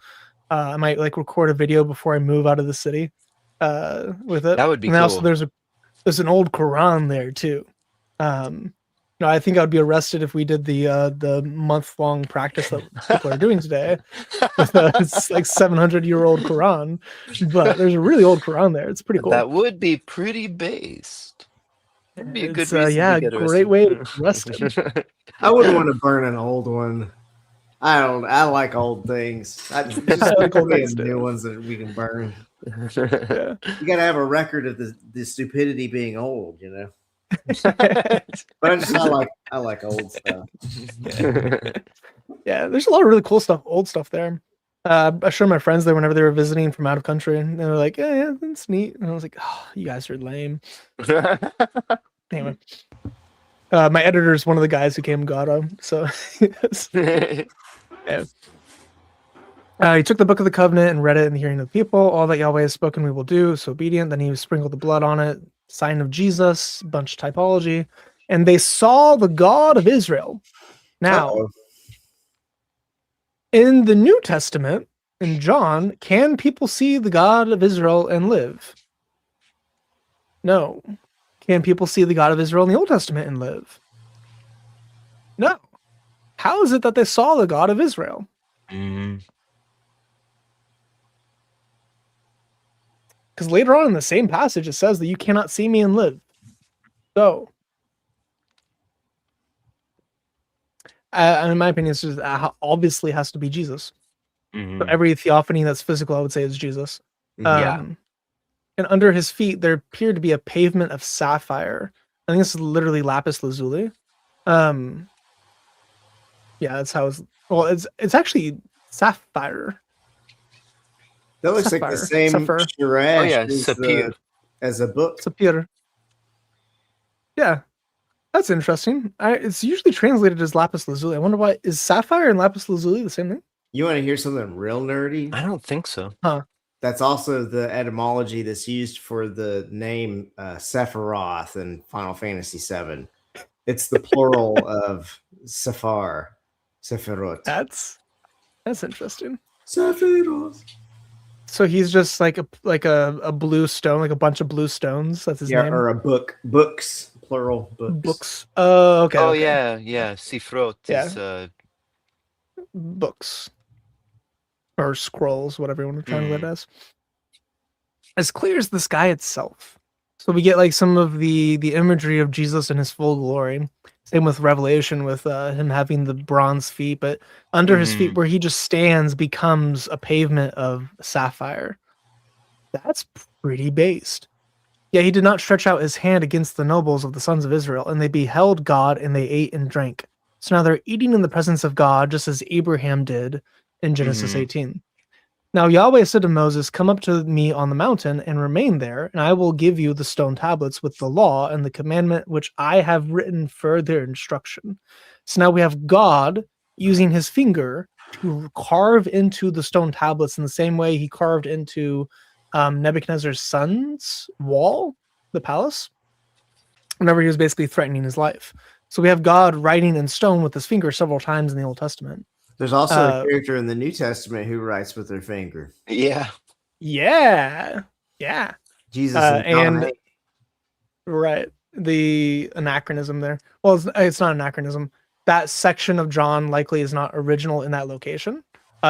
[SPEAKER 1] I might like record a video before I move out of the city with it.
[SPEAKER 2] That would be
[SPEAKER 1] and
[SPEAKER 2] cool.
[SPEAKER 1] Also, there's an old Quran there too. I think I'd be arrested if we did the month-long practice that people are doing today. It's like 700-year-old Quran, but there's a really old Quran there. It's pretty cool.
[SPEAKER 2] That would be pretty based. That'd be a good reason to get
[SPEAKER 1] great way to arrest him.
[SPEAKER 3] I wouldn't want to burn an old one. I like old things. Just like new ones that we can burn.
[SPEAKER 1] Yeah.
[SPEAKER 3] You got to have a record of the stupidity being old, you know. But I like old stuff.
[SPEAKER 1] Yeah, there's a lot of really cool stuff, old stuff there. I showed my friends there whenever they were visiting from out of country, and they were like, "Yeah, that's neat." And I was like, "Oh, you guys are lame." Anyway, my editor is one of the guys who came Gado, so yeah. He took the book of the covenant and read it in the hearing of the people. All that Yahweh has spoken, we will do. So obedient. Then he sprinkled the blood on it, sign of Jesus, bunch of typology, and they saw the God of Israel. Now. In the New Testament, in John, can people see the God of Israel and live? No. Can people see the God of Israel in the Old Testament and live? No. How is it that they saw the God of Israel? Because later on in the same passage, it says that you cannot see me and live. So, in my opinion, it's just obviously has to be Jesus. So every theophany that's physical, I would say, is Jesus. And under his feet, there appeared to be a pavement of sapphire. I think this is literally lapis lazuli. Yeah, that's how it's. Well, it's actually Sapphire.
[SPEAKER 3] That looks like the
[SPEAKER 1] Sapphire.
[SPEAKER 3] same
[SPEAKER 1] Sapphire.
[SPEAKER 3] Shirash
[SPEAKER 2] Oh yeah, Sapir.
[SPEAKER 3] as a book.
[SPEAKER 1] Sapphire. Yeah, that's interesting. It's usually translated as lapis lazuli. I wonder why. Is sapphire and lapis lazuli the same thing?
[SPEAKER 3] You want to hear something real nerdy?
[SPEAKER 2] I don't think so.
[SPEAKER 1] Huh.
[SPEAKER 3] That's also the etymology that's used for the name Sephiroth in Final Fantasy VII. It's the plural of Sephar. Sephiroth.
[SPEAKER 1] That's interesting.
[SPEAKER 3] Sephiroth.
[SPEAKER 1] So he's just like a blue stone, like a bunch of blue stones. That's his
[SPEAKER 3] Yeah,
[SPEAKER 1] name.
[SPEAKER 3] or a book. Books. Plural books.
[SPEAKER 1] Books. Oh, okay.
[SPEAKER 2] Oh
[SPEAKER 1] okay.
[SPEAKER 2] yeah. Sifrot is
[SPEAKER 1] Books. Or scrolls, whatever you want to translate it as clear as the sky itself. So we get like some of the imagery of Jesus in his full glory. Same with Revelation, with him having the bronze feet, but under his feet where he just stands becomes a pavement of sapphire. That's pretty based. Yeah, he did not stretch out his hand against the nobles of the sons of Israel, and they beheld God, and they ate and drank. So now they're eating in the presence of God, just as Abraham did in Genesis 18. Now Yahweh said to Moses, "Come up to me on the mountain and remain there, and I will give you the stone tablets with the law and the commandment which I have written for their instruction." So now we have God using his finger to carve into the stone tablets in the same way he carved into Nebuchadnezzar's son's wall, the palace, whenever he was basically threatening his life. So we have God writing in stone with his finger several times in the Old Testament.
[SPEAKER 3] There's also a character in the New Testament who writes with their finger.
[SPEAKER 2] Yeah.
[SPEAKER 3] Jesus
[SPEAKER 1] and right, the anachronism there. Well, it's not anachronism. That section of John likely is not original in that location.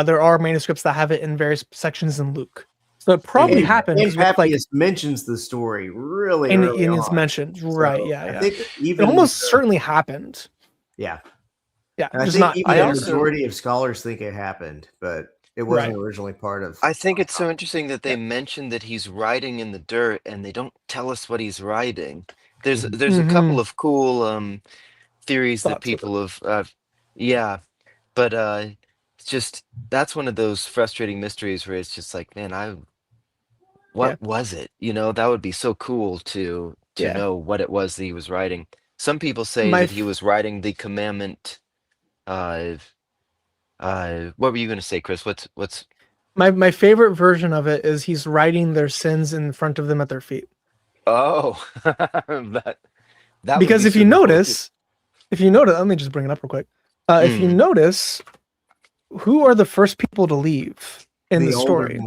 [SPEAKER 1] There are manuscripts that have it in various sections in Luke. So it probably happened.
[SPEAKER 3] And Papias mentions the story really early
[SPEAKER 1] and
[SPEAKER 3] on.
[SPEAKER 1] it's mentioned, right?
[SPEAKER 3] So
[SPEAKER 1] Yeah.
[SPEAKER 3] I think
[SPEAKER 1] it almost certainly happened.
[SPEAKER 3] Yeah.
[SPEAKER 1] Yeah,
[SPEAKER 3] and I
[SPEAKER 1] just
[SPEAKER 3] think
[SPEAKER 1] not.
[SPEAKER 3] Even the majority of scholars think it happened, but it wasn't originally part of.
[SPEAKER 2] I think it's so interesting that they mentioned that he's writing in the dirt, and they don't tell us what he's writing. There's a couple of cool theories that people have, but it's just that's one of those frustrating mysteries where it's just like, man, what was it? You know, that would be so cool to know what it was that he was writing. Some people say that he was writing the commandment. What were you going to say, Chris? What's
[SPEAKER 1] my favorite version of it is he's writing their sins in front of them at their feet.
[SPEAKER 2] Oh, that
[SPEAKER 1] because if you notice, let me just bring it up real quick. If you notice, who are the first people to leave in the story?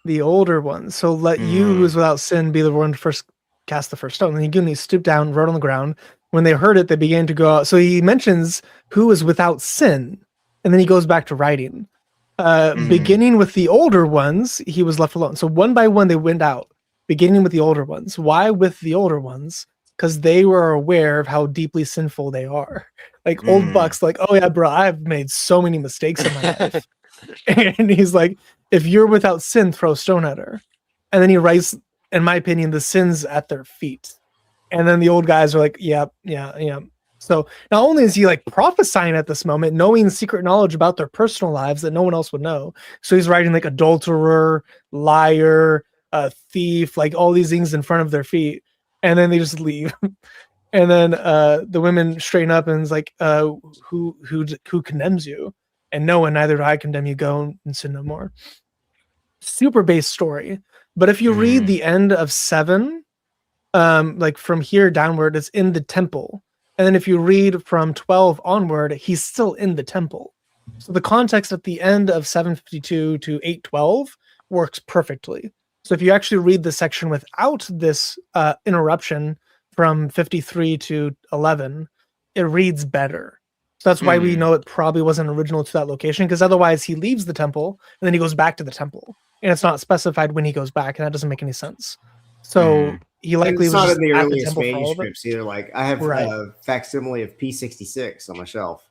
[SPEAKER 1] The older ones. So let you who is without sin be the one to first cast the first stone. And he stooped down, wrote on the ground. When they heard it, they began to go out. So he mentions who is without sin, and then he goes back to writing. Beginning with the older ones, he was left alone. So one by one, they went out, beginning with the older ones. Why with the older ones? Because they were aware of how deeply sinful they are. Like old bucks, like, oh yeah, bro, I've made so many mistakes in my life. And he's like, if you're without sin, throw a stone at her. And then he writes, in my opinion, the sins at their feet. And then the old guys are like, yeah. So not only is he like prophesying at this moment, knowing secret knowledge about their personal lives that no one else would know. So he's writing like adulterer, liar, thief, like all these things in front of their feet. And then they just leave. And then the women straighten up and is like, who condemns you? And no one, neither do I condemn you. Go and sin no more. Super base story. But if you read the end of 7, like from here downward, it's in the temple. And then if you read from 12 onward, he's still in the temple. So the context at the end of 752 to 812 works perfectly. So if you actually read the section without this interruption from 53 to 11, it reads better. So that's why we know it probably wasn't original to that location, because otherwise he leaves the temple and then he goes back to the temple. And it's not specified when he goes back, and that doesn't make any sense. So he likely was
[SPEAKER 3] not
[SPEAKER 1] just
[SPEAKER 3] in the
[SPEAKER 1] at
[SPEAKER 3] earliest
[SPEAKER 1] temple for all of it.
[SPEAKER 3] manuscripts either. Like I have a facsimile of P66 on my shelf,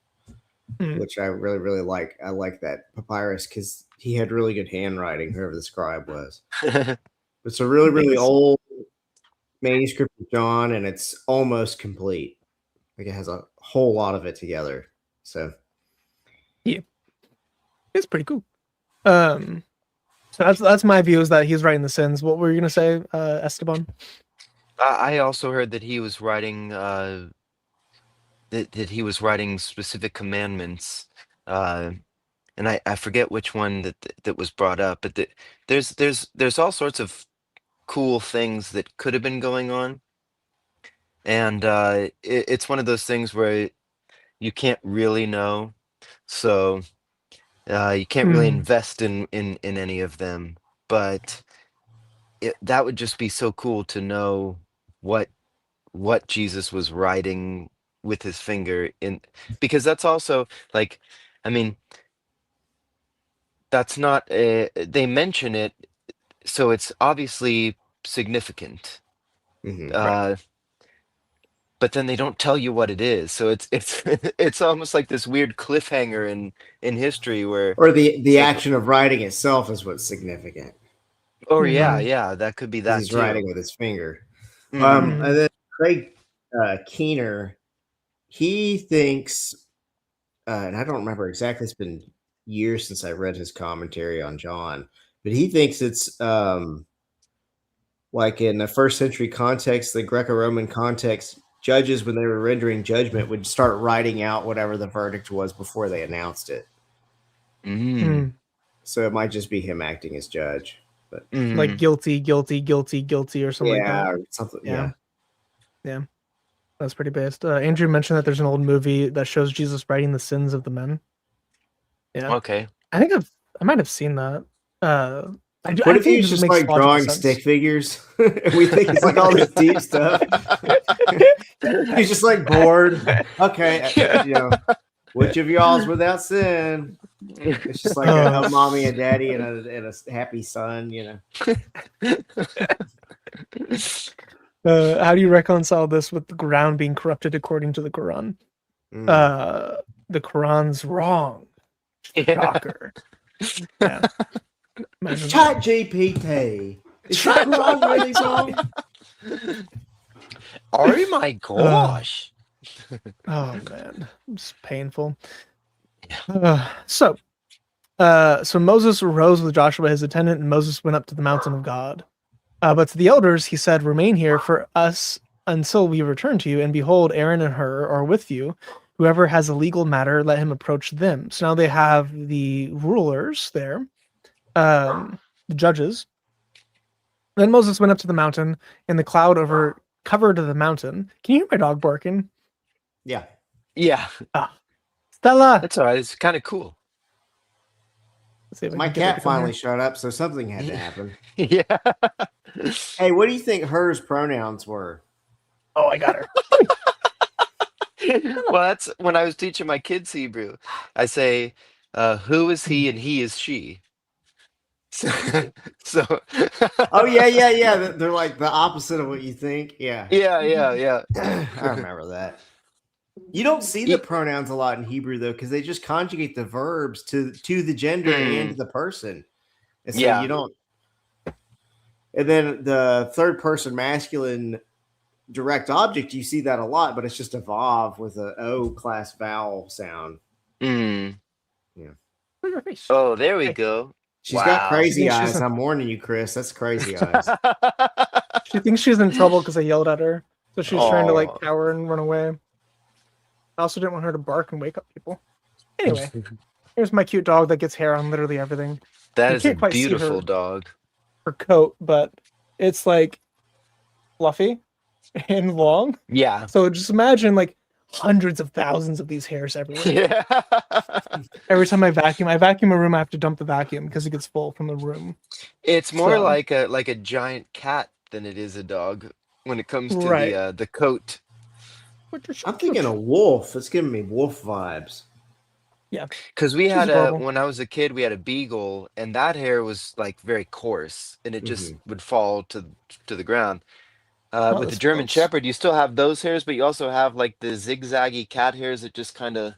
[SPEAKER 3] which I really, really like. I like that papyrus because he had really good handwriting, whoever the scribe was. It's a really, really old manuscript of John, and it's almost complete. Like it has a whole lot of it together. So
[SPEAKER 1] It's pretty cool. So that's my view, is that he's writing the sins. What were you gonna say, Esteban?
[SPEAKER 2] I also heard that he was writing that he was writing specific commandments, and I forget which one that was brought up, but there's all sorts of cool things that could have been going on, and it's one of those things where you can't really know, so you can't really
[SPEAKER 1] Hmm.
[SPEAKER 2] invest in any of them, but that would just be so cool to know what Jesus was writing with his finger in, because that's also like, I mean, that's not they mention it, so it's obviously significant.
[SPEAKER 3] Right.
[SPEAKER 2] Uh but then they don't tell you what it is. So it's it's almost like this weird cliffhanger in history where
[SPEAKER 3] Or the
[SPEAKER 2] it's like,
[SPEAKER 3] action of writing itself is what's significant
[SPEAKER 2] oh yeah,
[SPEAKER 1] Hmm.
[SPEAKER 2] yeah, that could be
[SPEAKER 3] because
[SPEAKER 2] that
[SPEAKER 3] he's writing
[SPEAKER 2] too.
[SPEAKER 3] with his finger.
[SPEAKER 2] Hmm.
[SPEAKER 3] And then Craig Keener, he thinks, and I don't remember exactly. It's been years since I read his commentary on John, but he thinks it's like in the first century context, the Greco-Roman context, judges, when they were rendering judgment, would start writing out whatever the verdict was before they announced it.
[SPEAKER 2] Mm.
[SPEAKER 1] Hmm.
[SPEAKER 3] So it might just be him acting as judge, but
[SPEAKER 1] Like
[SPEAKER 2] Mm.
[SPEAKER 1] guilty, guilty, guilty, guilty, or something like
[SPEAKER 3] yeah,
[SPEAKER 1] that.
[SPEAKER 3] or something.
[SPEAKER 1] Yeah,
[SPEAKER 3] Yeah.
[SPEAKER 1] yeah, that's pretty based. Andrew mentioned that there's an old movie that shows Jesus writing the sins of the men. Yeah,
[SPEAKER 2] Okay.
[SPEAKER 1] I think I might have seen that. Uh,
[SPEAKER 3] What
[SPEAKER 1] I
[SPEAKER 3] if he
[SPEAKER 1] think it
[SPEAKER 3] was
[SPEAKER 1] just
[SPEAKER 3] just
[SPEAKER 1] makes
[SPEAKER 3] like
[SPEAKER 1] logical
[SPEAKER 3] drawing stick
[SPEAKER 1] sense.
[SPEAKER 3] figures and we think it's like all this deep stuff? He's just like bored. Okay, which of y'all's without sin? It's just like a
[SPEAKER 1] Uh,
[SPEAKER 3] mommy, a daddy, and a happy son.
[SPEAKER 1] how do you reconcile this with the Quran being corrupted according to the Quran?
[SPEAKER 3] Mm.
[SPEAKER 1] Uh, the Quran's wrong.
[SPEAKER 2] Yeah.
[SPEAKER 1] Shocker. Yeah. Imagine that.
[SPEAKER 3] Chat GPT. Is the Quran really wrong?
[SPEAKER 2] Oh my gosh.
[SPEAKER 1] Oh man, it's painful. So Moses arose with Joshua his attendant, and Moses went up to the mountain of God. But to the elders he said, "Remain here for us until we return to you. And behold, Aaron and Hur are with you. Whoever has a legal matter, let him approach them." So now they have the rulers there, the judges. Then Moses went up to the mountain, and the cloud over covered the mountain. Can you hear my dog barking?
[SPEAKER 3] Yeah.
[SPEAKER 2] Yeah,
[SPEAKER 1] Ah, Stella.
[SPEAKER 2] that's all right. It's kind of cool.
[SPEAKER 1] Let's see if I
[SPEAKER 3] My
[SPEAKER 1] can get her to
[SPEAKER 3] cat
[SPEAKER 1] come
[SPEAKER 3] finally
[SPEAKER 1] here.
[SPEAKER 3] showed up, so something had to happen.
[SPEAKER 2] Yeah.
[SPEAKER 3] Hey, what do you think hers pronouns were?
[SPEAKER 1] Oh, I got her.
[SPEAKER 2] Well, that's when I was teaching my kids Hebrew. I say, who is he and he is she. So, so
[SPEAKER 3] Oh yeah, yeah, yeah. They're like the opposite of what you think. Yeah.
[SPEAKER 2] yeah, yeah, yeah.
[SPEAKER 3] I remember that. You don't see the pronouns a lot in Hebrew though, because they just conjugate the verbs to the gender and to the person, and so you
[SPEAKER 2] Yeah.
[SPEAKER 3] don't. And then the third person masculine direct object, you see that a lot, but it's just a vav with a O class vowel sound.
[SPEAKER 2] Mm.
[SPEAKER 3] Yeah.
[SPEAKER 1] Where's her face?
[SPEAKER 2] Oh, there we
[SPEAKER 1] Hey.
[SPEAKER 2] go.
[SPEAKER 3] She's got
[SPEAKER 2] Wow.
[SPEAKER 1] She
[SPEAKER 3] crazy
[SPEAKER 1] thinks she's
[SPEAKER 3] eyes.
[SPEAKER 1] in,
[SPEAKER 3] I'm warning you, Chris. That's crazy eyes.
[SPEAKER 1] she thinks she's in trouble because I yelled at her. So she's trying to like
[SPEAKER 2] Oh.
[SPEAKER 1] cower and run away. I also didn't want her to bark and wake up people. Anyway, here's my cute dog that gets hair on literally everything.
[SPEAKER 2] That
[SPEAKER 1] You
[SPEAKER 2] is a
[SPEAKER 1] can't quite see
[SPEAKER 2] beautiful dog.
[SPEAKER 1] her coat, but it's like fluffy and long.
[SPEAKER 2] Yeah.
[SPEAKER 1] So just imagine like hundreds of thousands of these hairs everywhere.
[SPEAKER 2] Yeah.
[SPEAKER 1] Every time I vacuum a room, I have to dump the vacuum because it gets full from the room.
[SPEAKER 2] It's more
[SPEAKER 1] So
[SPEAKER 2] like a giant cat than it is a dog when it comes to
[SPEAKER 1] right.
[SPEAKER 2] the coat.
[SPEAKER 1] But you're so
[SPEAKER 3] I'm
[SPEAKER 1] cute.
[SPEAKER 3] thinking a wolf. It's giving me wolf vibes.
[SPEAKER 1] Yeah.
[SPEAKER 2] Because we
[SPEAKER 1] She's
[SPEAKER 2] had
[SPEAKER 1] adorable.
[SPEAKER 2] when I was a kid, we had a beagle, and that hair was like very coarse, and it just would fall to the ground.
[SPEAKER 1] Oh,
[SPEAKER 2] With the
[SPEAKER 1] this
[SPEAKER 2] German
[SPEAKER 1] close.
[SPEAKER 2] Shepherd, you still have those hairs, but you also have like the zigzaggy cat hairs that just kind of,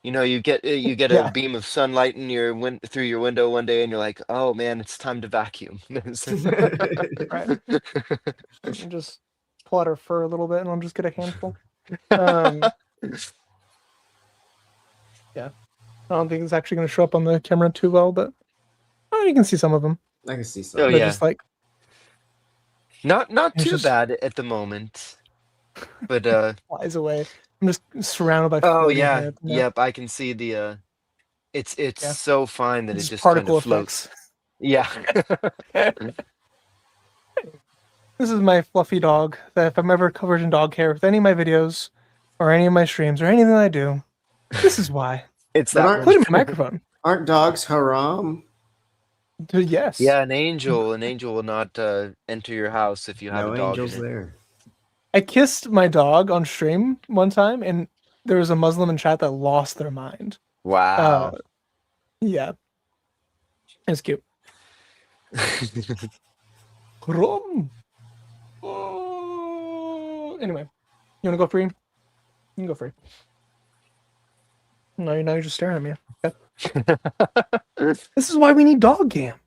[SPEAKER 2] you get a
[SPEAKER 1] Yeah.
[SPEAKER 2] beam of sunlight in through your window one day, and you're like, oh man, it's time to vacuum.
[SPEAKER 1] Right. Let me just pull out her fur a little bit, and I'll just get a handful. Yeah. I don't think it's actually going to show up on the camera too well, but you can see some of them.
[SPEAKER 3] I can see some.
[SPEAKER 2] Oh,
[SPEAKER 1] They're
[SPEAKER 2] yeah.
[SPEAKER 1] just like
[SPEAKER 2] Not
[SPEAKER 1] It's
[SPEAKER 2] too
[SPEAKER 1] just-
[SPEAKER 2] bad at the moment. But
[SPEAKER 1] flies away. I'm just surrounded by
[SPEAKER 2] oh
[SPEAKER 1] floating
[SPEAKER 2] yeah,
[SPEAKER 1] hair.
[SPEAKER 2] yep, I can see the it's
[SPEAKER 1] Yeah.
[SPEAKER 2] so fine that it
[SPEAKER 1] Just
[SPEAKER 2] just kind
[SPEAKER 1] particle
[SPEAKER 2] of floats.
[SPEAKER 1] effects.
[SPEAKER 2] Yeah.
[SPEAKER 1] This is my fluffy dog that if I'm ever covered in dog hair with any of my videos or any of my streams or anything I do, this is why.
[SPEAKER 2] It's
[SPEAKER 3] But
[SPEAKER 2] that
[SPEAKER 3] aren't-
[SPEAKER 2] one.
[SPEAKER 1] Including my microphone.
[SPEAKER 3] Aren't dogs haram?
[SPEAKER 1] Yes.
[SPEAKER 2] Yeah, an angel will not enter your house if you have
[SPEAKER 3] No
[SPEAKER 2] a dog
[SPEAKER 3] angels
[SPEAKER 2] in it.
[SPEAKER 3] there.
[SPEAKER 1] I kissed my dog on stream one time, and there was a Muslim in chat that lost their mind.
[SPEAKER 2] Wow.
[SPEAKER 1] Yeah. It's cute. Haram. Anyway, you want to go free? You can go free. No, you're just staring at me. Okay. This is why we need dog cam.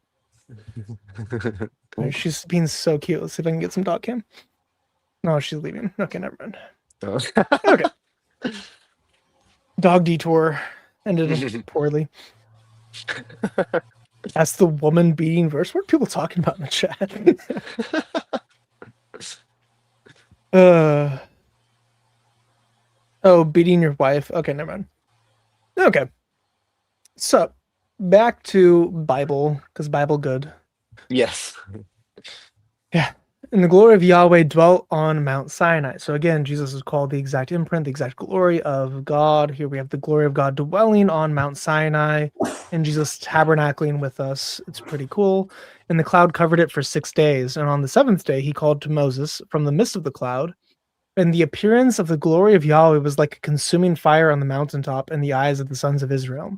[SPEAKER 1] She's being so cute. Let's see if I can get some dog cam. No, she's leaving. Okay, never mind.
[SPEAKER 2] Oh.
[SPEAKER 1] Okay. Dog detour ended poorly. That's the woman beating verse. What are people talking about in the chat? Oh, beating your wife. Okay, never mind. Okay. So back to Bible, because Bible good.
[SPEAKER 2] Yes.
[SPEAKER 1] Yeah. And the glory of Yahweh dwelt on Mount Sinai. So again, Jesus is called the exact imprint, the exact glory of God. Here we have the glory of God dwelling on Mount Sinai and Jesus tabernacling with us. It's pretty cool. And the cloud covered it for 6 days. And on the seventh day, he called to Moses from the midst of the cloud. And the appearance of the glory of Yahweh was like a consuming fire on the mountaintop in the eyes of the sons of Israel.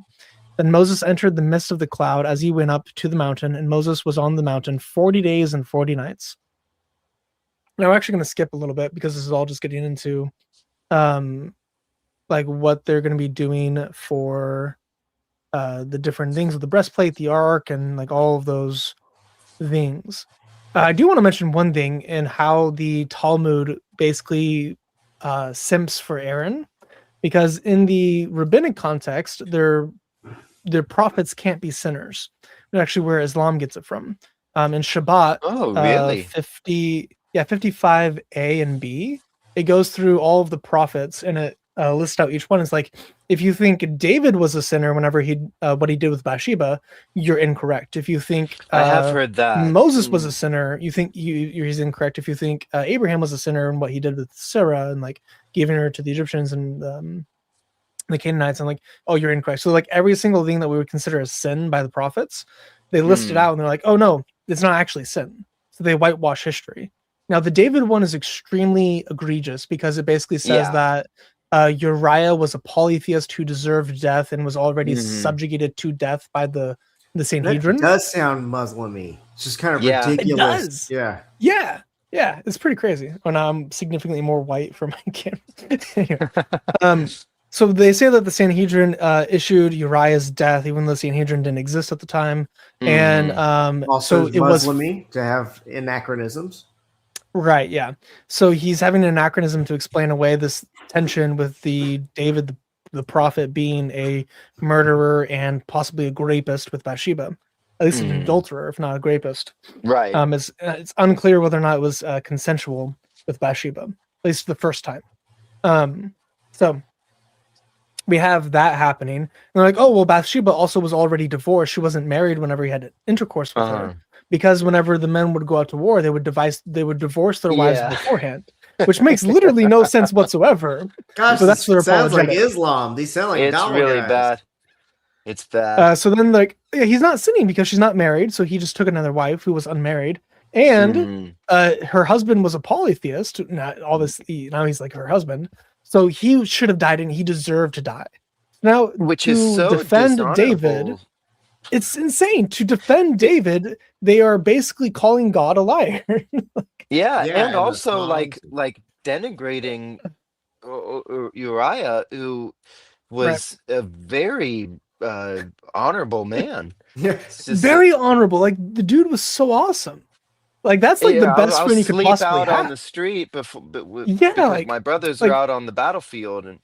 [SPEAKER 1] Then Moses entered the midst of the cloud as he went up to the mountain, and Moses was on the mountain 40 days and 40 nights. Now we're actually going to skip a little bit because this is all just getting into like what they're going to be doing for the different things with the breastplate, the ark, and like all of those things. I do want to mention one thing in how the Talmud basically simps for Aaron, because in the rabbinic context, their prophets can't be sinners. That's actually where Islam gets it from. In Shabbat,
[SPEAKER 2] Oh, really?
[SPEAKER 1] 55A and B, it goes through all of the prophets and it lists out each one. It's like, if you think David was a sinner whenever he what he did with Bathsheba, you're incorrect. If you think
[SPEAKER 2] I have heard that.
[SPEAKER 1] Moses was a sinner, you think he's incorrect. If you think Abraham was a sinner and what he did with Sarah and like giving her to the Egyptians and the Canaanites, and like, oh, you're incorrect. So like every single thing that we would consider a sin by the prophets, they list it out and they're like, oh no, it's not actually sin. So they whitewash history. Now the David one is extremely egregious because it basically says that Uriah was a polytheist who deserved death and was already subjugated to death by the Sanhedrin.
[SPEAKER 3] That does sound Muslim-y. It's just kind of
[SPEAKER 2] Yeah.
[SPEAKER 3] ridiculous.
[SPEAKER 1] It does.
[SPEAKER 3] Yeah.
[SPEAKER 1] Yeah, it's pretty crazy. When I'm significantly more white for my camera. So they say that the Sanhedrin issued Uriah's death, even though the Sanhedrin didn't exist at the time. And
[SPEAKER 3] Also,
[SPEAKER 1] so it was
[SPEAKER 3] Muslim-y to have anachronisms.
[SPEAKER 1] right, yeah. So he's having an anachronism to explain away this tension with the David, the prophet, being a murderer and possibly a rapist with Bathsheba, at least an adulterer, if not a rapist.
[SPEAKER 2] Right.
[SPEAKER 1] It's unclear whether or not it was consensual with Bathsheba, at least the first time. So we have that happening. And they're like, oh, well, Bathsheba also was already divorced. She wasn't married whenever he had intercourse with her. Because whenever the men would go out to war, they would divorce their wives beforehand, which makes literally no sense whatsoever.
[SPEAKER 3] Gosh,
[SPEAKER 1] so that's
[SPEAKER 3] this
[SPEAKER 1] their
[SPEAKER 3] sounds like
[SPEAKER 1] apologetic.
[SPEAKER 3] Islam. These sound like
[SPEAKER 2] It's
[SPEAKER 3] Dawah
[SPEAKER 2] really
[SPEAKER 3] guys.
[SPEAKER 2] bad. It's bad.
[SPEAKER 1] So then, like, he's not sinning because she's not married, so he just took another wife who was unmarried, and her husband was a polytheist. Not obviously now he's like her husband, so he should have died and he deserved to die. Now,
[SPEAKER 2] Which
[SPEAKER 1] to
[SPEAKER 2] is so
[SPEAKER 1] defend
[SPEAKER 2] dishonorable.
[SPEAKER 1] David, it's insane. To defend David, they are basically calling God a liar.
[SPEAKER 2] Yeah,
[SPEAKER 3] Yeah,
[SPEAKER 2] and
[SPEAKER 3] and the
[SPEAKER 2] also
[SPEAKER 3] Psalms.
[SPEAKER 2] like denigrating Uriah, who was a very honorable man. It's just,
[SPEAKER 1] Very honorable. Like the dude was so awesome. Like that's like the best
[SPEAKER 2] I'll
[SPEAKER 1] friend you could
[SPEAKER 2] sleep
[SPEAKER 1] possibly
[SPEAKER 2] out
[SPEAKER 1] have.
[SPEAKER 2] on the street because
[SPEAKER 1] like,
[SPEAKER 2] my brothers
[SPEAKER 1] like-
[SPEAKER 2] are out on the battlefield, and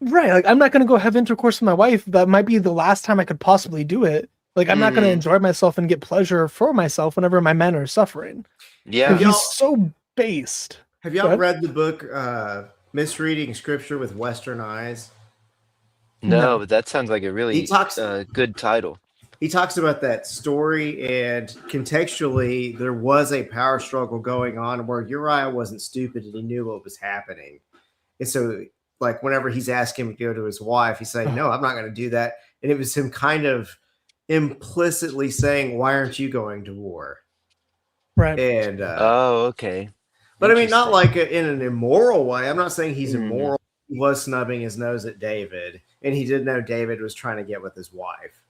[SPEAKER 1] Right, like I'm not gonna go have intercourse with my wife. That might be the last time I could possibly do it. Like I'm not gonna
[SPEAKER 2] Mm,
[SPEAKER 1] enjoy myself and get pleasure for myself whenever my men are suffering. Like,
[SPEAKER 2] yeah.
[SPEAKER 1] he's so based.
[SPEAKER 3] Have
[SPEAKER 1] Go
[SPEAKER 3] y'all
[SPEAKER 1] ahead.
[SPEAKER 3] read the book Misreading Scripture with Western Eyes?
[SPEAKER 2] No,
[SPEAKER 1] No.
[SPEAKER 2] but that sounds like a
[SPEAKER 3] He
[SPEAKER 2] really
[SPEAKER 3] talks
[SPEAKER 2] good title.
[SPEAKER 3] he talks about that story, and contextually there was a power struggle going on where Uriah wasn't stupid and he knew what was happening. And so like whenever he's asking him to go to his wife, he's saying, no, I'm not going to do that. And it was him kind of implicitly saying, why aren't you going to war?
[SPEAKER 1] Right.
[SPEAKER 3] And
[SPEAKER 2] Oh, okay.
[SPEAKER 3] but I mean, not
[SPEAKER 2] Interesting.
[SPEAKER 3] like in an immoral way. I'm not saying he's
[SPEAKER 2] Mm,
[SPEAKER 3] immoral. He was snubbing his nose at David, and he did know David was trying to get with his wife.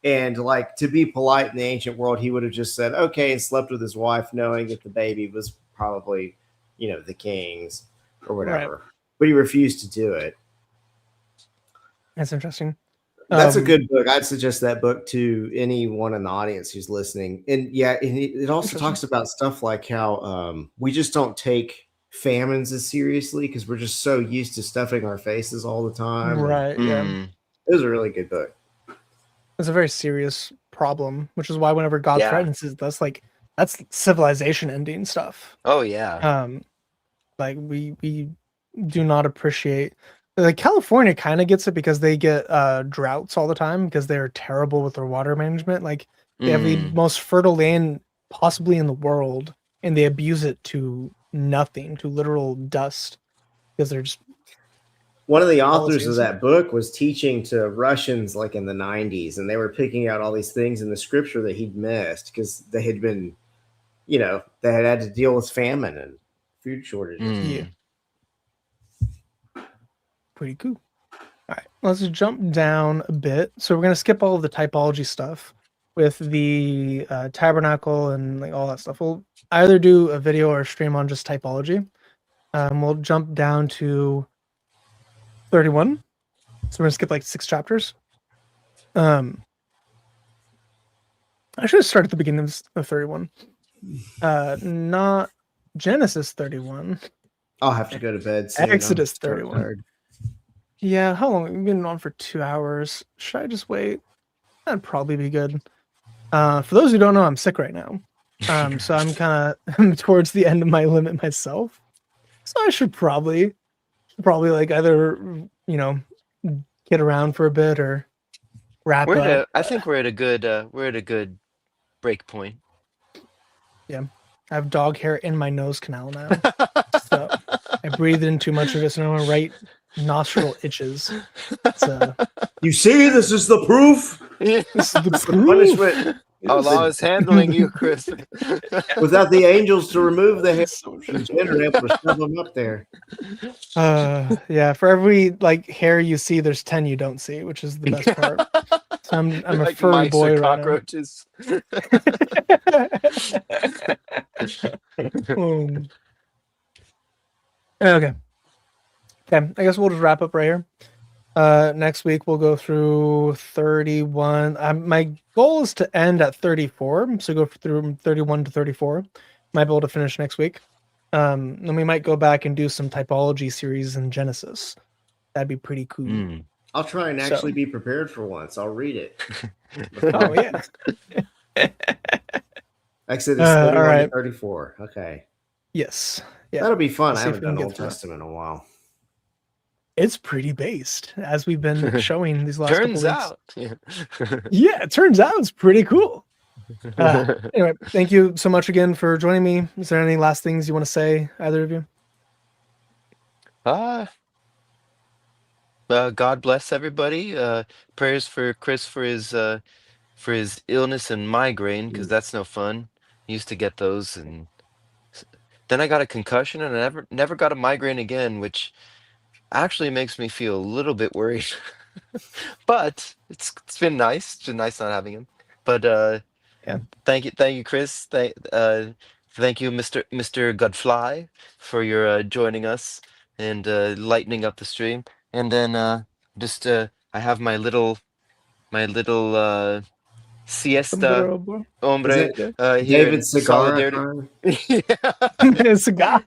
[SPEAKER 3] And like to be polite in the ancient world, he would have just said, okay, and slept with his wife, knowing that the baby was probably, the king's or whatever.
[SPEAKER 1] Right.
[SPEAKER 3] But he refused to do it.
[SPEAKER 1] That's interesting.
[SPEAKER 3] That's a good book. I'd suggest that book to anyone in the audience who's listening. And yeah, and it also talks about stuff like how we just don't take famines as seriously because we're just so used to stuffing our faces all the time.
[SPEAKER 1] Right. Yeah.
[SPEAKER 2] mm,
[SPEAKER 3] It was a really good book.
[SPEAKER 1] It's a very serious problem, which is why whenever God
[SPEAKER 2] yeah.
[SPEAKER 1] threatens us, that's civilization ending stuff.
[SPEAKER 2] Oh, yeah.
[SPEAKER 1] Like we do not appreciate. Like California kind of gets it because they get droughts all the time because they're terrible with their water management. Like they have the
[SPEAKER 2] Mm,
[SPEAKER 1] most fertile land possibly in the world, and they abuse it to nothing, to literal dust, because they're just
[SPEAKER 3] One of the authors
[SPEAKER 1] policies.
[SPEAKER 3] of that book was teaching to Russians like in the 90s, and they were picking out all these things in the scripture that he'd missed because they had been, they had to deal with famine and food shortages.
[SPEAKER 1] Yeah,
[SPEAKER 2] mm.
[SPEAKER 1] pretty cool. All right, let's jump down a bit. So we're gonna skip all of the typology stuff with the tabernacle and like all that stuff. We'll either do a video or a stream on just typology. We'll jump down to 31. So we're gonna skip like 6 chapters. I should have started at the beginning of 31. Not Genesis 31.
[SPEAKER 3] I'll have to go to bed soon.
[SPEAKER 1] Exodus
[SPEAKER 3] I'm so
[SPEAKER 1] 31.
[SPEAKER 3] tired.
[SPEAKER 1] Yeah, how long? We've been on for 2 hours. Should I just wait? That'd probably be good. For those who don't know, I'm sick right now. So I'm kind of towards the end of my limit myself. So I should probably like either get around for a bit or wrap up.
[SPEAKER 2] I think we're at a good break point.
[SPEAKER 1] Yeah, I have dog hair in my nose canal now, so I breathed in too much of it, so now my right nostril itches.
[SPEAKER 3] You see, this is the proof.
[SPEAKER 2] Yeah.
[SPEAKER 1] This is the
[SPEAKER 3] The
[SPEAKER 1] proof.
[SPEAKER 3] punishment.
[SPEAKER 2] Allah is handling you, Chris.
[SPEAKER 3] Without the angels to remove the hair,
[SPEAKER 1] So
[SPEAKER 3] they're able to shove them up there.
[SPEAKER 1] yeah, for every like hair you see, there's 10 you don't see, which is the best part. So I'm a
[SPEAKER 2] Like
[SPEAKER 1] furry
[SPEAKER 2] mice
[SPEAKER 1] boy
[SPEAKER 2] or
[SPEAKER 1] right
[SPEAKER 2] cockroaches.
[SPEAKER 1] now. Okay. Okay, I guess we'll just wrap up right here. Next week we'll go through 31. My goal is to end at 34, so go through 31 to 34. Might be able to finish next week. Then we might go back and do some typology series in Genesis. That'd be pretty cool.
[SPEAKER 2] Mm.
[SPEAKER 3] I'll try and actually be prepared for once. I'll read it.
[SPEAKER 1] Oh yeah.
[SPEAKER 3] Exodus
[SPEAKER 1] All
[SPEAKER 3] 31
[SPEAKER 1] right.
[SPEAKER 3] to 34. Okay.
[SPEAKER 1] Yes. Yeah.
[SPEAKER 3] That'll be fun.
[SPEAKER 1] Let's
[SPEAKER 3] I
[SPEAKER 1] see if
[SPEAKER 3] haven't
[SPEAKER 1] we can
[SPEAKER 3] done
[SPEAKER 1] get
[SPEAKER 3] Old
[SPEAKER 1] through it.
[SPEAKER 3] Testament in a while.
[SPEAKER 1] It's pretty based, as we've been showing these last
[SPEAKER 2] Turns
[SPEAKER 1] couple weeks.
[SPEAKER 2] out.
[SPEAKER 1] Yeah, it turns out it's pretty cool. Anyway, thank you so much again for joining me. Is there any last things you want to say, either of you?
[SPEAKER 2] God bless everybody. Prayers for Chris for his illness and migraine, because that's no fun. I used to get those, and then I got a concussion, and I never got a migraine again, which actually makes me feel a little bit worried. But it's been nice. It's been nice not having him. But
[SPEAKER 1] Yeah.
[SPEAKER 2] thank you, Chris. Thank you, Mr. Godfly, for your joining us and lightening up the stream. And then I have my little siesta hombre
[SPEAKER 3] Is
[SPEAKER 2] here in
[SPEAKER 3] David Cigar
[SPEAKER 2] solidarity.
[SPEAKER 3] time?
[SPEAKER 2] Yeah.
[SPEAKER 1] It's a guy.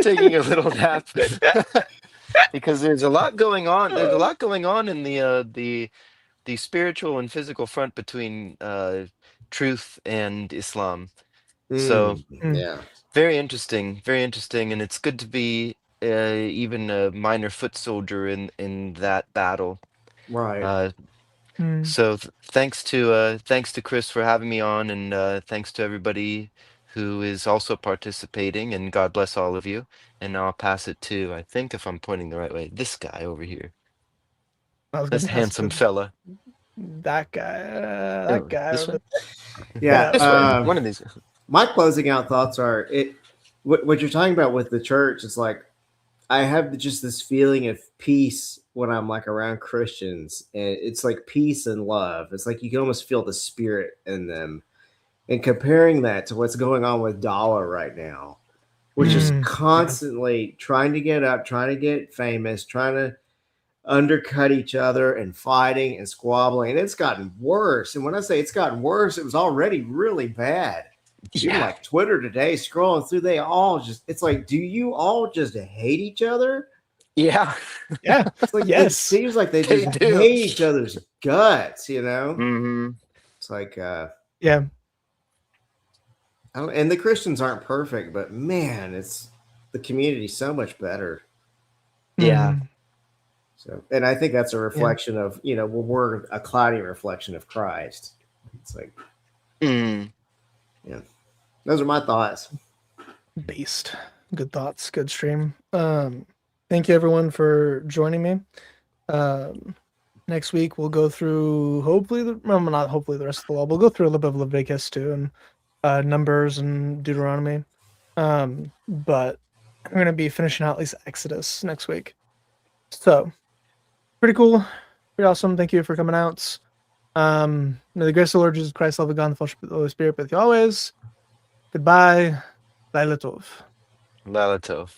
[SPEAKER 2] Taking a little nap. because there's a lot going on. There's a lot going on in the spiritual and physical front between truth and Islam. So
[SPEAKER 3] Yeah.
[SPEAKER 2] very interesting, and it's good to be even a minor foot soldier in that battle.
[SPEAKER 3] Right.
[SPEAKER 2] Uh,
[SPEAKER 1] Mm.
[SPEAKER 2] so thanks to Chris for having me on, and thanks to everybody who is also participating, and God bless all of you. And now I'll pass it to, I think if I'm pointing the right way, this guy over here,
[SPEAKER 1] I was
[SPEAKER 2] this
[SPEAKER 1] gonna pass it
[SPEAKER 2] handsome
[SPEAKER 1] to
[SPEAKER 2] fella.
[SPEAKER 1] that guy. That
[SPEAKER 2] Oh,
[SPEAKER 1] guy
[SPEAKER 2] this
[SPEAKER 1] over
[SPEAKER 2] way,
[SPEAKER 3] Yeah.
[SPEAKER 2] this way, one of these.
[SPEAKER 3] My closing out thoughts are what you're talking about with the church is like I have just this feeling of peace when I'm like around Christians, and it's like peace and love. It's like you can almost feel the spirit in them. And comparing that to what's going on with Dollar right now, which is
[SPEAKER 1] Mm.
[SPEAKER 3] constantly trying to get up, trying to get famous, trying to undercut each other and fighting and squabbling. And it's gotten worse. And when I say it's gotten worse, it was already really bad. Even
[SPEAKER 2] Yeah,
[SPEAKER 3] like Twitter today, scrolling through, they all just, it's like, do you all just hate each other?
[SPEAKER 2] yeah,
[SPEAKER 1] Yeah.
[SPEAKER 3] It's like, it
[SPEAKER 1] Yes.
[SPEAKER 3] seems like they
[SPEAKER 2] they
[SPEAKER 3] just
[SPEAKER 2] do.
[SPEAKER 3] hate each other's guts, you know?
[SPEAKER 2] Hmm.
[SPEAKER 3] It's like,
[SPEAKER 1] Yeah.
[SPEAKER 3] and the Christians aren't perfect, but man, it's the community so much better.
[SPEAKER 2] Yeah.
[SPEAKER 1] Mm.
[SPEAKER 3] So, and I think that's a reflection of, well, we're a cloudy reflection of Christ. It's like,
[SPEAKER 2] Mm.
[SPEAKER 3] yeah, those are my thoughts.
[SPEAKER 1] Based. Good thoughts. Good stream. Thank you everyone for joining me. Next week we'll go through not hopefully the rest of the law. We'll go through a little bit of Leviticus too, and Numbers and Deuteronomy. But we're gonna be finishing out at least Exodus next week. So pretty cool, pretty awesome. Thank you for coming out. May the grace of the Lord Jesus Christ, love of God, and the fellowship of the Holy Spirit be with you always. Goodbye. Laila Tov.
[SPEAKER 2] Lalatov.